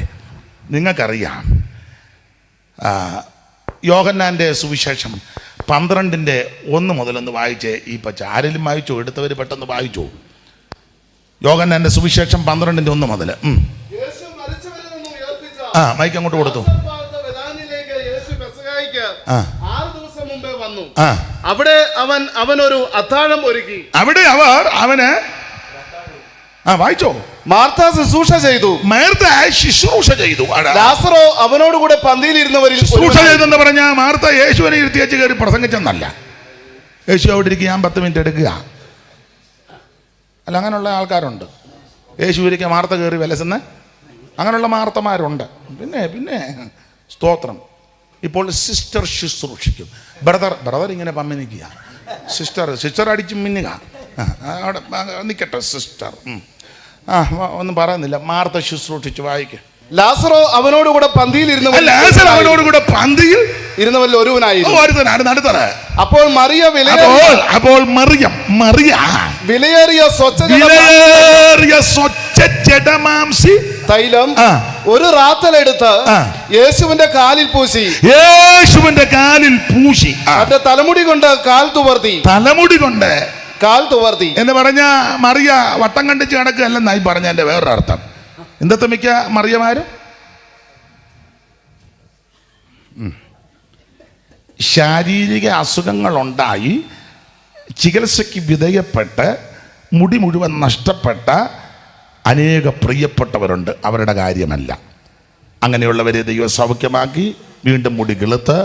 നിങ്ങൾക്കറിയാം, യോഹന്നാൻ്റെ സുവിശേഷം 12:1 മുതലൊന്ന് വായിച്ചേ. ഈ പച്ച ആരെങ്കിലും വായിച്ചോ? എടുത്തവർ പെട്ടെന്ന് വായിച്ചോ. യോഹന്നാൻ്റെ സുവിശേഷം 12:1 മുതൽ. മൈക്ക് അങ്ങോട്ട് കൊടുത്തു. അവിടെ അവനൊരു അത്താഴം ഒരുക്കി. അവിടെ അവന് വായിച്ചോ. മാർത്ത ശുശ്രൂഷ ചെയ്തു. ലാസറോ അവനോടുകൂടെ പന്തിയിലിരുന്നവരിൽ ശുശ്രൂഷ ചെയ്തെന്ന് പറഞ്ഞാൽ മാർത്ത യേശുവിനെ ഇരുത്തിയച്ച് കയറി പ്രസംഗിച്ചെന്നല്ല. യേശു അവിടെ ഇരിക്കുക, ഞാൻ 10 മിനിറ്റ് എടുക്കുക അല്ല. അങ്ങനെയുള്ള ആൾക്കാരുണ്ട്. യേശു ഇരിക്കുക, മാർത്ത കയറി വിലസുന്ന അങ്ങനെയുള്ള മാർത്തമാരുണ്ട്. പിന്നെ സ്തോത്രം. ഇപ്പോൾ സിസ്റ്റർ ശുശ്രൂഷിക്കും. ബ്രദർ ഇങ്ങനെ പമ്മി നിൽക്കുക. സിസ്റ്റർ അടിച്ച് മിന്നുക. അവിടെ നിൽക്കട്ടെ സിസ്റ്റർ. ഒന്നും പറയുന്നില്ല. മാർത്ത ശുശ്രൂഷിച്ച് വായിക്കും. ലാസറോ അവനോടുകൂടെ പന്തിയിൽ ഇരുന്നവരിൽ ഒരുവനായിരുന്നു. നടത്തത്. അപ്പോൾ മറിയ വിലയേറിയ സ്വച്ഛമാംസി തൈലം ഒരു റാത്തലെടുത്ത് യേശുവിന്റെ കാലിൽ പൂശി അവന്റെ തലമുടി കൊണ്ട് കാൽ തുവർത്തി എന്ന് പറഞ്ഞ മറിയ വട്ടം കണ്ടിച്ച് കണക്കല്ലെന്നായി പറഞ്ഞതിന്റെ വേറൊരു അർത്ഥം. ഇന്നത്തെ മിക്ക മറിയമാരും ശാരീരിക അസുഖങ്ങളുണ്ടായി ചികിത്സയ്ക്ക് വിധേയപ്പെട്ട് മുടി മുഴുവൻ നഷ്ടപ്പെട്ട അനേക പ്രിയപ്പെട്ടവരുണ്ട്. അവരുടെ കാര്യമല്ല. അങ്ങനെയുള്ളവരെ ദൈവം സൗഖ്യമാക്കി വീണ്ടും മുടി കിളുത്ത്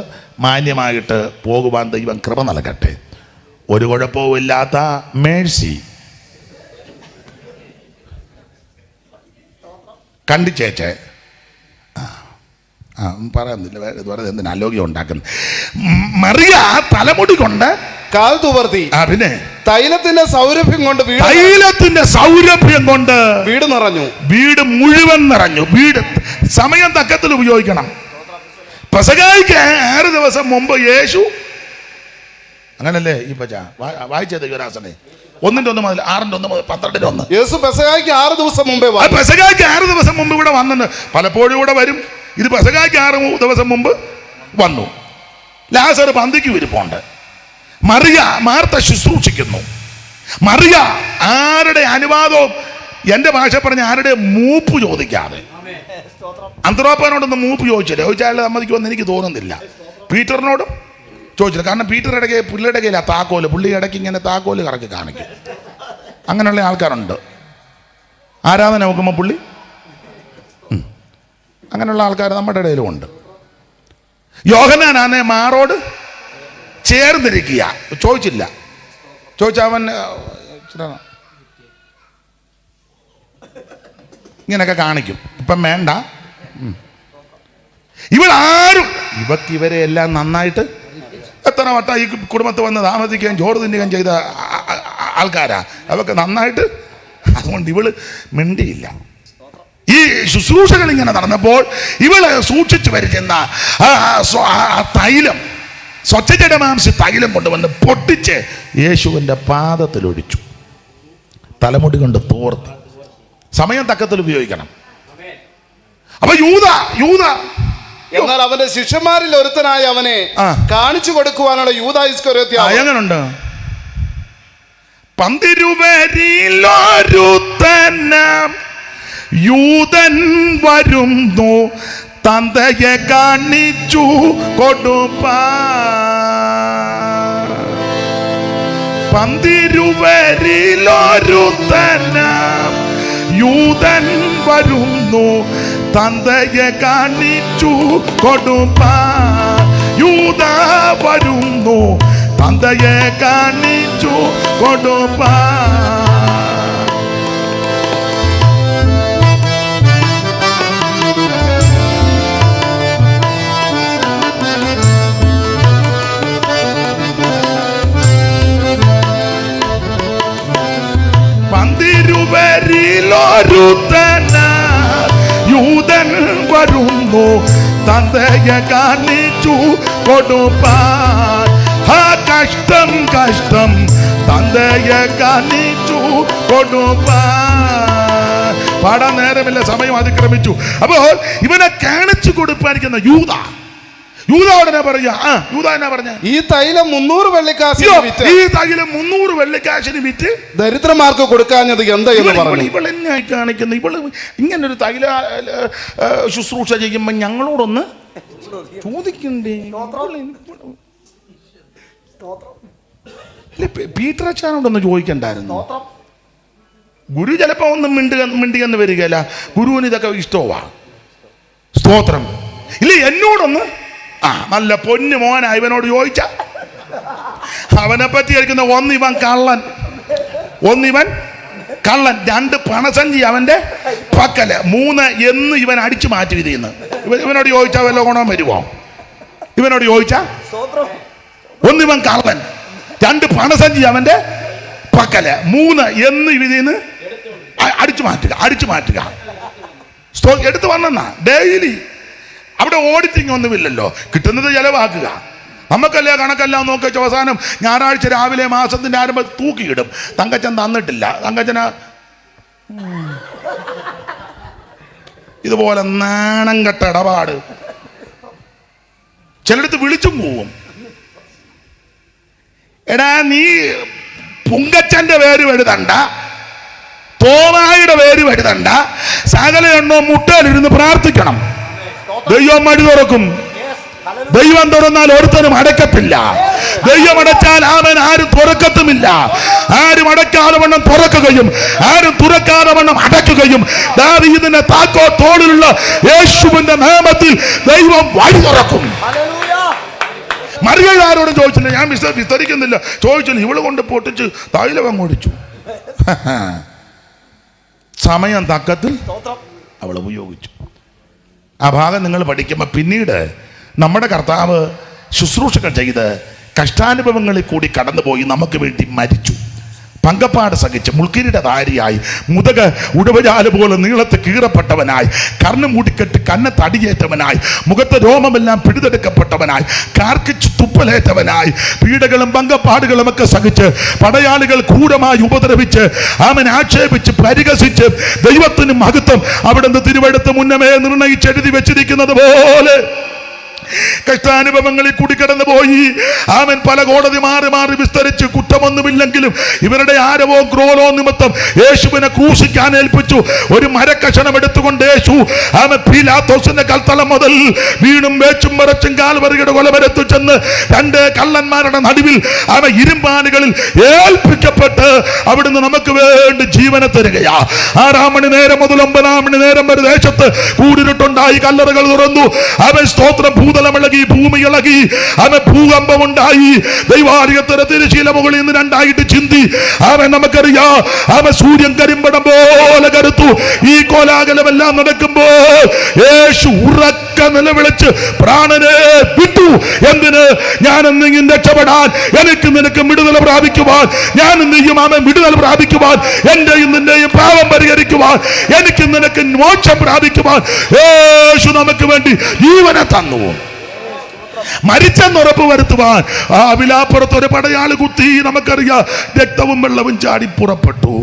മാന്യമായിട്ട് പോകുവാൻ ദൈവം കൃപ നൽകട്ടെ. ഒരു കുഴപ്പവുമില്ലാത്ത മേഴ്സി കണ്ടിച്ചേച്ചേ പറയുന്നില്ല, വെറുതെ എന്തിനാ ആലോക്യം ഉണ്ടാക്കുന്നത്. മറിയ തലമുടി കൊണ്ട് കാൽ തുവർത്തി. പിന്നെ തൈലത്തിന്റെ സൗരഭ്യം കൊണ്ട് വീട് നിറഞ്ഞു. വീട് മുഴുവൻ നിറഞ്ഞു. വീട് സമയം തക്കത്തിൽ ഉപയോഗിക്കണം. പെസഹായ്ക്ക് 6 ദിവസം മുമ്പ് യേശു, അങ്ങനല്ലേ ഈ പച്ച വായിച്ചത് യുവരാസനെ 1:1 മുതൽ 6:1 മുതൽ 12:1. യേശു പെസഹായ്ക്ക് 6 ദിവസം മുമ്പേ പെസഹായ്ക്ക് 6 ദിവസം മുമ്പ് ഇവിടെ വന്നു. പലപ്പോഴും ഇവിടെ വരും. ഇത് പെസഹായ്ക്ക് 6 ദിവസം മുമ്പ് വന്നു. ലാസർ പന്തിക്ക് ഇരിപ്പുണ്ട്. മാർത്ത ശുശ്രൂഷിക്കുന്നു. മറിയ ആരുടെ അനുവാദവും, എൻ്റെ ഭാഷ പറഞ്ഞ ആരുടെ മൂപ്പ് ചോദിക്കാതെ, അന്ത്രോപ്പനോടൊന്നും മൂപ്പ് ചോദിച്ചില്ല. ചോദിച്ചാൽ സമ്മതിക്കുമെന്ന് എനിക്ക് തോന്നുന്നില്ല. പീറ്ററിനോടും ചോദിച്ചില്ല. കാരണം പീറ്റർ ഇടയ്ക്ക് പുള്ളിയുടെ കയ്യിലാണ് താക്കോല്. പുള്ളി ഇടയ്ക്ക് ഇങ്ങനെ താക്കോല് കറക്കി കാണിക്കും. അങ്ങനെയുള്ള ആൾക്കാരുണ്ട്. ആരാധന നോക്കുമ്പോൾ പുള്ളി, അങ്ങനെയുള്ള ആൾക്കാർ നമ്മുടെ ഇടയിലും ഉണ്ട്. യോഹന്നാനെ മാറോട് ചേർന്നിരിക്കുക. ചോദിച്ചില്ല. ചോദിച്ചവൻ ഇങ്ങനെയൊക്കെ കാണിക്കും. ഇപ്പം വേണ്ട. ഇവളാരും ഇവരെ എല്ലാം നന്നായിട്ട് എത്ര വട്ടം ഈ കുടുംബത്തിൽ വന്ന് താമസിക്കുകയും ചോറ് തിന്നുകയും ചെയ്ത ആൾക്കാരാ. അവർക്ക് നന്നായിട്ട്. അതുകൊണ്ട് ഇവള് മിണ്ടിയില്ല. ഈ ശുശ്രൂഷകൾ ഇങ്ങനെ നടന്നപ്പോൾ ഇവള് സൂക്ഷിച്ചു വരുന്ന തൈലം, സ്വച്ഛജടമാംസി തൈലം കൊണ്ടുവന്ന് പൊട്ടിച്ച് യേശുവിൻ്റെ പാദത്തിലൊഴിച്ചു. തലമുടി കൊണ്ട് തോർത്തി. സമയം തക്കത്തിൽ ഉപയോഗിക്കണം. അപ്പൊ യൂദ എന്നാൽ അവന്റെ ശിഷ്യന്മാരിൽ ഒരുത്തനായ അവനെ കാണിച്ചു കൊടുക്കുവാനുള്ള യൂദാ ഇസ്കറിയോത്തി എങ്ങനുണ്ട്? പന്തിരുവരിലൊരുത്തനാം യൂദൻ വരുന്നു, തന്തയെ കാണിച്ചു കൊടുപ്പാൻ. പന്തിരുവരിലൊരുത്തനാം യൂദൻ വരുന്നു, തന്തയെ കാണിച്ചു കൊടുപ്പാൻ. യൂദാ വരുന്നു, തന്തയെ കാണിച്ചു കൊടുപ്പാൻ. പന്തിരുവരിലൊരുത്തനാ യൂദൻ വരുന്നു, തന്തയെ കാണിച്ചു കൊടുപ്പാൻ. കഷ്ടം കഷ്ടം, തന്തയെ കാണിച്ചു കൊടുപ്പാൻ. പാടാൻ നേരമില്ല, സമയം അതിക്രമിച്ചു. അപ്പോൾ ഇവനെ കാണിച്ചു കൊടുപ്പാനിരിക്കുന്ന യൂദാ പറയാ. യൂദാ എന്നാ പറഞ്ഞ? ഈ തൈലം 300 വെള്ളിക്കാശിന് വിറ്റ്, ഈ തൈലം 300 വെള്ളിക്കാശിന് വിറ്റ് ദരിദ്രന്മാർക്ക് കൊടുക്കാഞ്ഞത് എന്താ എന്ന് പറഞ്ഞു. ഇവൾ എന്നെയായി കാണിക്കുന്നു. ഇവള് ഇങ്ങനൊരു തൈല ശുശ്രൂഷ ചെയ്യുമ്പോ ഞങ്ങളോടൊന്ന് ചോദിക്കണ്ടേ? പീറ്ററച്ചാനോടൊന്ന് ചോദിക്കണ്ടായിരുന്നു. ഗുരു ചിലപ്പോ ഒന്നും മിണ്ടിയെന്ന് വരികയല്ല. ഗുരുവിന് ഇതൊക്കെ ഇഷ്ടമാ. സ്തോത്രം. ഇല്ല, എന്നോടൊന്ന് നല്ല പൊന്നു മോനാ ഇവനോട് ചോദിച്ച അവനെ പറ്റി കഴിക്കുന്ന ഒന്നിവൻ കള്ളൻ, 2 പണസഞ്ചി അവന്റെ പക്കല്, 3 എന്ന് ഇവൻ അടിച്ചു മാറ്റി വിധിയുന്നു. ഇവനോട് ചോദിച്ചാ വല്ല ഗുണം വരുമോ? ഇവനോട് ചോദിച്ചാ ഒന്നിവൻ കള്ളൻ, 2 പണസഞ്ചി അവന്റെ പക്കല്, 3 എന്ന് വിധിന്ന് അടിച്ചു മാറ്റുക. എടുത്തു വന്നെന്നാ ഡെയിലി. അവിടെ ഓഡിറ്റിംഗ് ഒന്നുമില്ലല്ലോ. കിട്ടുന്നത് ചെലവാക്കുക. നമുക്കല്ലേ കണക്കെല്ലാം നോക്കി അവസാനം ഞായറാഴ്ച രാവിലെ മാസത്തിന്റെ ആരംഭം തൂക്കിയിടും. തങ്കച്ചൻ തന്നിട്ടില്ല. തങ്കച്ചന് ഇതുപോലെ നാണം കെട്ട ഇടപാട്. ചിലടത്ത് വിളിച്ചും പോവും. എടാ നീ പുങ്കച്ചന്റെ പേര് എഴുതണ്ട, തോമായുടെ പേര് എഴുതണ്ട, സകല എണ്ണോ മുട്ടയിലിരുന്ന് പ്രാർത്ഥിക്കണം. ദൈവം മടി തുറക്കും. ദൈവം തുറന്നാൽ ഒരുത്തനും അടക്കത്തില്ല. ദൈവം അടച്ചാൽ അവൻ ആരും തുറക്കത്തുമില്ല. ആരും അടയ്ക്കാതെ വണ്ണം തുറക്കുകയും ആരും തുറക്കാതെ വണ്ണം അടയ്ക്കുകയും ദാവീദിന്റെ താക്കോ തോളിലുള്ള യേശുവിന്റെ നാമത്തിൽ ദൈവം വഴി തുറക്കും. മറിയ ആരോടും ചോദിച്ചില്ല. ഞാൻ വിസ്തരിക്കുന്നില്ല. ചോദിച്ചില്ല. ഇവള് കൊണ്ട് പൊട്ടിച്ച് തൈലം അങ്ങോടിച്ചു. സമയം തക്കത്തിൽ അവൾ ഉപയോഗിച്ചു. ആ ഭാഗം നിങ്ങൾ പഠിക്കുമ്പോൾ പിന്നീട് നമ്മുടെ കർത്താവ് ശുശ്രൂഷകൾ ചെയ്ത് കഷ്ടാനുഭവങ്ങളിൽ കൂടി കടന്നുപോയി നമുക്ക് വേണ്ടി മരിച്ചു. പങ്കപ്പാട് സഹിച്ച് മുൾക്കിരീടധാരിയായി, മുതക് ഉടവജാല് പോലെ നീളത്ത് കീറപ്പെട്ടവനായി, കർണം മൂടിക്കെട്ട് കന്നത്തടിയേറ്റവനായി, മുഖത്തെ രോമമെല്ലാം പിടിതെടുക്കപ്പെട്ടവനായി, കാർക്കിച്ച് തുപ്പലേറ്റവനായി, പീഡകളും പങ്കപ്പാടുകളും ഒക്കെ സഹിച്ച് പടയാളികൾ ക്രൂരമായി ഉപദ്രവിച്ച് അവൻ ആക്ഷേപിച്ച് പരിഹസിച്ച് ദൈവത്തിന് മഹത്വം അവിടെ നിന്ന് തിരുവെടുത്ത് മുന്നമേ നിർണയിച്ചെഴുതി വെച്ചിരിക്കുന്നത് പോലെ കഷ്ടാനുഭവങ്ങളിൽ കൂടി കടന്നു പോയി. അവൻ പല കോടതി മാറി മാറി വിസ്തരിച്ച് കുറ്റമൊന്നുമില്ലെങ്കിലും ഇവരുടെ ആരവോ ക്രോധോ നിമിത്തം യേശുവിനെ ക്രൂശിക്കാൻ ഏൽപ്പിച്ചു. ഒരു മരക്കഷണം എടുത്തുകൊണ്ട് യേശു അവൻ പീലാത്തോസിന്റെ കൽത്തളം മുതൽ വീണും വേച്ചും മറച്ചും കാൽവരിയുടെ കൊലവരത്തു ചെന്ന് രണ്ട് കള്ളന്മാരുടെ നടുവിൽ അവൻ ഇരുമ്പാനുകളിൽ ഏൽപ്പിക്കപ്പെട്ട് അവിടുന്ന് നമുക്ക് വേണ്ടി ജീവനെ തരികയാ. 6 മണി നേരം മുതൽ 9 മണി നേരം വരെ ദേശത്ത് കൂടിരുട്ടുണ്ടായി, കല്ലറകൾ തുറന്നു. അവൻ സ്തോത്രം, ഭൂതലമിളകി, ഭൂമി ഇളകി, അവൻ ഭൂകമ്പമുണ്ടായി. ദൈവാലയത്തിന്റെ തിരശീല മുകളിൽ നിന്ന് രണ്ടായിട്ട് ചിന്തി. അവൻ നമുക്കറിയാം, അവൻ സൂര്യൻ കരിമ്പടം പോലെ കരുത്തു. ഈ കോലാഹലമെല്ലാം നടക്കുമ്പോൾ യേശു ഉറക്ക നിലവിളിച്ച് പ്രാണനെ വിട്ടു. എന്തിന്? ഞാൻ എന്തെങ്കിലും രക്ഷപ്പെടാൻ, എനിക്ക് നിനക്ക് വിടുതൽ പ്രാപിക്കുവാൻ, ഞാൻ എന്തെങ്കിലും അവൻ വിടുതൽ പ്രാപിക്കുവാൻ, എന്റെയും നിന്റെയും പാപം പരിഹരിക്കുവാൻ, എനിക്ക് നിനക്ക് മോക്ഷം പ്രാപിക്കുവാൻ യേശു നമുക്ക് വേണ്ടി ജീവനെ തന്നു. മരിച്ചെന്നുറപ്പ് വരുത്തുവാൻ ആ വിലാപ്പുറത്ത് ഒരു പടയാളി കുത്തി. നമുക്കറിയാം, രക്തവും വെള്ളവും ചാടി പുറപ്പെട്ടു.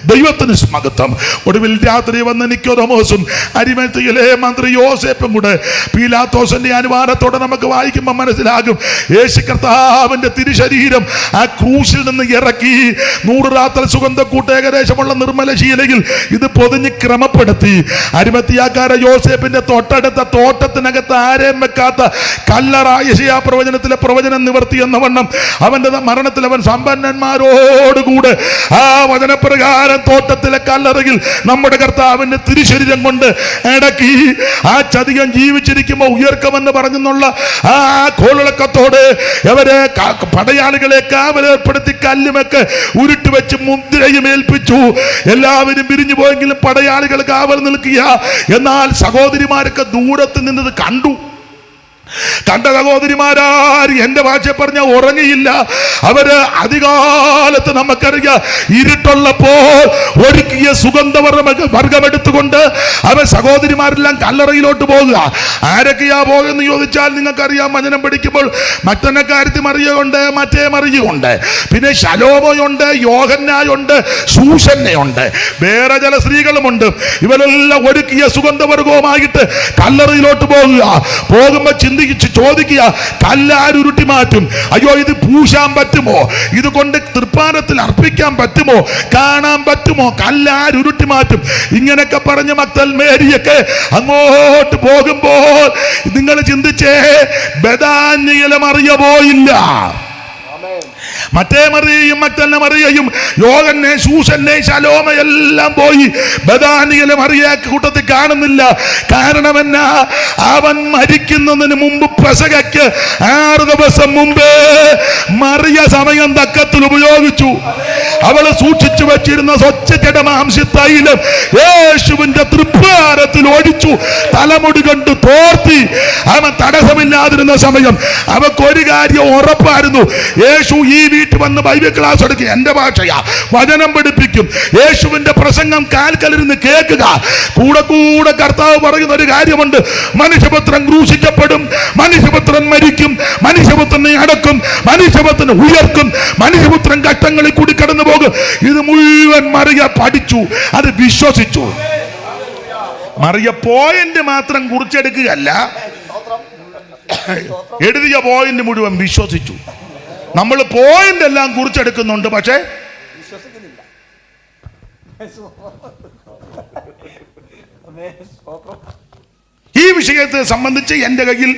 ദൈവത്തിന് മഹത്വം. ഒടുവിൽ രാത്രി വന്ന് നിക്കോദെമോസും അരിമത്തിയിലെ മന്ത്രി യോസേപ്പും കൂടെ പീലാത്തോസിന്റെ അനുവാദത്തോടെ നമുക്ക് വായിക്കുമ്പോൾ മനസ്സിലാകും, യേശു കർത്താവിന്റെ തിരുശരീരം ആ ക്രൂശിൽ നിന്ന് ഇറക്കി 100 റാത്തൽ സുഗന്ധക്കൂട്ട് ഏകദേശമുള്ള നിർമ്മല ശീലയിൽ ഇത് പൊതിഞ്ഞ് ക്രമപ്പെടുത്തി. അരിമത്തിയാക്കാര യോസേപ്പിന്റെ തൊട്ടടുത്ത തോട്ടത്തിനകത്ത് ആരെയും വെക്കാത്ത കല്ലറ യെശയ്യാ പ്രവചനത്തിലെ പ്രവചനം നിവർത്തി എന്ന വണ്ണം അവന്റെ മരണത്തിൽ അവൻ സമ്പന്നന്മാരോടുകൂടെ ആ വചനപ്രകാരം തോട്ടത്തിലെ കല്ലറയിൽ നമ്മുടെ കർത്താവിന്റെ തിരുശരീരം കൊണ്ട് അടക്കി. ആ ചതികൻ ജീവിച്ചിരിക്കുമ്പോൾ ഉയർക്കുമെന്ന് പറഞ്ഞെന്നുള്ള ആ കോളിളക്കത്തോട് അവരെ പടയാളികളെ കാവലേർപ്പെടുത്തി കല്ലുമൊക്കെ ഉരുട്ടി വെച്ച് മുദ്രയും ഏൽപ്പിച്ചു. എല്ലാവരും പിരിഞ്ഞു പോയെങ്കിലും പടയാളികൾ കാവൽ നിൽക്കുക. എന്നാൽ സഹോദരിമാരൊക്കെ ദൂരത്ത് നിന്നത് കണ്ട സഹോദരിമാരാർ എന്റെ ഭാഷ പറഞ്ഞ ഉറങ്ങിയില്ല. അവര് അധികാലത്ത് നമുക്കറിയാം, ഇരുട്ടുള്ളപ്പോൾ ഒരുക്കിയ സുഗന്ധവർഗമെടുത്തുകൊണ്ട് അവർ സഹോദരിമാരെല്ലാം കല്ലറയിലോട്ട് പോകുക. ആരൊക്കെയാ പോകുമെന്ന് ചോദിച്ചാൽ നിങ്ങൾക്കറിയാം, വചനം പഠിക്കുമ്പോൾ മറ്റന്നക്കാര്യത്തിൽ മറിയുണ്ട്, മറ്റേ മറിയുണ്ട്, പിന്നെ ശലോമയുണ്ട്, യോഹന്നായുണ്ട്, സൂസന്നയുണ്ട്, വേറെ ചില സ്ത്രീകളുമുണ്ട്. ഇവരെല്ലാം ഒരുക്കിയ സുഗന്ധവർഗവുമായിട്ട് കല്ലറയിലോട്ട് പോകുക. പോകുമ്പോ ചോദിക്കുക, കല്ലാരുരുട്ടി മാറ്റും. അയ്യോ, ഇത് പൂശാൻ പറ്റുമോ? ഇത് കൊണ്ട് തൃപ്പാനത്തിൽ അർപ്പിക്കാൻ പറ്റുമോ? കാണാൻ പറ്റുമോ? കല്ലാരുരുട്ടി മാറ്റും. ഇങ്ങനെയൊക്കെ പറഞ്ഞ് മക്തൽ മേരിയൊക്കെ അങ്ങോട്ട് പോകുമ്പോൾ നിങ്ങൾ ചിന്തിച്ചേ, ബെഥാന്യയിലെ മറിയ പോയില്ല. മറ്റേ മറിയയും മറ്റന്നെ മറിയയും യോഹന്നെ, സൂസന്നെ, ശലോമയെല്ലാം പോയി. ബഥാനിയിലെ മറിയ കൂട്ടത്തിൽ കാണുന്നില്ല. കാരണം എന്നാ? അവൻ മരിക്കുന്നതിന് മുമ്പ് പെസഹയ്ക്ക് 6 ദിവസം മുമ്പേ മറിയ സമയം തക്കത്തിൽ ഉപയോഗിച്ചു. അവള് സൂക്ഷിച്ചു വെച്ചിരുന്ന സ്വച്ഛജടമാംശത്തൈലം യേശുവിന്റെ തൃപ്പാരത്തിൽ ഒഴിച്ചു. തലമുടി കൊണ്ട് തോർത്തി. അവൻ തടസ്സമില്ലാതിരുന്ന സമയം അവക്കൊരു കാര്യം ഉറപ്പായിരുന്നു, യേശു ഈ വീട്ടിൽ വന്ന് ബൈബിൾ ക്ലാസ് എടുക്കുക, എന്റെ ഭാഷയാ, വചനം പഠിപ്പിക്കും. യേശുവിന്റെ പ്രസംഗം കാൽക്കലിരുന്ന് കേൾക്കുക. കൂടെ കൂടെ കർത്താവ് പറയുന്ന ഒരു കാര്യമുണ്ട്, മനുഷ്യപുത്രൻ ക്രൂശിക്കപ്പെടും, മനുഷ്യപുത്രൻ മരിക്കും, മനുഷ്യപുത്രനെ അടക്കും, മനുഷ്യപുത്രനെ ഉയർക്കും, മനുഷ്യപുത്രൻ ഘട്ടങ്ങളിൽ കൂടി കടന്നു പോകും. ഇത് മുഴുവൻ മറിയ പഠിച്ചു, അത് വിശ്വസിച്ചു. മറിയ പോയിന്റ് മാത്രം കുറിച്ചെടുക്കുകയല്ല, എഴുതിയ പോയിന്റ് മുഴുവൻ വിശ്വസിച്ചു. നമ്മൾ പോയിന്റ് എല്ലാം കുറിച്ചെടുക്കുന്നുണ്ട്, പക്ഷേ വിശ്വസിക്കുന്നില്ല. ഈ വിഷയത്തെ സംബന്ധിച്ച് എൻ്റെ കയ്യിൽ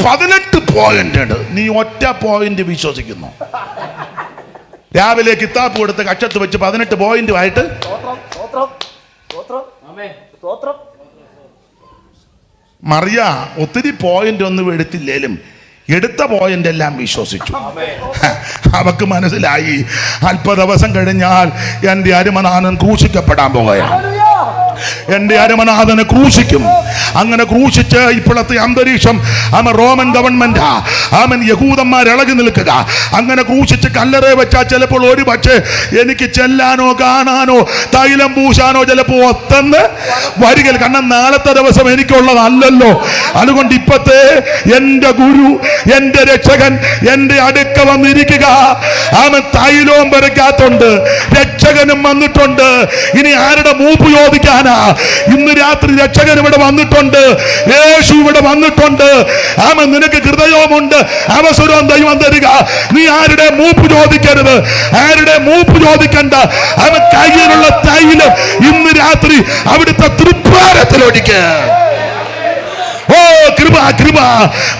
18 പോയിന്റ് ഉണ്ട്. നീ ഒറ്റ പോയിന്റ് വിശ്വസിക്കുന്നു. രാവിലെ കിതാബ് കൊടുത്ത് കക്ഷത്ത് വെച്ച് 18 പോയിന്റുമായിട്ട് മറിയ ഒത്തിരി പോയിന്റ് ഒന്നും എടുത്തില്ലേലും എടുത്ത പോയിന്റ് എല്ലാം വിശ്വസിച്ചു. അവക്ക് മനസ്സിലായി, അല്പ ദിവസം കഴിഞ്ഞാൽ എൻ്റെ അരുമനാഥൻ ക്രൂശിക്കപ്പെടാൻ പോകുകയാണ്. എൻ്റെ അരുമനാഥനെ ക്രൂശിക്കും. അങ്ങനെ ക്രൂശിച്ച് ഇപ്പോഴത്തെ അന്തരീക്ഷം അവൻ റോമൻ ഗവൺമെന്റാ, അവൻ യഹൂദന്മാർ ഇളകി നിൽക്കുക. അങ്ങനെ ക്രൂശിച്ച് കല്ലറ വെച്ചാൽ ചിലപ്പോൾ ഒരു പക്ഷേ എനിക്ക് ചെല്ലാനോ കാണാനോ തൈലം പൂശാനോ ചിലപ്പോൾ ഒത്തന്ന് വരിക. കാരണം നാളത്തെ ദിവസം എനിക്കുള്ളതല്ലല്ലോ. അതുകൊണ്ട് ഇപ്പത്തെ എൻ്റെ ഗുരു, എൻ്റെ രക്ഷകൻ എൻ്റെ അടുക്ക വന്നിരിക്കുക. അവൻ തൈലവും വരയ്ക്കാത്തുണ്ട്, രക്ഷകനും വന്നിട്ടുണ്ട്. ഇനി ആരുടെ മൂപ്പ് ചോദിക്കാൻ പറയാനാ, ഇന്ന് രാത്രി രക്ഷകൻ ഇവിടെ വന്നിട്ടുണ്ട്, യേശു ഇവിടെ വന്നിട്ടുണ്ട്. അവൻ നിനക്ക് ഹൃദയവുമുണ്ട്, അവസരവും ദൈവം തരിക. നീ ആരുടെ മൂപ്പ് ചോദിക്കരുത്, ആരുടെ മൂപ്പ് ചോദിക്കണ്ട. അവൻ കയ്യിലുള്ള തൈലം ഇന്ന് രാത്രി അവിടുത്തെ തൃപ്പാരത്തിലൊഴിക്ക്. ഓ കൃപ കൃപ.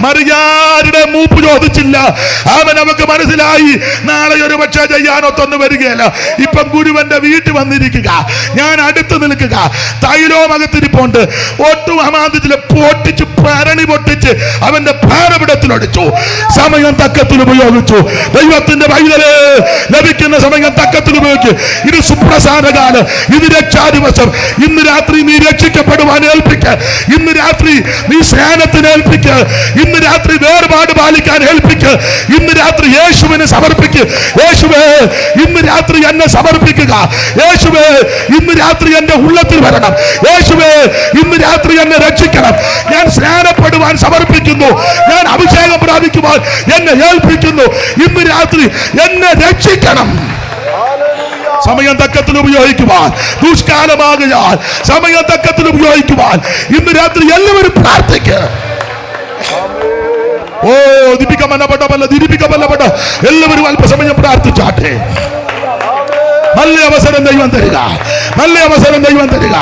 മറിയാരുടെ മൂപ്പ് ചോദിച്ചില്ല. അവൻ നമുക്ക് മനസ്സിലായി നാളെ ഒരു പക്ഷേ ചെയ്യാനൊത്തൊന്നും വരികയല്ല. ഇപ്പം ഗുരുവന്റെ വീട്ടിൽ വന്നിരിക്കുക, ഞാൻ അടുത്ത് നിൽക്കുക, തൈലവും അകത്തിരിപ്പുണ്ട്. ഒട്ടും അമാന്തിച്ചില്ല, പൊട്ടിച്ച് ഭരണി പൊട്ടിച്ച് അവന്റെ ഭാരപിടത്തിലൊടിച്ചു. സമയം തക്കത്തിൽ ഉപയോഗിച്ചു. ദൈവത്തിന്റെ പൈതല് ലഭിക്കുന്ന സമയം തക്കത്തിൽ ഉപയോഗിച്ചു. ഇത് സുപ്രസാദകാലം, ഇത് രക്ഷാദിവസം. ഇന്ന് രാത്രി നീ രക്ഷിക്കപ്പെടുവാൻ ഏൽപ്പിക്ക. ഇന്ന് രാത്രി നീ സ്നാനത്തിന് ഏൽപ്പിക്ക്. ഇന്ന് രാത്രി വേർപാട് പാലിക്കാൻ ഏൽപ്പിക്ക്. ഇന്ന് രാത്രി യേശുവിനെ സമർപ്പിക്ക്. യേശുവേ ഇന്ന് രാത്രി എന്നെ സമർപ്പിക്കുക. യേശുവേ ഇന്ന് രാത്രി എന്റെ ഉള്ളത്തിൽ വരണം. യേശുവേ ഇന്ന് രാത്രി എന്നെ രക്ഷിക്കണം. ഞാൻ സ്നാനപ്പെടുവാൻ സമർപ്പിക്കുന്നു. ഞാൻ അഭിഷേകം പ്രാപിക്കുവാൻ എന്നെ ഏൽപ്പിക്കുന്നു. ഇന്ന് രാത്രി എന്നെ രക്ഷിക്കണം. സമയം തക്കത്തിൽ ഉപയോഗിക്കുവാൻ, ദുഷ്കാലമാകയാൽ സമയം തക്കത്തിൽ ഉപയോഗിക്കുവാൻ ഇന്ന് രാത്രി എല്ലാവരും പ്രാർത്ഥിക്കുക. ഓ ദിപിക്കമല്ല എല്ലാവരും അല്പസമയം പ്രാർത്ഥിച്ചാട്ടെ. നല്ല അവസരം ദൈവം തരിക, നല്ല അവസരം ദൈവം തരിക.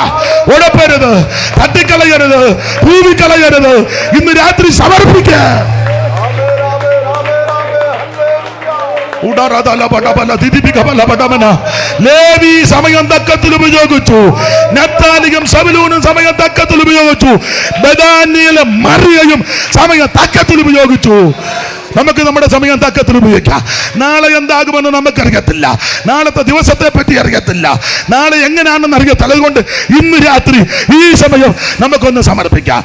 ഉഴപ്പരുത്, തട്ടിക്കളയരുത്, ഭൂമിക്കളയരുത്. ഇന്ന് രാത്രി സമർപ്പിക്കുക. ലേവി സമയം തക്കത്തിൽ ഉപയോഗിച്ചു. നഫ്താലിയും സബലൂനും സമയം തക്കത്തിൽ ഉപയോഗിച്ചു. ബദാനിയിലെ മറിയയും സമയം തക്കത്തിൽ ഉപയോഗിച്ചു. നമുക്ക് നമ്മുടെ സമയം തക്കത്തിൽ ഉപയോഗിക്കാം. നാളെ എന്താകുമെന്ന് നമുക്കറിയത്തില്ല. നാളത്തെ ദിവസത്തെ പറ്റി അറിയത്തില്ല. നാളെ എങ്ങനെയാണെന്ന് അറിയത്തില്ല. അതുകൊണ്ട് ഇന്ന് രാത്രി ഈ സമയം നമുക്കൊന്ന് സമർപ്പിക്കാം.